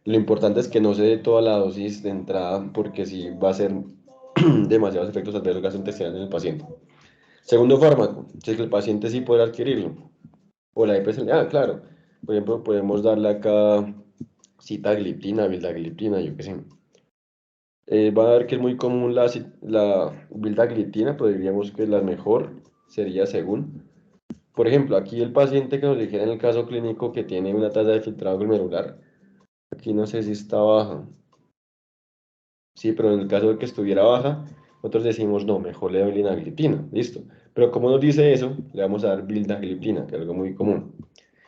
Lo importante es que no se dé toda la dosis de entrada porque sí va a ser demasiados efectos adversos gastrointestinales en el paciente. Segundo fármaco, si es que el paciente sí puede adquirirlo. O la hipersensibilidad, claro. Por ejemplo, podemos darle acá sitagliptina, vildagliptina, yo qué sé. Va a ver que es muy común la vildagliptina, pero diríamos que la mejor sería según. Por ejemplo, aquí el paciente que nos dijera en el caso clínico que tiene una tasa de filtrado glomerular, aquí no sé si está baja. Sí, pero en el caso de que estuviera baja, nosotros decimos no, mejor le doy linagliptina, listo. Pero como nos dice eso, le vamos a dar vildagliptina, que es algo muy común.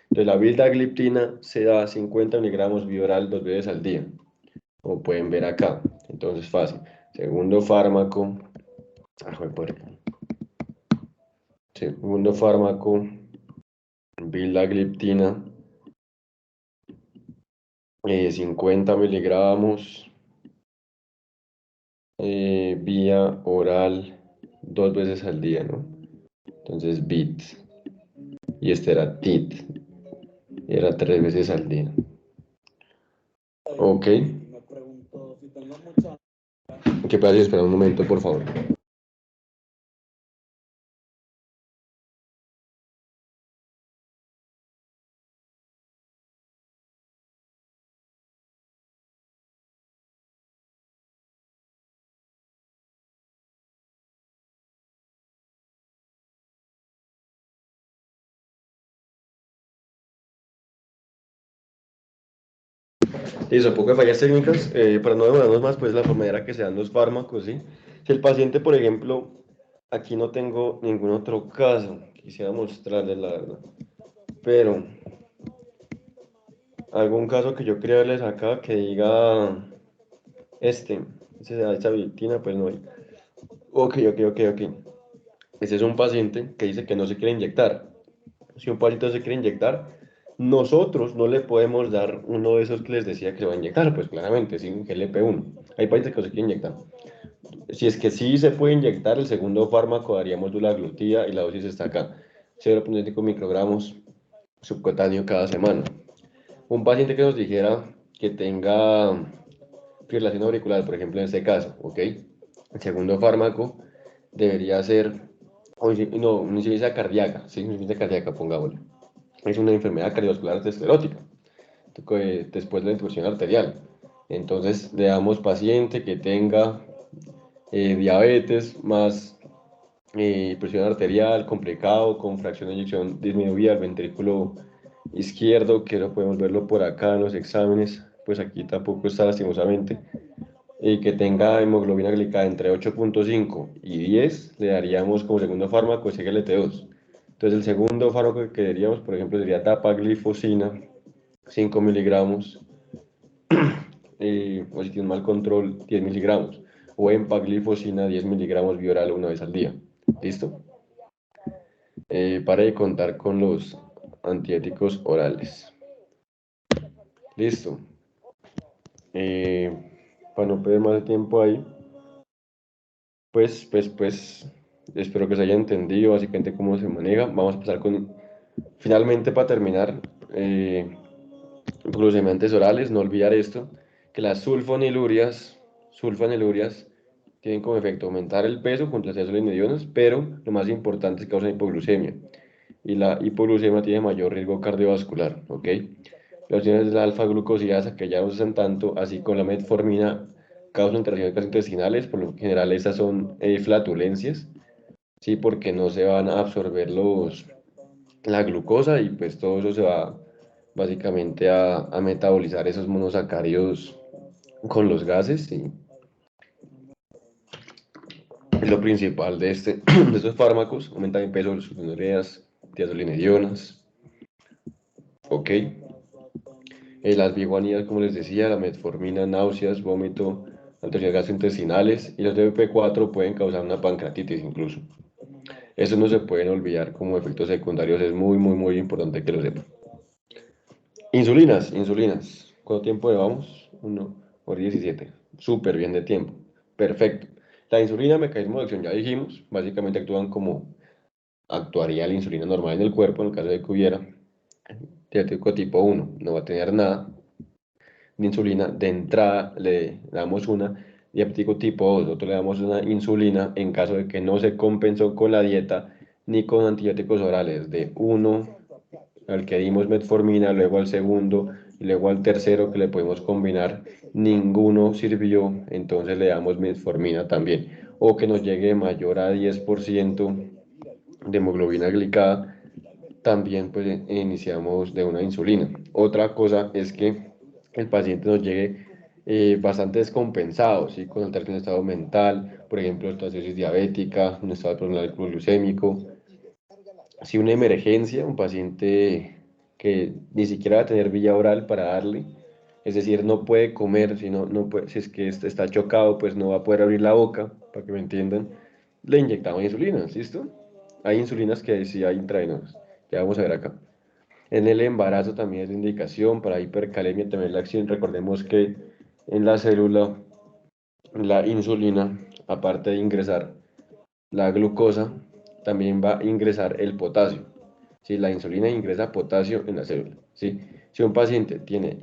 Entonces la vildagliptina se da 50 miligramos vía oral 2 veces al día, como pueden ver acá. Entonces fácil. Segundo fármaco, joder, segundo fármaco, vildagliptina, 50 miligramos vía oral 2 veces al día, ¿no? Entonces bit. Y este era tit, era 3 veces al día. Ok. ¿Qué pasa? Espera un momento, por favor. Listo, poco de fallas técnicas. Para no demorarnos más, pues la manera que se dan los fármacos, ¿sí? Si el paciente, por ejemplo, aquí no tengo ningún otro caso, quisiera mostrarles la verdad, pero algún caso que yo quería verles acá que diga este, esa vitina, pues no hay. Ok, ok, ok, ok. Ese es un paciente que dice que no se quiere inyectar. Si un paciente se quiere inyectar, nosotros no le podemos dar uno de esos que les decía que se va a inyectar, pues claramente, sin GLP-1. Hay pacientes que no se quieren inyectar. Si es que sí se puede inyectar, el segundo fármaco daríamos dulaglutida y la dosis está acá. 0,5 microgramos subcutáneo cada semana. Un paciente que nos dijera que tenga fibrilación auricular, por ejemplo, en este caso, ¿ok? El segundo fármaco debería ser, no, una insuficiencia cardíaca, sí, insuficiencia cardíaca, pongámosle. Es una enfermedad cardiovascular esclerótica, después de la intubación arterial. Entonces, le damos paciente que tenga diabetes más presión arterial, complicado, con fracción de eyección disminuida al ventrículo izquierdo, que no podemos verlo por acá en los exámenes, pues aquí tampoco está lastimosamente, y que tenga hemoglobina glicada entre 8,5 y 10, le daríamos como segundo fármaco SGLT2. Entonces el segundo fármaco que daríamos, por ejemplo, sería dapaglifosina, 5 miligramos, o si tiene un mal control, 10 miligramos, o empaglifosina, 10 miligramos vía oral 1 vez al día. ¿Listo? Para de contar con los antiéticos orales. Listo. Eh, para no perder más tiempo ahí, pues, espero que se haya entendido básicamente cómo se maneja. Vamos a pasar con, finalmente para terminar, glucosemantes orales, no olvidar esto, que las sulfonilurias tienen como efecto aumentar el peso junto a las medionas, pero lo más importante es que causan hipoglucemia. Y la hipoglucemia tiene mayor riesgo cardiovascular, ¿ok? Las opciones de la alfa-glucosidasa, que ya no se usan tanto, así como la metformina, causan alteraciones gastrointestinales, por lo general estas son flatulencias, ¿sí? Porque no se van a absorber la glucosa y pues todo eso se va básicamente a metabolizar esos monosacáridos con los gases y es lo principal de, de estos fármacos. Aumentan el peso, sulfonilureas, tiazolinedionas, ok. Las biguanidas, como les decía, la metformina, náuseas, vómito, alteraciones gastrointestinales y los DPP4 pueden causar una pancreatitis incluso. Eso no se pueden olvidar como efectos secundarios, es muy, muy, muy importante que lo sepan. Insulinas, insulinas. ¿Cuánto tiempo llevamos? 1 por 17. Súper bien de tiempo. Perfecto. La insulina, mecanismo de acción, ya dijimos, básicamente actúan como actuaría la insulina normal en el cuerpo en el caso de que hubiera diabético tipo 1. No va a tener nada de insulina. De entrada le damos una diabético tipo 2. Nosotros le damos una insulina en caso de que no se compensó con la dieta ni con antibióticos orales. De uno al que dimos metformina, luego al segundo y luego al tercero que le podemos combinar, ninguno sirvió, entonces le damos metformina también. O que nos llegue mayor a 10% de hemoglobina glicada, también pues iniciamos de una insulina. Otra cosa es que el paciente nos llegue bastante descompensado, ¿sí? Con alteración de estado mental, por ejemplo, esteatosis diabética, un estado abdominal glucémico. Si una emergencia, un paciente que ni siquiera va a tener vía oral para darle, es decir, no puede comer, si, no puede, si es que está chocado, pues no va a poder abrir la boca, para que me entiendan, le inyectamos insulina, ¿listo? Hay insulinas que sí hay intravenosas, ya vamos a ver acá. En el embarazo también es de indicación, para hipercalemia también la acción, recordemos que en la célula la insulina, aparte de ingresar la glucosa, también va a ingresar el potasio. Si la insulina ingresa potasio en la célula, ¿sí? Si un paciente tiene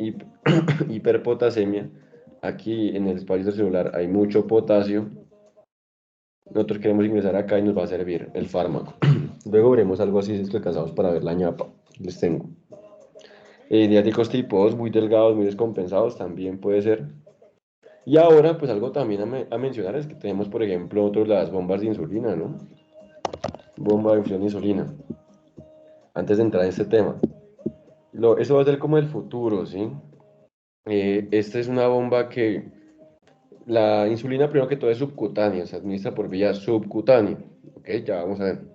hiperpotasemia, aquí en el espacio celular hay mucho potasio, nosotros queremos ingresar acá y nos va a servir el fármaco. Luego veremos algo así si es que alcanzamos para ver la ñapa. Les tengo. Diáticos tipo 2, muy delgados, muy descompensados, también puede ser. Y ahora, pues algo también a mencionar es que tenemos, por ejemplo, otras las bombas de insulina, ¿no? Bomba de infusión de insulina. Antes de entrar en este tema. Eso va a ser como el futuro, ¿sí? Esta es una bomba que la insulina, primero que todo, es subcutánea, se administra por vía subcutánea, ¿ok? Ya vamos a ver.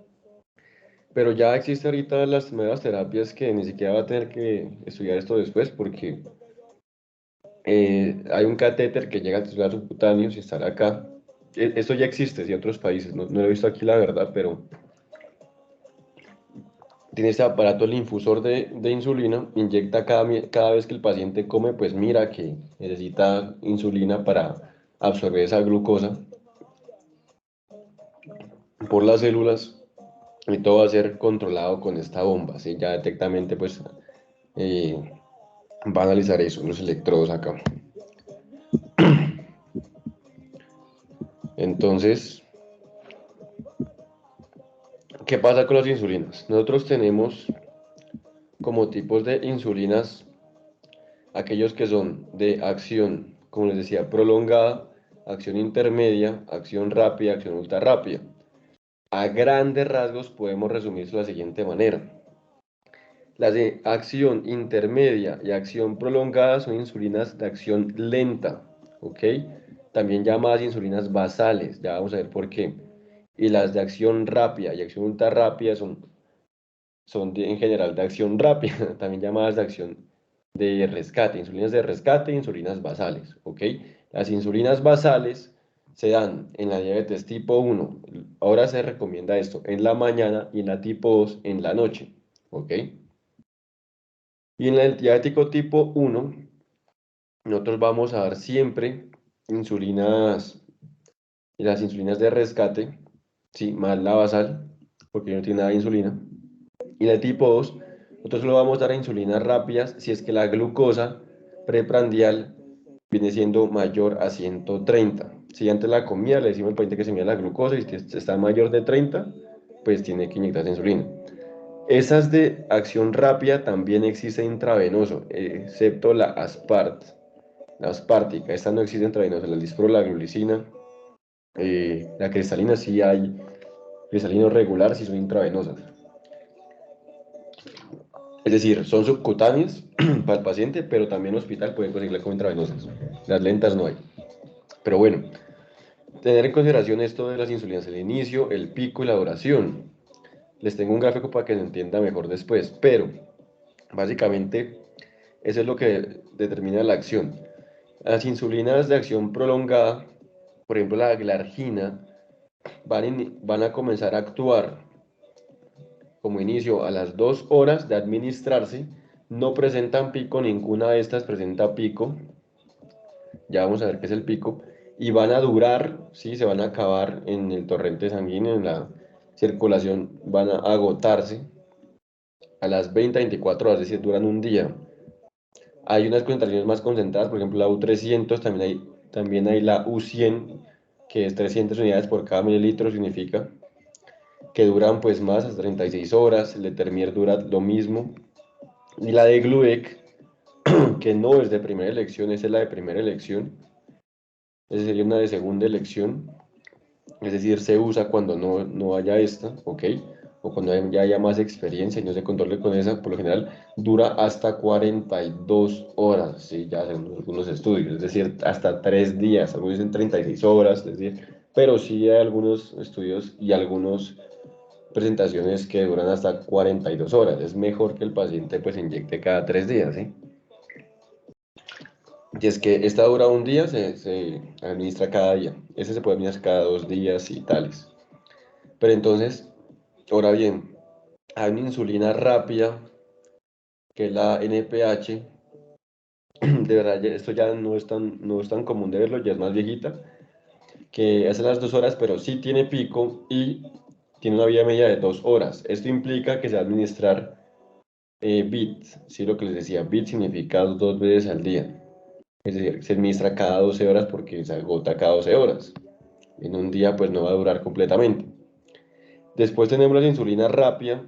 Pero ya existe ahorita las nuevas terapias que ni siquiera va a tener que estudiar esto después porque hay un catéter que llega al tisular subcutáneo, si estará acá. Esto ya existe, sí, en otros países, no lo he visto aquí la verdad, pero tiene este aparato, el infusor de insulina, inyecta cada vez que el paciente come, pues mira que necesita insulina para absorber esa glucosa por las células y todo va a ser controlado con esta bomba, ¿sí? Ya directamente pues eh, va a analizar eso, los electrodos acá. Entonces, ¿qué pasa con las insulinas? Nosotros tenemos como tipos de insulinas aquellos que son de acción, como les decía, prolongada, acción intermedia, acción rápida, acción ultra rápida. A grandes rasgos podemos resumirlo de la siguiente manera. Las de acción intermedia y acción prolongada son insulinas de acción lenta, ¿ok? También llamadas insulinas basales, ya vamos a ver por qué. Y las de acción rápida y acción ultra rápida son en general de acción rápida, también llamadas de acción de rescate, insulinas de rescate e insulinas basales, ¿ok? Las insulinas basales se dan en la diabetes tipo 1, ahora se recomienda esto en la mañana y en la tipo 2 en la noche, ¿ok? Y en el diabético tipo 1, nosotros vamos a dar siempre insulinas, las insulinas de rescate, ¿sí? Más la basal, porque no tiene nada de insulina. Y la tipo 2, nosotros solo vamos a dar insulinas rápidas si es que la glucosa preprandial viene siendo mayor a 130. Si antes la comida le decimos al paciente que se mida la glucosa y si está mayor de 30, pues tiene que inyectarse insulina. Esas de acción rápida también existe intravenoso, excepto la aspártica. Esta no existe intravenosa, la lispro, la glulicina, la cristalina sí hay, cristalino regular sí son intravenosas. Es decir, son subcutáneas para el paciente, pero también en hospital pueden conseguirla como intravenosas. Las lentas no hay. Pero bueno, tener en consideración esto de las insulinas, el inicio, el pico y la duración. Les tengo un gráfico para que se entienda mejor después, pero básicamente eso es lo que determina la acción. Las insulinas de acción prolongada, por ejemplo la glargina, van a comenzar a actuar como inicio a las 2 horas de administrarse, no presentan pico, ninguna de estas presenta pico, ya vamos a ver qué es el pico, y van a durar, ¿sí? Se van a acabar en el torrente sanguíneo, en la circulación, van a agotarse a las 20 a 24 horas, es decir, duran un día. Hay unas concentraciones más concentradas, por ejemplo la U300, también hay la U100, que es 300 unidades por cada mililitro, significa que duran pues más, hasta 36 horas, el Letermier dura lo mismo, y la de Gluec, que no es de primera elección, esa es la de primera elección, esa sería una de segunda elección, es decir, se usa cuando no haya esta, ¿ok? O cuando ya haya más experiencia y no se controle con esa, por lo general dura hasta 42 horas, ¿sí? Ya hacen algunos estudios, es decir, hasta 3 días, algunos dicen 36 horas, es decir, pero sí hay algunos estudios y algunas presentaciones que duran hasta 42 horas. Es mejor que el paciente pues inyecte cada 3 días, ¿sí? Y es que esta dura un día, se administra cada día. Ese se puede administrar cada 2 días y tales. Pero entonces, ahora bien, hay una insulina rápida, que es la NPH. De verdad, esto ya no es tan común de verlo, ya es más viejita, que hace las 2 horas, pero sí tiene pico y tiene una vida media de 2 horas. Esto implica que se va a administrar bit, sí, lo que les decía, bit significa 2 veces al día. Es decir, se administra cada 12 horas porque se agota cada 12 horas. En un día pues no va a durar completamente. Después tenemos la insulina rápida.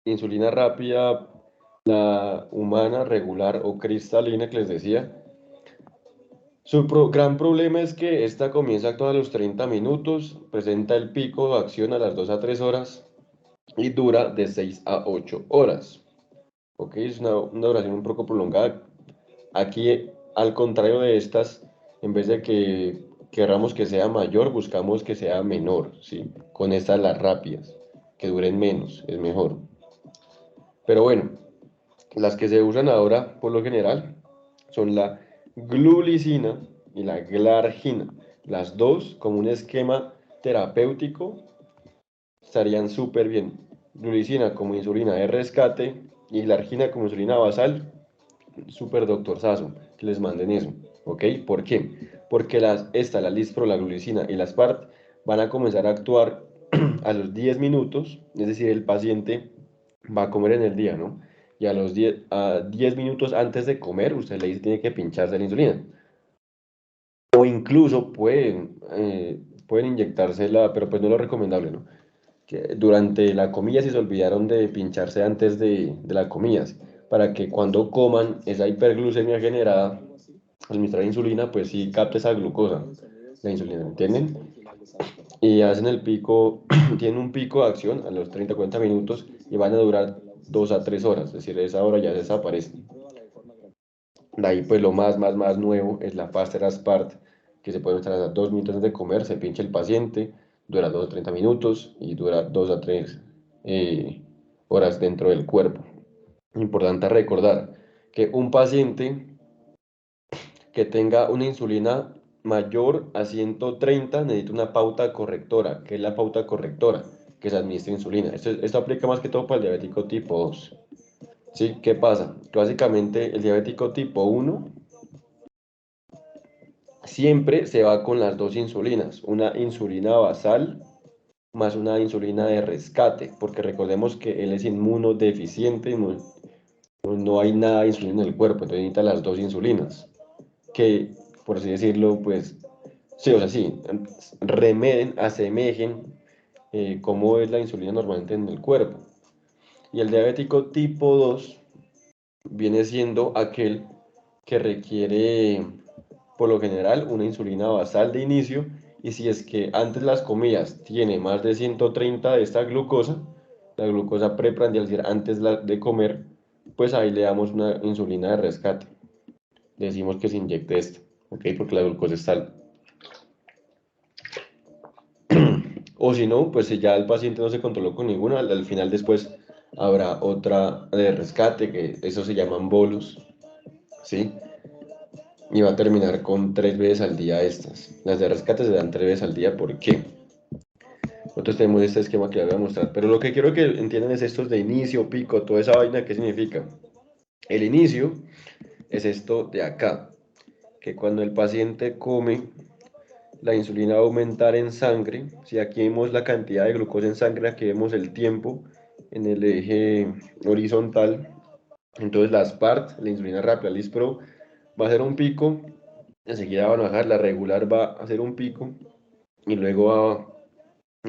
Insulina rápida, la humana, regular o cristalina que les decía. Gran problema es que esta comienza a actuar a los 30 minutos, presenta el pico de acción a las 2 a 3 horas y dura de 6 a 8 horas. ¿Ok? Es una duración un poco prolongada. Aquí, al contrario de estas, en vez de que queramos que sea mayor, buscamos que sea menor, ¿sí? Con estas las rápidas, que duren menos, es mejor. Pero bueno, las que se usan ahora, por lo general, son la glulicina y la glargina. Las dos, como un esquema terapéutico, estarían súper bien. Glulicina como insulina de rescate y glargina como insulina basal, súper doctorzazo, que les manden eso, ¿ok? ¿Por qué? Porque la lispro, la glulicina y la SPART van a comenzar a actuar a los 10 minutos, es decir, el paciente va a comer en el día, ¿no? Y a 10 minutos antes de comer, usted le dice tiene que pincharse la insulina. O incluso pueden inyectársela, pero pues no es lo recomendable, ¿no? Que durante la comida si se olvidaron de pincharse antes de la comida, ¿sí? Para que cuando coman esa hiperglucemia generada, administrar insulina, pues sí capte esa glucosa, la insulina, ¿entienden? Y hacen el pico, tienen un pico de acción a los 30 a 40 minutos y van a durar 2 a 3 horas, es decir, esa hora ya desaparece. De ahí pues lo más nuevo es la Faster Aspart, que se puede mostrar a 2 minutos antes de comer, se pincha el paciente, dura 2 a 30 minutos y dura 2 a 3 horas dentro del cuerpo. Importante recordar que un paciente que tenga una insulina mayor a 130 necesita una pauta correctora. ¿Qué es la pauta correctora? Que se administre insulina. Esto aplica más que todo para el diabético tipo 2. ¿Sí? ¿Qué pasa? Que básicamente el diabético tipo 1 siempre se va con las dos insulinas, una insulina basal más una insulina de rescate, porque recordemos que él es inmunodeficiente, no hay nada de insulina en el cuerpo, entonces necesita las dos insulinas, que por así decirlo, pues sí, o sea, sí, remeden, asemejen cómo es la insulina normalmente en el cuerpo. Y el diabético tipo 2 viene siendo aquel que requiere, por lo general, una insulina basal de inicio, y si es que antes las comidas tiene más de 130 de esta glucosa, la glucosa preprandial, es decir, antes de comer, pues ahí le damos una insulina de rescate. Decimos que se inyecte esta, ¿ok? Porque la glucosa es sal. O si no, pues si ya el paciente no se controló con ninguna, al final después habrá otra de rescate, que eso se llaman bolos, ¿sí? Y va a terminar con 3 veces al día estas. Las de rescate se dan 3 veces al día, ¿por qué? Nosotros tenemos este esquema que les voy a mostrar, pero lo que quiero que entiendan es estos de inicio, pico, toda esa vaina, ¿qué significa? El inicio es esto de acá, que cuando el paciente come, la insulina va a aumentar en sangre. Si aquí vemos la cantidad de glucosa en sangre, aquí vemos el tiempo en el eje horizontal. Entonces la SPART, la insulina rápida, Lispro, va a hacer un pico, enseguida va a bajar, la regular va a hacer un pico y luego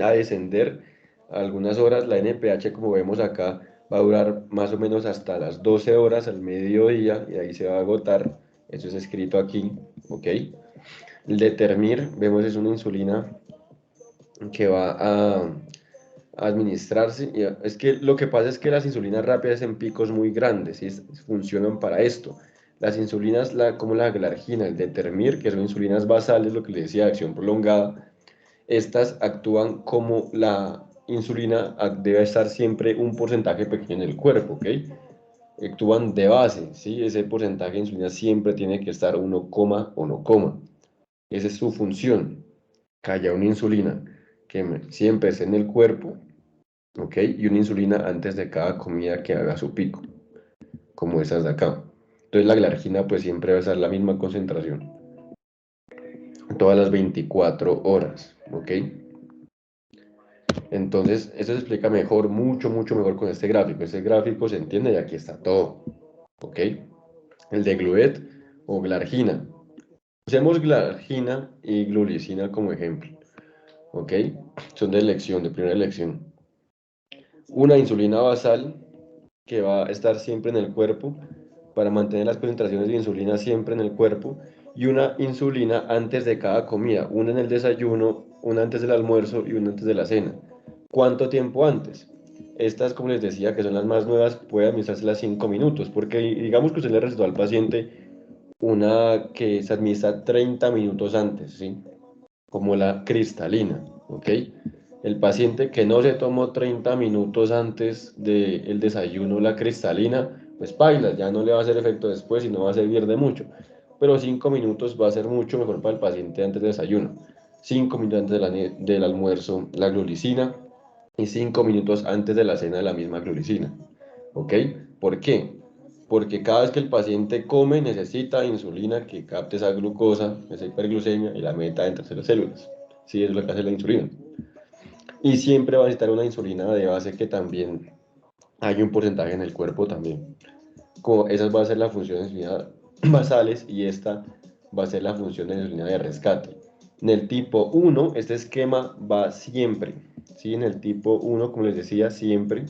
va a descender a algunas horas. La NPH, como vemos acá, va a durar más o menos hasta las 12 horas al mediodía y ahí se va a agotar. Eso es escrito aquí, ¿ok? El Determir, vemos, es una insulina que va a administrarse. Y es que lo que pasa es que las insulinas rápidas en picos muy grandes y funcionan para esto. Las insulinas como la glargina, el Determir, que son insulinas basales, lo que les decía, de acción prolongada, estas actúan como la insulina, debe estar siempre un porcentaje pequeño en el cuerpo, ¿ok? Actúan de base, ¿sí? Ese porcentaje de insulina siempre tiene que estar 1, o no coma. Esa es su función, que haya una insulina que siempre esté en el cuerpo, ¿ok? Y una insulina antes de cada comida que haga su pico, como esas de acá. Entonces la glargina pues siempre va a estar la misma concentración, todas las 24 horas, ¿ok? Entonces eso se explica mejor, mucho, mucho mejor con este gráfico. Este gráfico se entiende y aquí está todo, ¿ok? El de Gluet o glargina. Usemos glargina y glulicina como ejemplo, ¿ok? Son de elección, de primera elección. Una insulina basal que va a estar siempre en el cuerpo para mantener las concentraciones de insulina siempre en el cuerpo, y una insulina antes de cada comida, una en el desayuno, una antes del almuerzo y una antes de la cena. ¿Cuánto tiempo antes? Estas, como les decía, que son las más nuevas, puede administrarse las 5 minutos, porque digamos que usted le recetó al paciente una que se administra 30 minutos antes, ¿sí? Como la cristalina, ¿ok? El paciente que no se tomó 30 minutos antes del desayuno la cristalina, pues paila, ya no le va a hacer efecto después y no va a servir de mucho. Pero 5 minutos va a ser mucho mejor para el paciente antes del desayuno. 5 minutos antes del almuerzo la glulicina y 5 minutos antes de la cena la misma glulicina. ¿Ok? ¿Por qué? Porque cada vez que el paciente come necesita insulina que capte esa glucosa, esa hiperglucemia y la meta entre las células. Sí, eso es lo que hace la insulina. Y siempre va a necesitar una insulina de base que también hay un porcentaje en el cuerpo también. Como esas va a ser la función de insulina basales y esta va a ser la función de insulina de rescate. En el tipo 1, este esquema va siempre. ¿Sí? En el tipo 1, como les decía, siempre.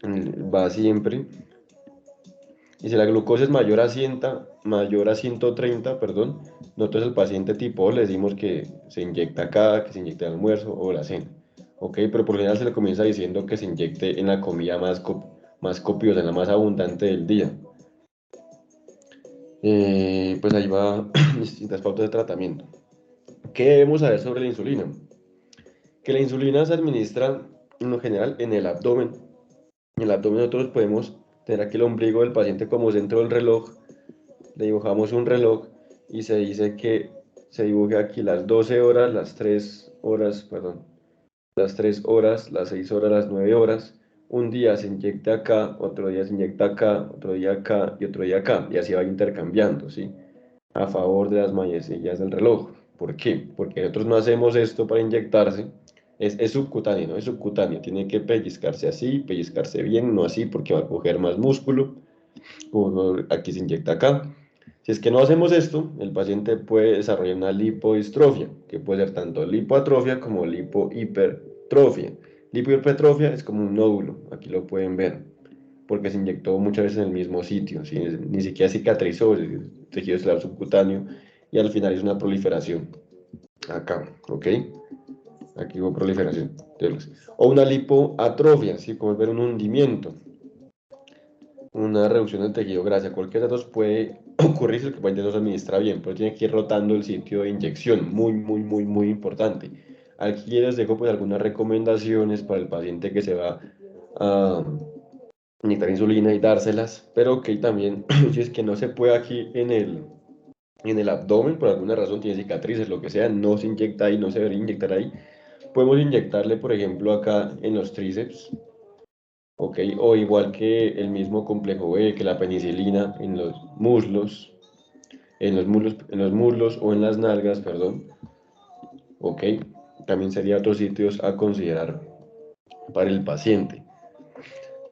Va siempre. Y si la glucosa es mayor a 130, perdón, nosotros al paciente tipo O le decimos que se inyecta acá, que se inyecte al almuerzo o la cena. ¿Ok? Pero por lo general se le comienza diciendo que se inyecte en la comida más copiosa, en la más abundante del día. Pues ahí va distintas pautas de tratamiento. ¿Qué debemos saber sobre la insulina? Que la insulina se administra en lo general en el abdomen. En el abdomen nosotros podemos tener aquí el ombligo del paciente como centro del reloj. Le dibujamos un reloj y se dice que se dibuje aquí las 12 horas, las 3 horas, perdón, las 3 horas, las 6 horas, las 9 horas. Un día se inyecta acá, otro día se inyecta acá, otro día acá y otro día acá. Y así va intercambiando, ¿sí? A favor de las manecillas del reloj. ¿Por qué? Porque nosotros no hacemos esto para inyectarse. Es subcutáneo, ¿no? Es subcutáneo. Tiene que pellizcarse así, pellizcarse bien, no así porque va a coger más músculo. Aquí se inyecta acá. Si es que no hacemos esto, el paciente puede desarrollar una lipodistrofia, que puede ser tanto lipoatrofia como lipohipertrofia. Lipohipertrofia es como un nódulo, aquí lo pueden ver, porque se inyectó muchas veces en el mismo sitio, ¿sí? Ni siquiera cicatrizó el tejido celular subcutáneo y al final es una proliferación acá, ¿ok? aquí hubo proliferación de células. O una lipoatrofia, ¿sí? Como ver un hundimiento, una reducción del tejido grasa. Cualquiera de los dos puede ocurrir si el paciente no se administra bien, pero tiene que ir rotando el sitio de inyección, muy, muy, muy, muy importante. Aquí les dejo pues algunas recomendaciones para el paciente que se va a inyectar insulina y dárselas, pero que también, si es que no se puede aquí en el abdomen, por alguna razón tiene cicatrices, lo que sea, no se inyecta ahí, no se debería inyectar ahí. Podemos inyectarle, por ejemplo, acá en los tríceps, ¿ok? O igual que el mismo complejo B, que la penicilina en los muslos o en las nalgas, perdón, ¿ok? También sería otros sitios a considerar para el paciente.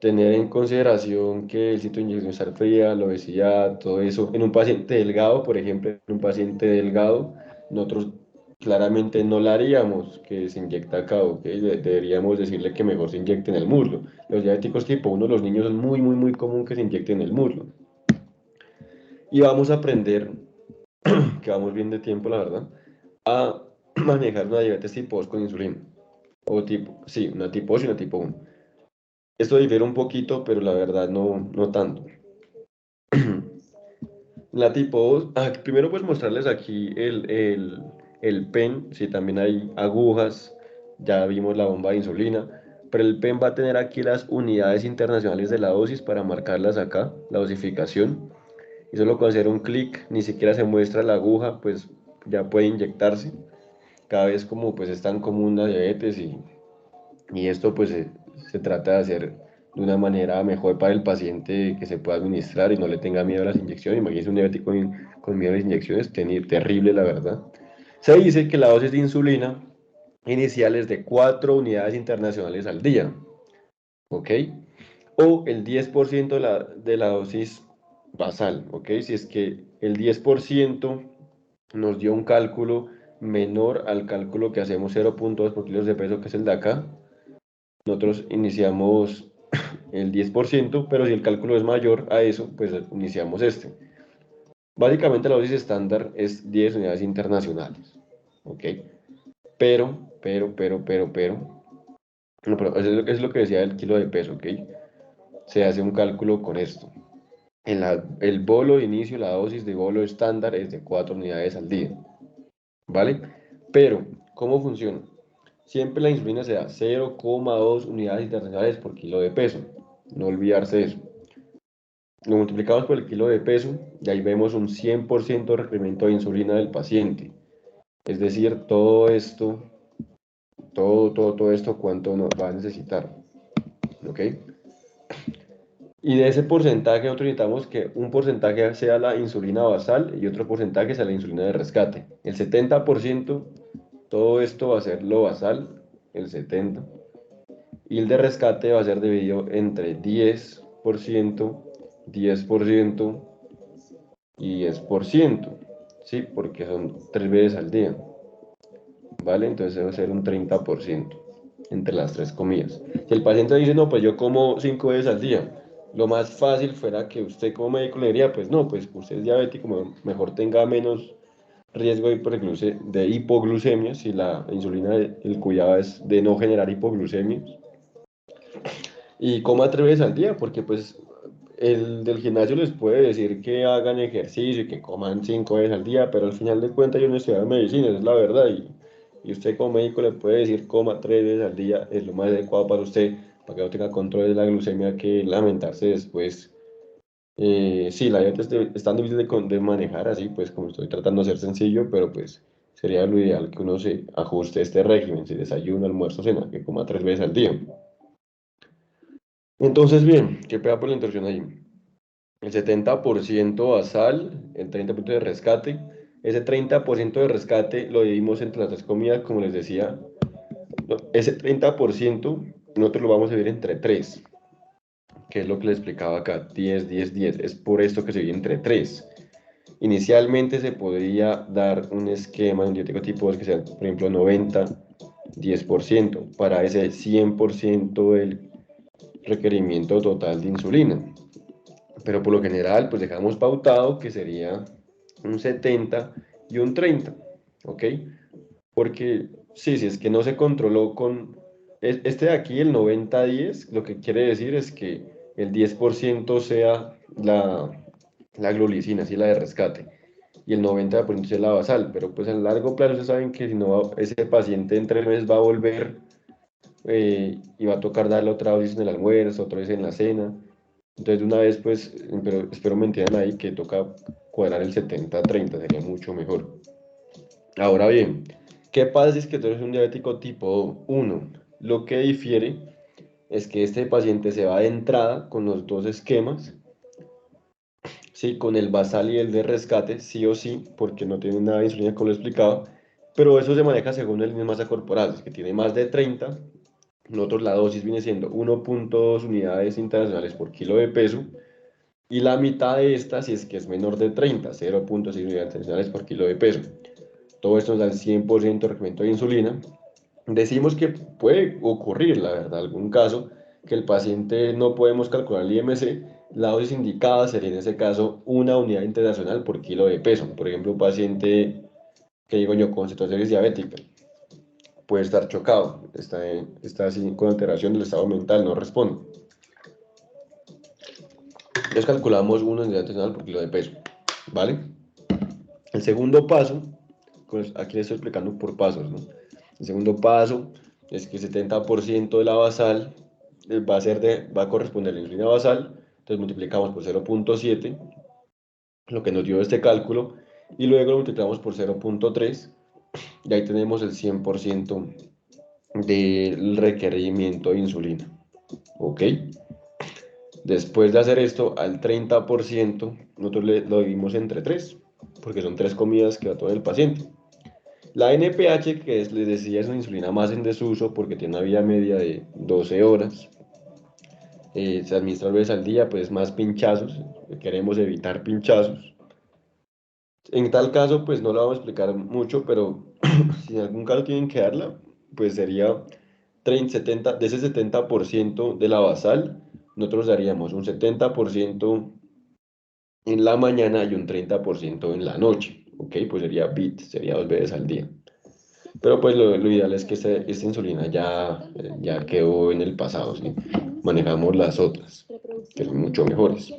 Tener en consideración que el sitio de inyección está fría, la obesidad, todo eso. En un paciente delgado, por ejemplo, en un paciente delgado, nosotros claramente no le haríamos que se inyecta acá, ¿ok? Deberíamos decirle que mejor se inyecte en el muslo. Los diabéticos tipo 1, los niños es muy, muy, muy común que se inyecten en el muslo. Y vamos a aprender, que vamos bien de tiempo, la verdad, a manejar una diabetes tipo 2 con insulina. O tipo, sí, una tipo 2 y una tipo 1. Esto difiere un poquito, pero la verdad no tanto. La tipo 2, primero pues mostrarles aquí el pen, si también hay agujas, ya vimos la bomba de insulina, pero el pen va a tener aquí las unidades internacionales de la dosis para marcarlas acá, la dosificación, y solo con hacer un clic, ni siquiera se muestra la aguja, pues ya puede inyectarse, cada vez como pues es tan común la diabetes y esto pues se trata de hacer de una manera mejor para el paciente que se pueda administrar y no le tenga miedo a las inyecciones. Imagínense un diabético con miedo a las inyecciones, terrible la verdad. Se dice que la dosis de insulina inicial es de 4 unidades internacionales al día, ¿ok? O el 10% de la dosis basal, ¿ok? Si es que el 10% nos dio un cálculo menor al cálculo que hacemos 0,2 por kilos de peso, que es el de acá, nosotros iniciamos el 10%, pero si el cálculo es mayor a eso, pues iniciamos este. Básicamente la dosis estándar es 10 unidades internacionales, ¿ok? No, pero es lo que decía del kilo de peso, ¿ok? Se hace un cálculo con esto. El bolo de inicio, la dosis de bolo estándar es de 4 unidades al día, ¿vale? Pero, ¿cómo funciona? Siempre la insulina se da 0,2 unidades internacionales por kilo de peso. No olvidarse de eso. Lo multiplicamos por el kilo de peso y ahí vemos un 100% de requerimiento de insulina del paciente. Es decir, todo esto, todo esto, cuánto nos va a necesitar. ¿Ok? Y de ese porcentaje nosotros necesitamos que un porcentaje sea la insulina basal y otro porcentaje sea la insulina de rescate. El 70%, todo esto va a ser lo basal, el 70%. Y el de rescate va a ser dividido entre 10%, 10% y 10%, ¿sí? Porque son 3 veces al día, ¿vale? Entonces debe ser un 30% entre las tres comidas. Si el paciente dice, no, pues yo como 5 veces al día, lo más fácil fuera que usted como médico le diría, pues no, pues usted es diabético, mejor tenga menos riesgo de hipoglucemia, si la insulina, el cuidado es de no generar hipoglucemia, y coma 3 veces al día, porque pues el del gimnasio les puede decir que hagan ejercicio y que coman 5 veces al día, pero al final de cuentas yo no estudié medicina, es la verdad, y usted como médico le puede decir coma 3 veces al día, es lo más adecuado para usted, para que no tenga control de la glucemia que lamentarse después. Sí, la dieta es tan difícil de manejar así, pues como estoy tratando de ser sencillo, pero pues sería lo ideal que uno se ajuste a este régimen, si desayuno, almuerzo, cena, que coma 3 veces al día. Entonces, bien, ¿qué pega por la introducción ahí? El 70% basal, el 30% de rescate. Ese 30% de rescate lo dividimos entre las tres comidas, como les decía. Ese 30% nosotros lo vamos a dividir entre tres, que es lo que les explicaba acá, 10, 10, 10. Es por esto que se divide entre tres. Inicialmente se podría dar un esquema de un dietético tipo 2 que sea, por ejemplo, 90, 10% para ese 100% del requerimiento total de insulina. Pero por lo general, pues dejamos pautado que sería un 70 y un 30, ¿ok? Porque Sí, sí, es que no se controló con... Este de aquí, el 90-10, lo que quiere decir es que el 10% sea la glulicina, sí, la de rescate, y el 90% sea la basal, pero pues a largo plazo se saben que si no, ese paciente en 3 meses va a volver y va a tocar darle otra dosis en el almuerzo, otra vez en la cena. Entonces de una vez, pues, pero espero me entiendan ahí que toca cuadrar el 70-30, sería mucho mejor. Ahora bien, ¿qué pasa si es que tú eres un diabético tipo 1? Lo que difiere es que este paciente se va de entrada con los dos esquemas, sí, con el basal y el de rescate, sí o sí, porque no tiene nada de insulina como lo he explicado, pero eso se maneja según el índice de masa corporal, es que tiene más de 30, nosotros la dosis viene siendo 1,2 unidades internacionales por kilo de peso, y la mitad de esta si es que es menor de 30, 0,6 unidades internacionales por kilo de peso. Todo esto nos da el 100% de requerimiento de insulina. Decimos que puede ocurrir, la verdad, algún caso que el paciente no podemos calcular el IMC, la dosis indicada sería en ese caso una unidad internacional por kilo de peso. Por ejemplo, un paciente que digo yo con cetosis diabética puede estar chocado, está así con alteración del estado mental, no responde. Entonces calculamos una unidad internacional por kilo de peso, ¿vale? El segundo paso, pues aquí le estoy explicando por pasos, ¿no? El segundo paso es que el 70% de la basal va a corresponder a la insulina basal, entonces multiplicamos por 0,7, lo que nos dio este cálculo, y luego lo multiplicamos por 0,3, y ahí tenemos el 100% del requerimiento de insulina, ¿ok? Después de hacer esto, al 30%, nosotros lo dividimos entre 3, porque son 3 comidas que va todo el paciente. La NPH, que les decía, es una insulina más en desuso porque tiene una vida media de 12 horas. Se administra 2 veces al día, pues más pinchazos. Queremos evitar pinchazos. En tal caso, pues no la vamos a explicar mucho, pero si en algún caso tienen que darla, pues sería 30, 70, de ese 70% de la basal, nosotros daríamos un 70% en la mañana y un 30% en la noche. ¿Ok? Pues sería BIT, sería 2 veces al día. Pero pues lo ideal es que esta insulina ya quedó en el pasado, ¿sí? Manejamos las otras, que son mucho mejores.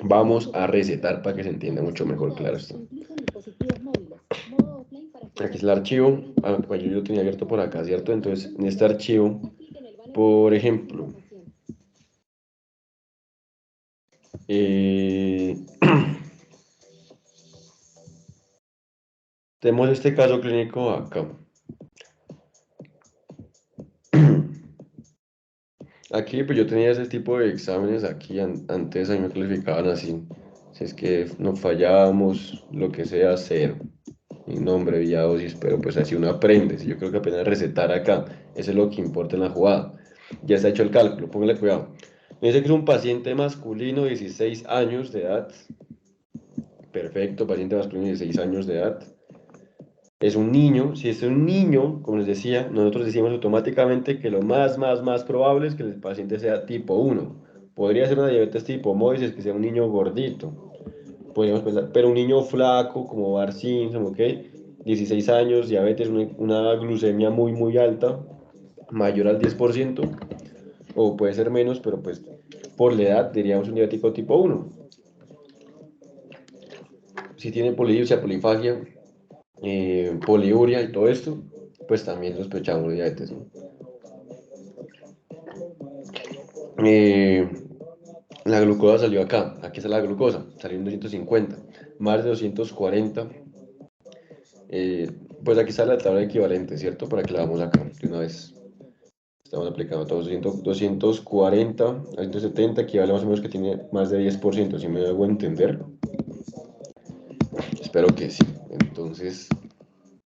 Vamos a recetar para que se entienda mucho mejor, claro está. Aquí es el archivo, pues yo lo tenía abierto por acá, ¿cierto? Entonces, en este archivo, por ejemplo, eh, tenemos este caso clínico acá. Aquí pues yo tenía ese tipo de exámenes aquí, antes a mí me clasificaban así, si es que nos fallábamos, lo que sea, cero, mi nombre, vía dosis, pero pues así uno aprende, si yo creo que apenas recetar acá, eso es lo que importa en la jugada, ya está hecho el cálculo, póngale cuidado, me dice que es un paciente masculino, 16 años de edad, perfecto, paciente masculino, 16 años de edad, es un niño, si es un niño, como les decía, nosotros decimos automáticamente que lo más probable es que el paciente sea tipo 1. Podría ser una diabetes tipo Moises, que sea un niño gordito, podríamos pensar, pero un niño flaco como Bart Simpson, ¿ok? 16 años, diabetes, una glucemia muy alta, mayor al 10%, o puede ser menos, pero pues por la edad diríamos un diabético tipo 1. Si tiene polidipsia, polifagia, poliuria y todo esto, pues también sospechamos de diabetes, ¿no? Eh, la glucosa salió acá, aquí está la glucosa, salió en 250, más de 240, eh, pues aquí está la tabla equivalente, ¿cierto? Para que la vamos acá de una vez. Estamos aplicando todos 240 a 170, equivale más o menos que tiene más de 10%, si me hago entender. Espero que sí. Entonces,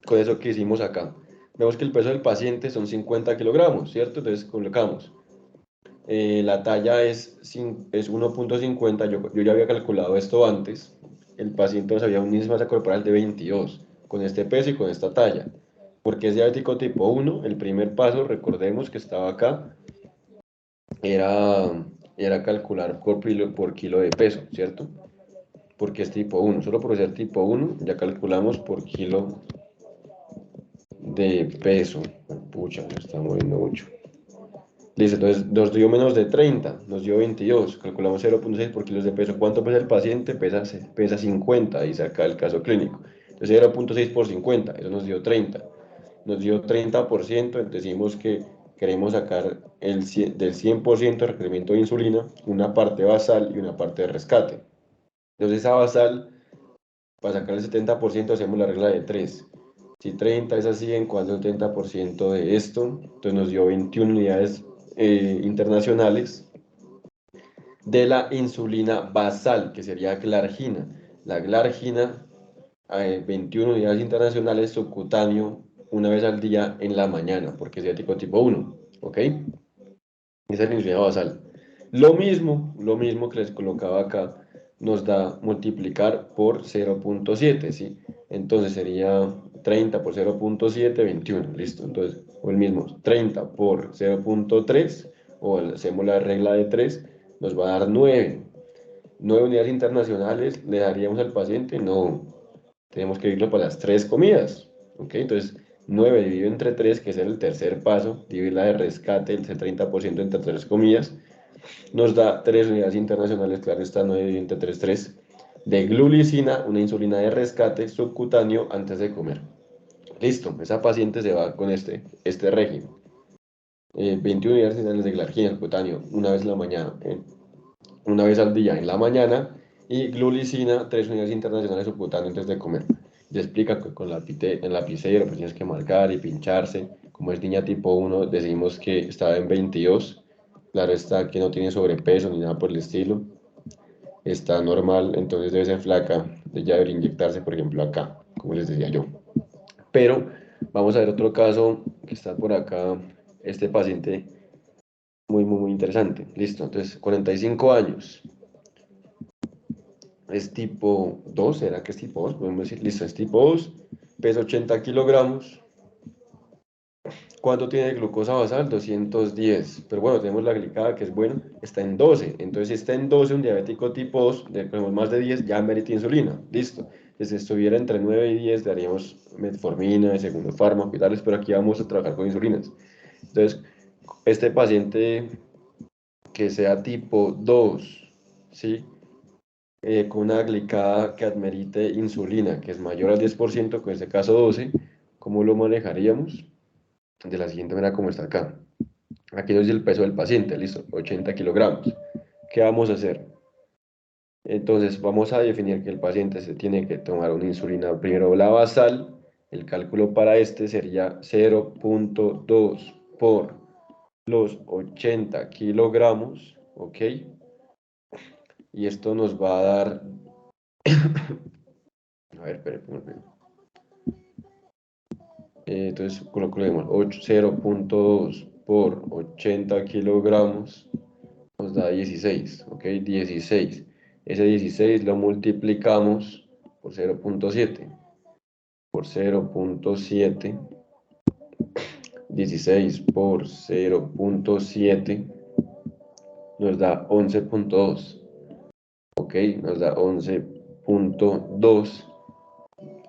con eso que hicimos acá, vemos que el peso del paciente son 50 kilogramos, ¿cierto? Entonces colocamos, la talla es 1,50, yo ya había calculado esto antes, el paciente nos había un índice de masa corporal de 22, con este peso y con esta talla. Porque es diabético tipo 1, el primer paso, recordemos que estaba acá, era, era calcular por kilo de peso, ¿cierto? Porque es tipo 1, solo por ser tipo 1 ya calculamos por kilo de peso. Pucha, se está moviendo mucho. Listo, entonces nos dio menos de 30, nos dio 22. Calculamos 0,6 por kilos de peso. ¿Cuánto pesa el paciente? Pesa 50, dice acá el caso clínico. Entonces 0,6 por 50, eso nos dio 30. Nos dio 30%, entonces decimos que queremos sacar del 100% de requerimiento de insulina, una parte basal y una parte de rescate. Entonces esa basal, para sacar el 70% hacemos la regla de 3. Si 30 es así, ¿en cuánto el 30% de esto? Entonces nos dio 21 unidades internacionales de la insulina basal, que sería glargina. La glargina, 21 unidades internacionales subcutáneo una vez al día en la mañana, porque es diabético tipo 1, ¿ok? Esa es la insulina basal. Lo mismo que les colocaba acá, nos da multiplicar por 0,7, ¿sí? Entonces sería 30 por 0,7, 21, listo. Entonces, o el mismo, 30 por 0,3, o hacemos la regla de 3, nos va a dar 9. 9 unidades internacionales, ¿le daríamos al paciente? No, tenemos que irlo para las 3 comidas, ¿ok? Entonces, 9 dividido entre 3, que es el tercer paso, dividir la de rescate, el 30% entre 3 comidas, nos da 3 unidades internacionales, claro está, 9 dividido entre 3, 3, de glulicina, una insulina de rescate subcutáneo antes de comer. Listo, esa paciente se va con este régimen. 21 unidades internacionales de glargina subcutáneo, una vez en la mañana, una vez al día en la mañana, y glulicina, 3 unidades internacionales subcutáneo antes de comer. Ya explica que con el lapicero pues tienes que marcar y pincharse. Como es niña tipo 1, decimos que estaba en 22. Claro está que no tiene sobrepeso ni nada por el estilo. Está normal, entonces debe ser flaca. Ya debería inyectarse, por ejemplo, acá, como les decía yo. Pero vamos a ver otro caso que está por acá. Este paciente muy interesante. Listo, entonces 45 años. Es tipo 2, ¿será que es tipo 2? Podemos decir, listo, es tipo 2, pesa 80 kilogramos. ¿Cuánto tiene de glucosa basal? 210. Pero bueno, tenemos la glicada que es buena, está en 12. Entonces, si está en 12, un diabético tipo 2, tenemos más de 10, ya merita insulina. Listo. Si estuviera entre 9 y 10, daríamos metformina, el segundo fármaco y tales, pero aquí vamos a trabajar con insulinas. Entonces, este paciente que sea tipo 2, ¿sí? Con una glicada que admerite insulina, que es mayor al 10%, con este caso 12, ¿cómo lo manejaríamos? De la siguiente manera como está acá. Aquí nos dice el peso del paciente, listo, 80 kilogramos. ¿Qué vamos a hacer? Entonces vamos a definir que el paciente se tiene que tomar una insulina, primero la basal, el cálculo para este sería 0,2 por los 80 kilogramos, ¿ok? Y esto nos va a dar, a ver, espere. Entonces coloquemos 0,2 por 80 kilogramos nos da 16, ¿ok? 16. Ese 16 lo multiplicamos por 0,7. Por 0,7. 16 por 0,7 nos da 11,2. ¿Ok? Nos da 11,2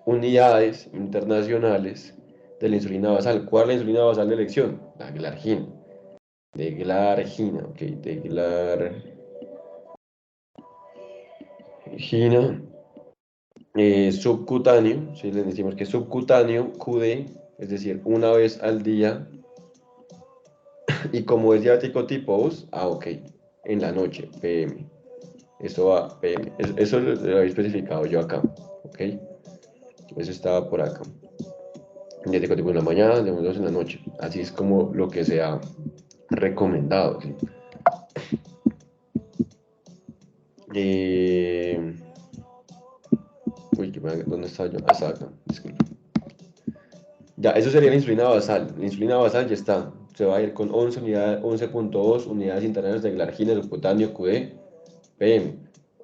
unidades internacionales de la insulina basal. ¿Cuál es la insulina basal de elección? La glargina. De glargina, ok, de glargina subcutáneo, si le decimos que es subcutáneo, QD, es decir, una vez al día, y como es diabético tipo 2, ok, en la noche, PM, eso va PM, eso lo había especificado yo acá, ok, eso estaba por acá, diabético tipo en la mañana, de 2 en la noche, así es como lo que se ha recomendado, ¿sí? Eh, ¿Dónde estaba yo? Hasta acá, disculpe. Ya, eso sería la insulina basal. La insulina basal ya está. Se va a ir con 11,2 unidades internacionales de glargina subcutáneo QD PM.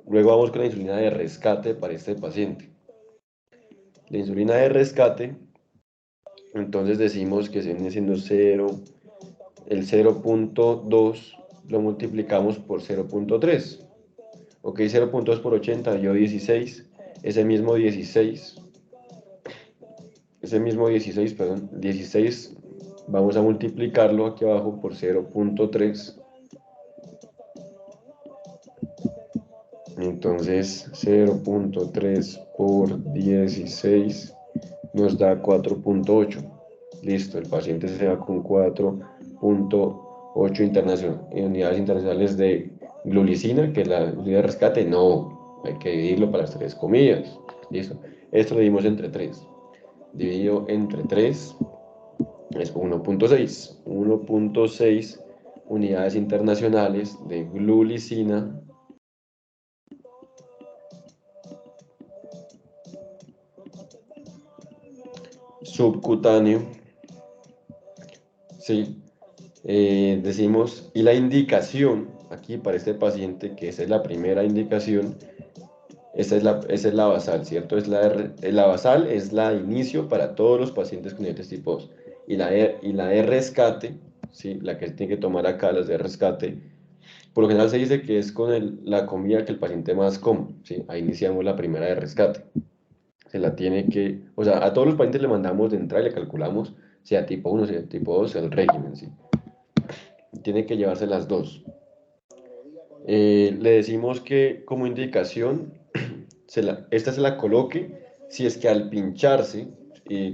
Luego vamos con la insulina de rescate para este paciente. La insulina de rescate, entonces decimos que se viene siendo 0, el 0,2 lo multiplicamos por 0,3. Ok, 0,2 por 80 dio 16. Ese mismo 16 ese mismo 16, perdón, 16, vamos a multiplicarlo aquí abajo por 0.3. Entonces 0.3 por 16 nos da 4.8. Listo, el paciente se va con 4.8 unidades internacionales de glulicina, que es la unidad de rescate. No, hay que dividirlo para las 3 comidas. Listo, esto lo dividimos entre 3. Dividido entre 3 es 1.6. 1.6 unidades internacionales de glulicina subcutáneo, ¿sí? Decimos, y la indicación aquí para este paciente, que esa es la primera indicación, esa es la basal, ¿cierto? La basal es la de inicio para todos los pacientes con diabetes tipo 2. Y la de rescate, ¿sí? La que se tiene que tomar acá, las de rescate, por lo general se dice que es con la comida que el paciente más come, ¿sí? Ahí iniciamos la primera de rescate. Se la tiene que, o sea, a todos los pacientes le mandamos de entrada y le calculamos, sea tipo 1, sea tipo 2, el régimen, ¿sí? Tiene que llevarse las dos. Le decimos que como indicación, esta se la coloque si es que al pincharse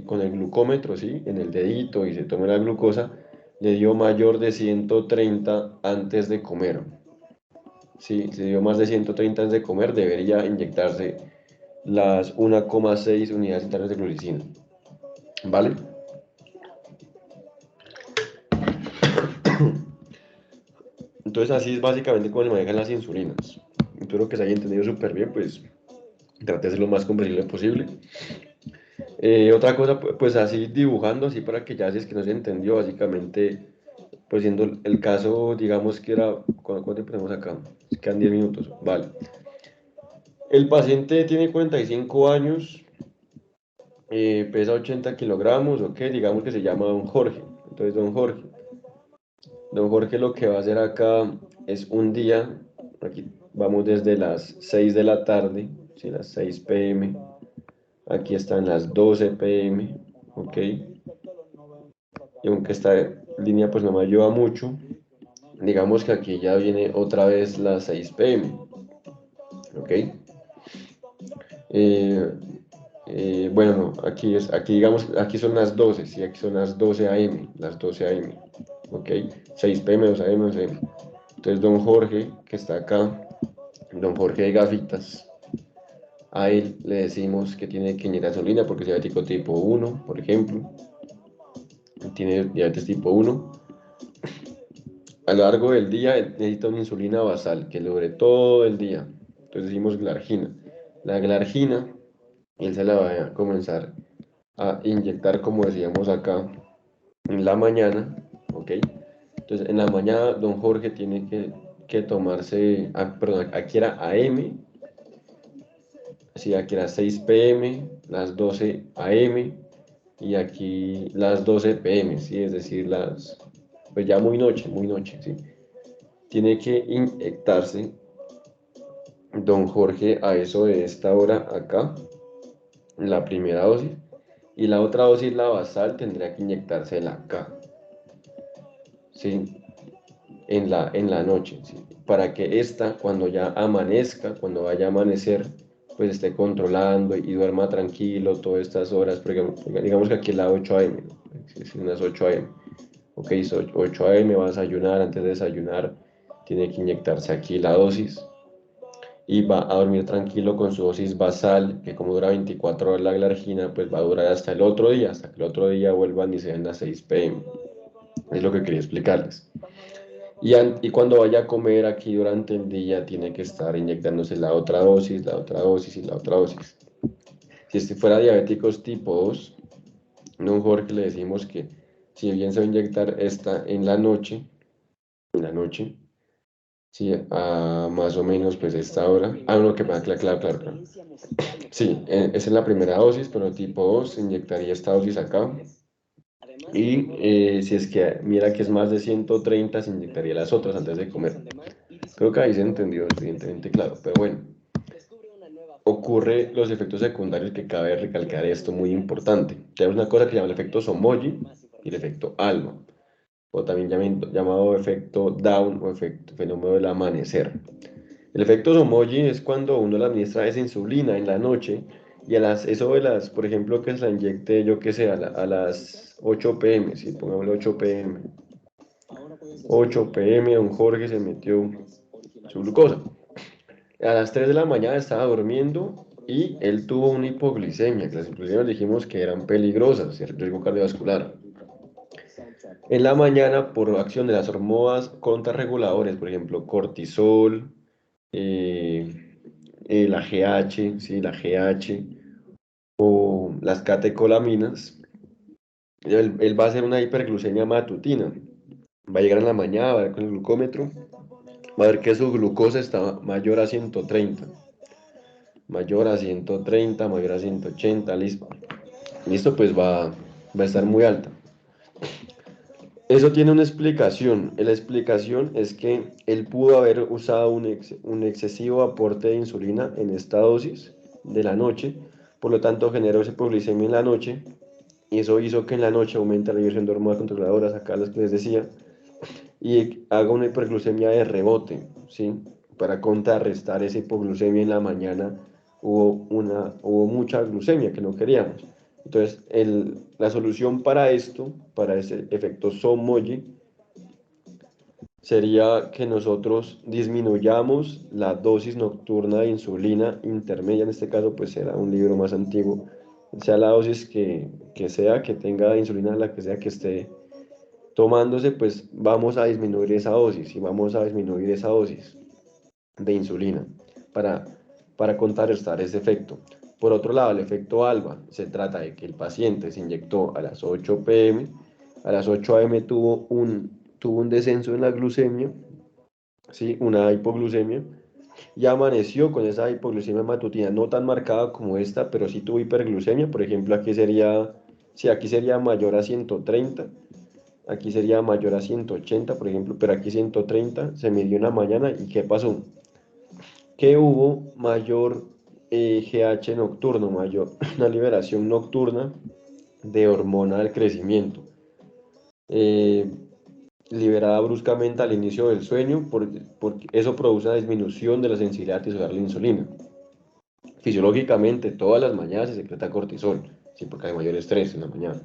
con el glucómetro, ¿sí? En el dedito y se tome la glucosa, le dio mayor de 130 antes de comer. Sí, si dio más de 130 antes de comer, debería inyectarse las 1,6 unidades internas de glucina. ¿Vale? Entonces así es básicamente como se manejan las insulinas. Espero que se haya entendido súper bien, pues trate de ser lo más comprensible posible. Otra cosa, pues así dibujando, así para que ya si es que no se entendió, básicamente, pues siendo el caso, digamos que era, ¿cuánto tenemos acá? Quedan 10 minutos, vale. El paciente tiene 45 años, pesa 80 kilogramos, ok, digamos que se llama Don Jorge. Entonces, Don Jorge lo que va a hacer acá es un día, aquí vamos desde las 6 de la tarde, ¿sí? Las 6 p.m., aquí están las 12 p.m., ok, y aunque esta línea pues no me ayuda mucho, digamos que aquí ya viene otra vez las 6 p.m., ok, eh, bueno, no, aquí digamos, aquí son las 12, sí, aquí son las 12 a.m., las 12 a.m., ok, 6 p.m., 2 a.m., 2 a.m. Entonces don Jorge, que está acá, don Jorge de gafitas, a él le decimos que tiene que inyectar insulina porque es diabético tipo 1, por ejemplo, tiene diabetes tipo 1. A lo largo del día él necesita una insulina basal que le dure todo el día. Entonces decimos glargina. La glargina, él se la va a comenzar a inyectar, como decíamos acá, en la mañana, ¿ok? Entonces en la mañana don Jorge tiene que tomarse, perdón, aquí era AM, sí, aquí era 6 p.m., las 12 a.m. y aquí las 12 p.m., ¿sí? Es decir, pues ya muy noche, ¿sí? Tiene que inyectarse don Jorge a eso de esta hora acá, la primera dosis, y la otra dosis, la basal, tendría que inyectársela acá, ¿sí? En la noche, ¿sí? Para que esta, cuando ya amanezca, cuando vaya a amanecer, pues esté controlando y duerma tranquilo todas estas horas, porque digamos que aquí es la 8 a.m., ¿no? Es unas 8 a.m. Ok, 8 a.m. va a desayunar, antes de desayunar tiene que inyectarse aquí la dosis y va a dormir tranquilo con su dosis basal, que como dura 24 horas la glargina, pues va a durar hasta el otro día, hasta que el otro día vuelvan y sean las 6 p.m. Es lo que quería explicarles. Y cuando vaya a comer aquí durante el día, tiene que estar inyectándose la otra dosis, la otra dosis y la otra dosis. Si este fuera diabéticos tipo 2, don Jorge le decimos que si bien se va a inyectar esta en la noche, sí, a más o menos pues esta hora. Ah, no, que claro, claro, claro, claro. Sí, esa es la primera dosis, pero tipo 2 se inyectaría esta dosis acá. Y si es que mira que es más de 130, se inyectaría las otras antes de comer. Creo que ahí se entendió suficientemente claro, pero bueno. ocurre los efectos secundarios que cabe recalcar esto muy importante. Tenemos una cosa que se llama el efecto Somogyi y el efecto ALMA, o también llamado efecto Down o efecto fenómeno del amanecer. El efecto Somogyi es cuando uno le administra esa insulina en la noche y eso de las, por ejemplo, que se la inyecte, yo qué sé, a las 8 p.m., si pongámosle 8 p.m. 8 p.m. don Jorge se metió su glucosa. A las 3 de la mañana estaba durmiendo y él tuvo una hipoglicemia, que las hipoglicemias dijimos que eran peligrosas, el riesgo cardiovascular. En la mañana, por acción de las hormonas contrarreguladores, por ejemplo, cortisol, la GH, ¿sí? La GH o las catecolaminas, él va a hacer una hiperglucemia matutina. Va a llegar en la mañana, va a ver con el glucómetro, va a ver que su glucosa está mayor a 130, mayor a 130, mayor a 180, listo. Listo, pues va a estar muy alta. Eso tiene una explicación. La explicación es que él pudo haber usado un excesivo aporte de insulina en esta dosis de la noche, por lo tanto generó esa hipoglicemia en la noche, y eso hizo que en la noche aumente la liberación de hormonas controladoras, acá las que les decía, y haga una hiperglucemia de rebote, ¿sí? Para contrarrestar esa hipoglucemia en la mañana hubo mucha glucemia que no queríamos. Entonces, la solución para esto, para ese efecto Somogyi, sería que nosotros disminuyamos la dosis nocturna de insulina intermedia, en este caso pues será un libro más antiguo, sea la dosis que sea, que tenga insulina, la que sea que esté tomándose, pues vamos a disminuir esa dosis y vamos a disminuir esa dosis de insulina para, para contrarrestar ese efecto. Por otro lado, el efecto ALBA se trata de que el paciente se inyectó a las 8 p.m., a las 8 a.m. tuvo un descenso en la glucemia, ¿sí? Una hipoglucemia, y amaneció con esa hipoglucemia matutina, no tan marcada como esta, pero sí tuvo hiperglucemia. Por ejemplo, aquí sería, sí, aquí sería mayor a 130, aquí sería mayor a 180, por ejemplo, pero aquí 130 se midió en la mañana. ¿Y qué pasó? Que hubo mayor GH nocturno, mayor, una liberación nocturna de hormona del crecimiento, eh, liberada bruscamente al inicio del sueño, porque eso produce una disminución de la sensibilidad tisular a la insulina. Fisiológicamente, todas las mañanas se secreta cortisol, ¿sí? Porque hay mayor estrés en la mañana,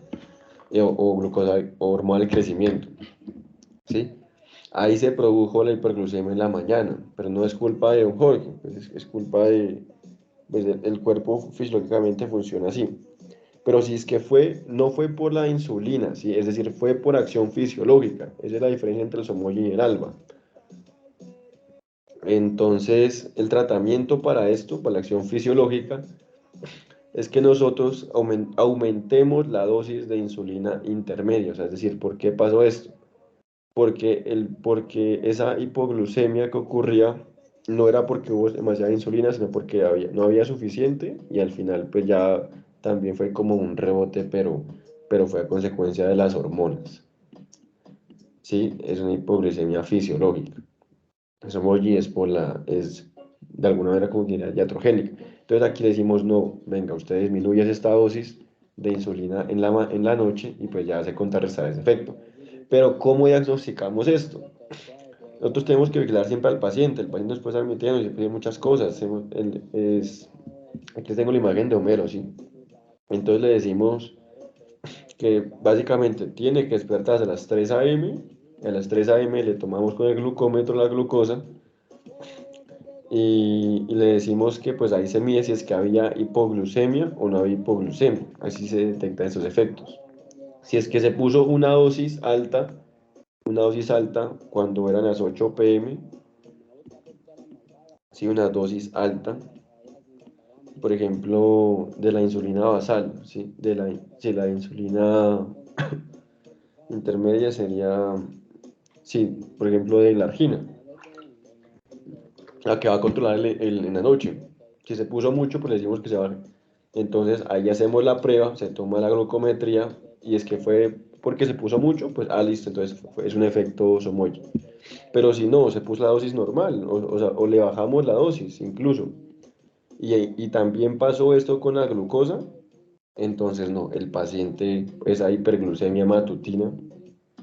o glucosa, o hormona del crecimiento, ¿sí? Ahí se produjo la hiperglucemia en la mañana, pero no es culpa de un Jorge, pues es culpa de, pues el cuerpo fisiológicamente funciona así. Pero si es que no fue por la insulina, ¿sí? Es decir, fue por acción fisiológica. Esa es la diferencia entre el Somogy y el ALBA. Entonces, el tratamiento para esto, para la acción fisiológica, es que nosotros aumentemos la dosis de insulina intermedia. O sea, es decir, ¿por qué pasó esto? Porque esa hipoglucemia que ocurría no era porque hubo demasiada insulina, sino porque no había suficiente, y al final pues ya también fue como un rebote, pero fue a consecuencia de las hormonas. Sí, es una hipoglucemia fisiológica. Eso Moji es de alguna manera como que iatrogénica. Entonces aquí le decimos, no, venga, usted disminuye esta dosis de insulina en la noche y pues ya se contrarrestará ese efecto. Pero ¿cómo diagnosticamos esto? Nosotros tenemos que vigilar siempre al paciente. El paciente después admitiendo y pide muchas cosas. Aquí tengo la imagen de Homero, ¿sí? Entonces le decimos que básicamente tiene que despertarse a las 3 a.m. A las 3 a.m. le tomamos con el glucómetro la glucosa y le decimos que pues ahí se mide si es que había hipoglucemia o no había hipoglucemia. Así se detectan esos efectos. Si es que se puso una dosis alta cuando eran las 8 p.m., sí, una dosis alta, por ejemplo, de la insulina basal, ¿sí? Sí, la insulina intermedia sería, sí, por ejemplo, de la argina, la que va a controlar en la noche. Si se puso mucho, pues le decimos que se baje. Entonces, ahí hacemos la prueba, se toma la glucometría, y es que fue porque se puso mucho, pues, listo, entonces es un efecto Somogy. Pero si no, se puso la dosis normal, o sea, o le bajamos la dosis incluso. y también pasó esto con la glucosa, entonces no, el paciente, esa hiperglucemia matutina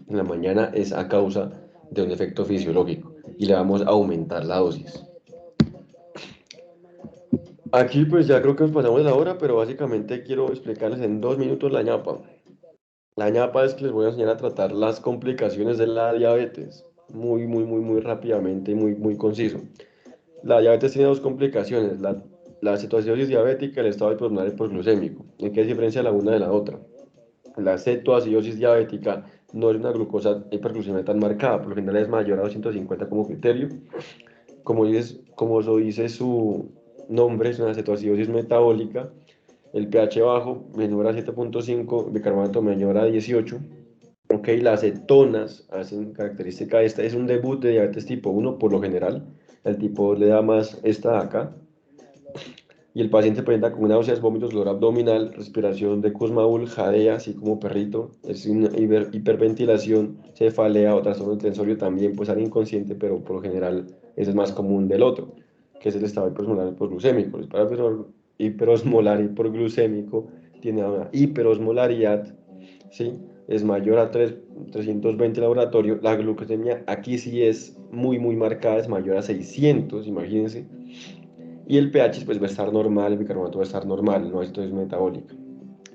en la mañana es a causa de un efecto fisiológico y le vamos a aumentar la dosis. Aquí pues ya creo que nos pasamos de la hora, pero básicamente quiero explicarles en 2 minutos la ñapa. La ñapa es que les voy a enseñar a tratar las complicaciones de la diabetes, muy rápidamente y muy conciso. La diabetes tiene dos complicaciones, la cetoacidosis diabética y el estado hiperpulmonar hiperglucémico. ¿En qué se diferencia la una de la otra? La cetoacidosis diabética no es una glucosa hiperglucemia tan marcada, por lo general es mayor a 250 como criterio. Como eso dice su nombre, es una cetoacidosis metabólica. El pH bajo, menor a 7.5, bicarbonato menor a 18. Ok, las cetonas hacen característica esta. Es un debut de diabetes tipo 1 por lo general. El tipo 2 le da más esta de acá. Y el paciente presenta con náuseas, vómitos, dolor abdominal, respiración de Kussmaul, jadea, así como perrito, es una hiperventilación, cefalea o trastorno tensorio también, pues alguien inconsciente, pero por lo general ese es más común del otro, que es el estado hiperosmolar hiperglucémico. El estado hiperosmolar hiperglucémico tiene una hiperosmolaridad, ¿sí? Es mayor a 320 laboratorio. La glucosemia aquí sí es muy marcada, es mayor a 600, imagínense. Y el pH pues va a estar normal, el bicarbonato va a estar normal, no esto es metabólica.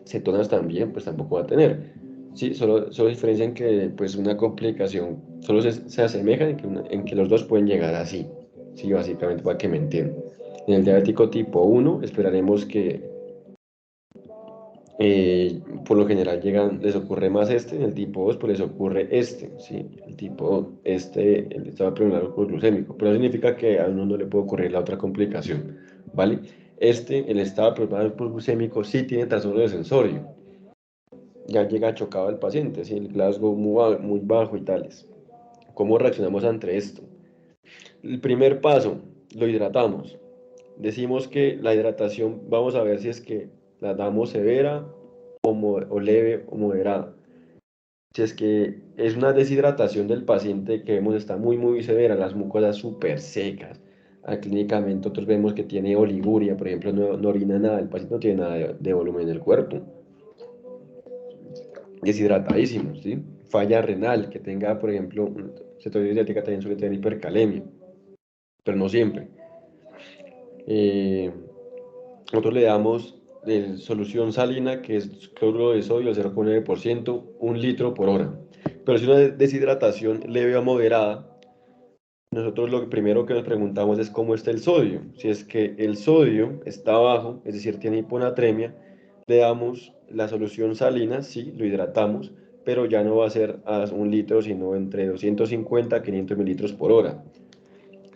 Cetonas también pues tampoco va a tener. Sí, solo diferencian que pues una complicación, solo se asemejan en que los dos pueden llegar así. Sí, básicamente para que me entiendan. En el diabético tipo 1 esperaremos que por lo general les ocurre más este, en el tipo 2 pues les ocurre este, ¿sí? El tipo el estado predominante glucémico, pero no significa que a uno no le puede ocurrir la otra complicación, ¿vale? El estado predominante glucémico sí tiene trastorno de sensorio, ya llega chocado el paciente, ¿sí? El Glasgow muy bajo y tales. ¿Cómo reaccionamos ante esto? El primer paso, lo hidratamos. Decimos que la hidratación, vamos a ver si es que la damos severa o leve o moderada. Si es que es una deshidratación del paciente que vemos está muy severa, las mucosas súper secas. Clínicamente nosotros vemos que tiene oliguria, por ejemplo, no orina nada, el paciente no tiene nada de volumen en el cuerpo. Deshidratadísimo, ¿sí? Falla renal, que tenga, por ejemplo, cetosis diabética también suele tener hipercalemia, pero no siempre. Eh, Nosotros le damos solución salina, que es cloruro de sodio, 0,9%, 1 litro por hora. Pero si una deshidratación leve a moderada, nosotros lo primero que nos preguntamos es cómo está el sodio. Si es que el sodio está bajo, es decir, tiene hiponatremia, le damos la solución salina, sí, lo hidratamos, pero ya no va a ser a 1 litro, sino entre 250 a 500 mililitros por hora.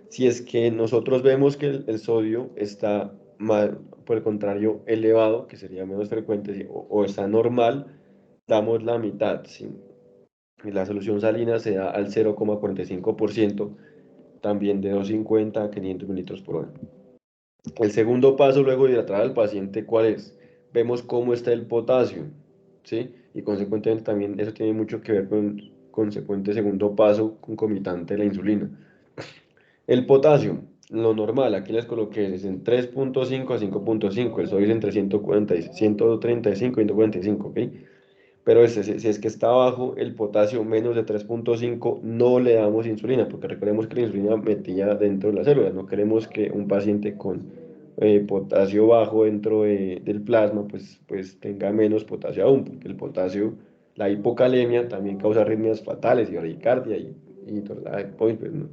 Si es que nosotros vemos que el sodio está por el contrario elevado, que sería menos frecuente, ¿sí? O está normal, damos la mitad, ¿sí? Y la solución salina se da al 0,45%, también de 250 a 500 mililitros por hora. El segundo paso luego de hidratar al paciente, ¿cuál es? Vemos cómo está el potasio, ¿sí? Y consecuentemente también eso tiene mucho que ver con el consecuente segundo paso concomitante de la insulina. El potasio, lo normal, aquí les coloqué es en 3.5 a 5.5, el sodio es entre 140, 135 y 145, ¿ok? Pero si es que está bajo el potasio menos de 3.5, no le damos insulina, porque recordemos que la insulina metía dentro de las células. No queremos que un paciente con potasio bajo dentro del plasma, pues tenga menos potasio aún, porque el potasio, la hipocalemia también causa arritmias fatales y bradicardia pues, no.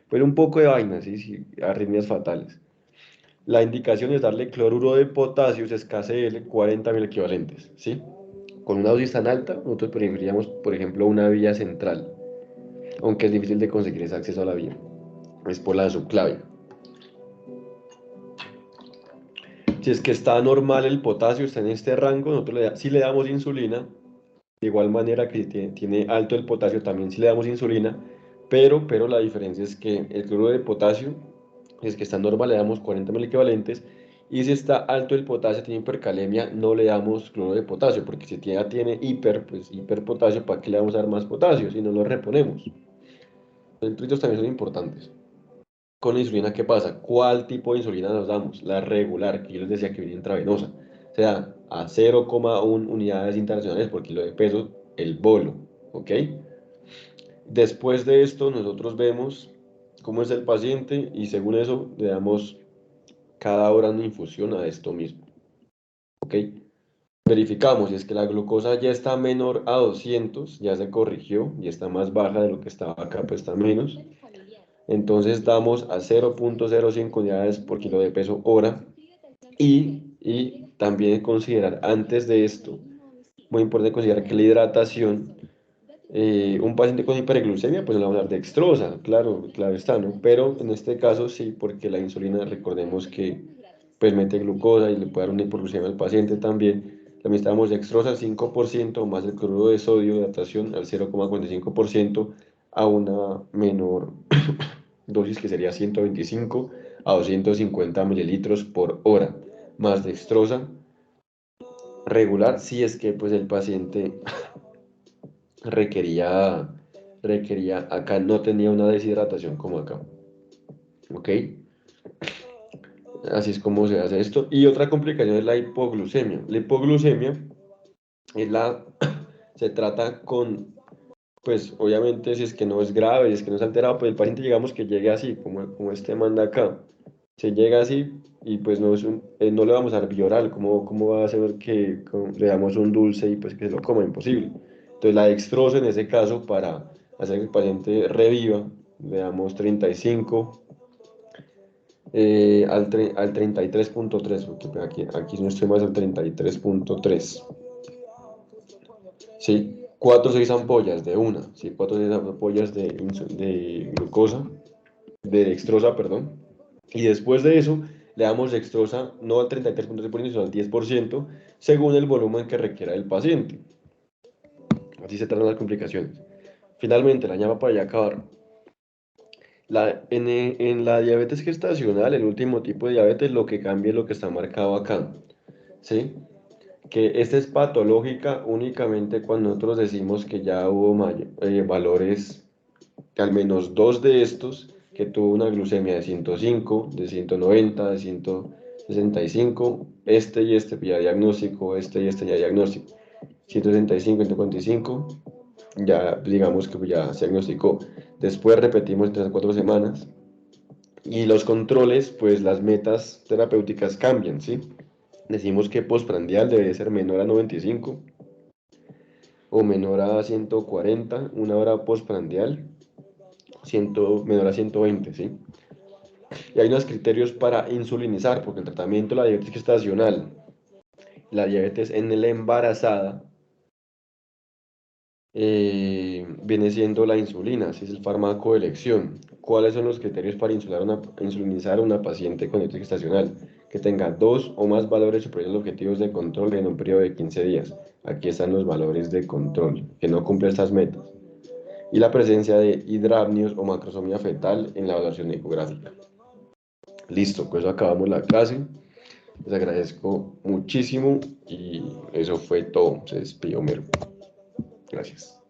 Pues un poco de vaina, ¿sí? Sí, arritmias fatales. La indicación es darle cloruro de potasio, es KCl, 40.000 equivalentes, ¿sí? Con una dosis tan alta, nosotros preferiríamos, por ejemplo, una vía central, aunque es difícil de conseguir ese acceso a la vía, es por la subclavia. Si es que está normal el potasio, está en este rango, nosotros sí le damos insulina, de igual manera que si tiene alto el potasio, también sí le damos insulina, pero la diferencia es que el cloruro de potasio, si es que está normal, le damos 40.000 equivalentes, y si está alto el potasio, tiene hipercalemia, no le damos cloruro de potasio, porque si tiene pues hiperpotasio, ¿para qué le vamos a dar más potasio si no lo reponemos? Los nutrientes también son importantes. con la insulina, ¿qué pasa? ¿Cuál tipo de insulina nos damos? La regular, que yo les decía que viene intravenosa. O sea, a 0,1 unidades internacionales por kilo de peso, el bolo, ¿ok? Después de esto, nosotros vemos cómo es el paciente y según eso le damos cada hora una infusión a esto mismo, ¿ok? Verificamos si es que la glucosa ya está menor a 200, ya se corrigió y está más baja de lo que estaba acá, pues está menos. Entonces damos a 0,05 unidades por kilo de peso hora y también considerar antes de esto, muy importante considerar que la hidratación, un paciente con hiperglucemia, pues no le vamos a dar dextrosa, claro, claro está, ¿no? Pero en este caso sí, porque la insulina, recordemos que pues mete glucosa y le puede dar una hipoglucemia al paciente también. También estamos dextrosa al 5% más el cloruro de sodio, hidratación al 0,45% a una menor dosis que sería 125 a 250 mililitros por hora, más dextrosa regular si es que pues el paciente requería, acá no tenía una deshidratación como acá, ¿ok? Así es como se hace esto. Y otra complicación es la hipoglucemia. La hipoglucemia es se trata con, pues obviamente si es que no es grave, si es que no es alterado, pues el paciente digamos que llegue así, como este manda acá. Se llega así y pues no, no le vamos a dar bioral, ¿cómo va a ser que le damos un dulce y pues que se lo coma? Imposible. Entonces la dextrosa en ese caso para hacer que el paciente reviva, le damos 35 al 33,3, porque pues, aquí no estoy más al 33,3. Sí, 4 o 6 ampollas de una, sí, 4 o 6 ampollas de glucosa, de dextrosa, perdón. Y después de eso, le damos dextrosa no al 33,3%, sino al 10%, según el volumen que requiera el paciente. Así se tratan las complicaciones. Finalmente, la llama para ya acabar. En la diabetes gestacional, el último tipo de diabetes, lo que cambia es lo que está marcado acá. ¿Sí? Que esta es patológica únicamente cuando nosotros decimos que ya hubo valores, que al menos dos de estos, que tuvo una glucemia de 105, de 190, de 165, este y este ya diagnóstico, este y este ya diagnóstico, 165, 145, ya digamos que ya se diagnosticó. Después repetimos 3 a 4 semanas y los controles, pues las metas terapéuticas cambian, ¿sí? Decimos que postprandial debe ser menor a 95 o menor a 140, una hora postprandial, menor a 120, ¿sí? Y hay unos criterios para insulinizar, porque el tratamiento de la diabetes gestacional, la diabetes en la embarazada, viene siendo la insulina, si es el fármaco de elección. ¿Cuáles son los criterios para insulinizar a una paciente con diabetes gestacional? Que tenga dos o más valores superiores a los objetivos de control en un periodo de 15 días. Aquí están los valores de control, que no cumple estas metas. Y la presencia de hidramnios o macrosomía fetal en la evaluación ecográfica. Listo, pues acabamos la clase. Les agradezco muchísimo y eso fue todo. Se despidió Mero. Gracias.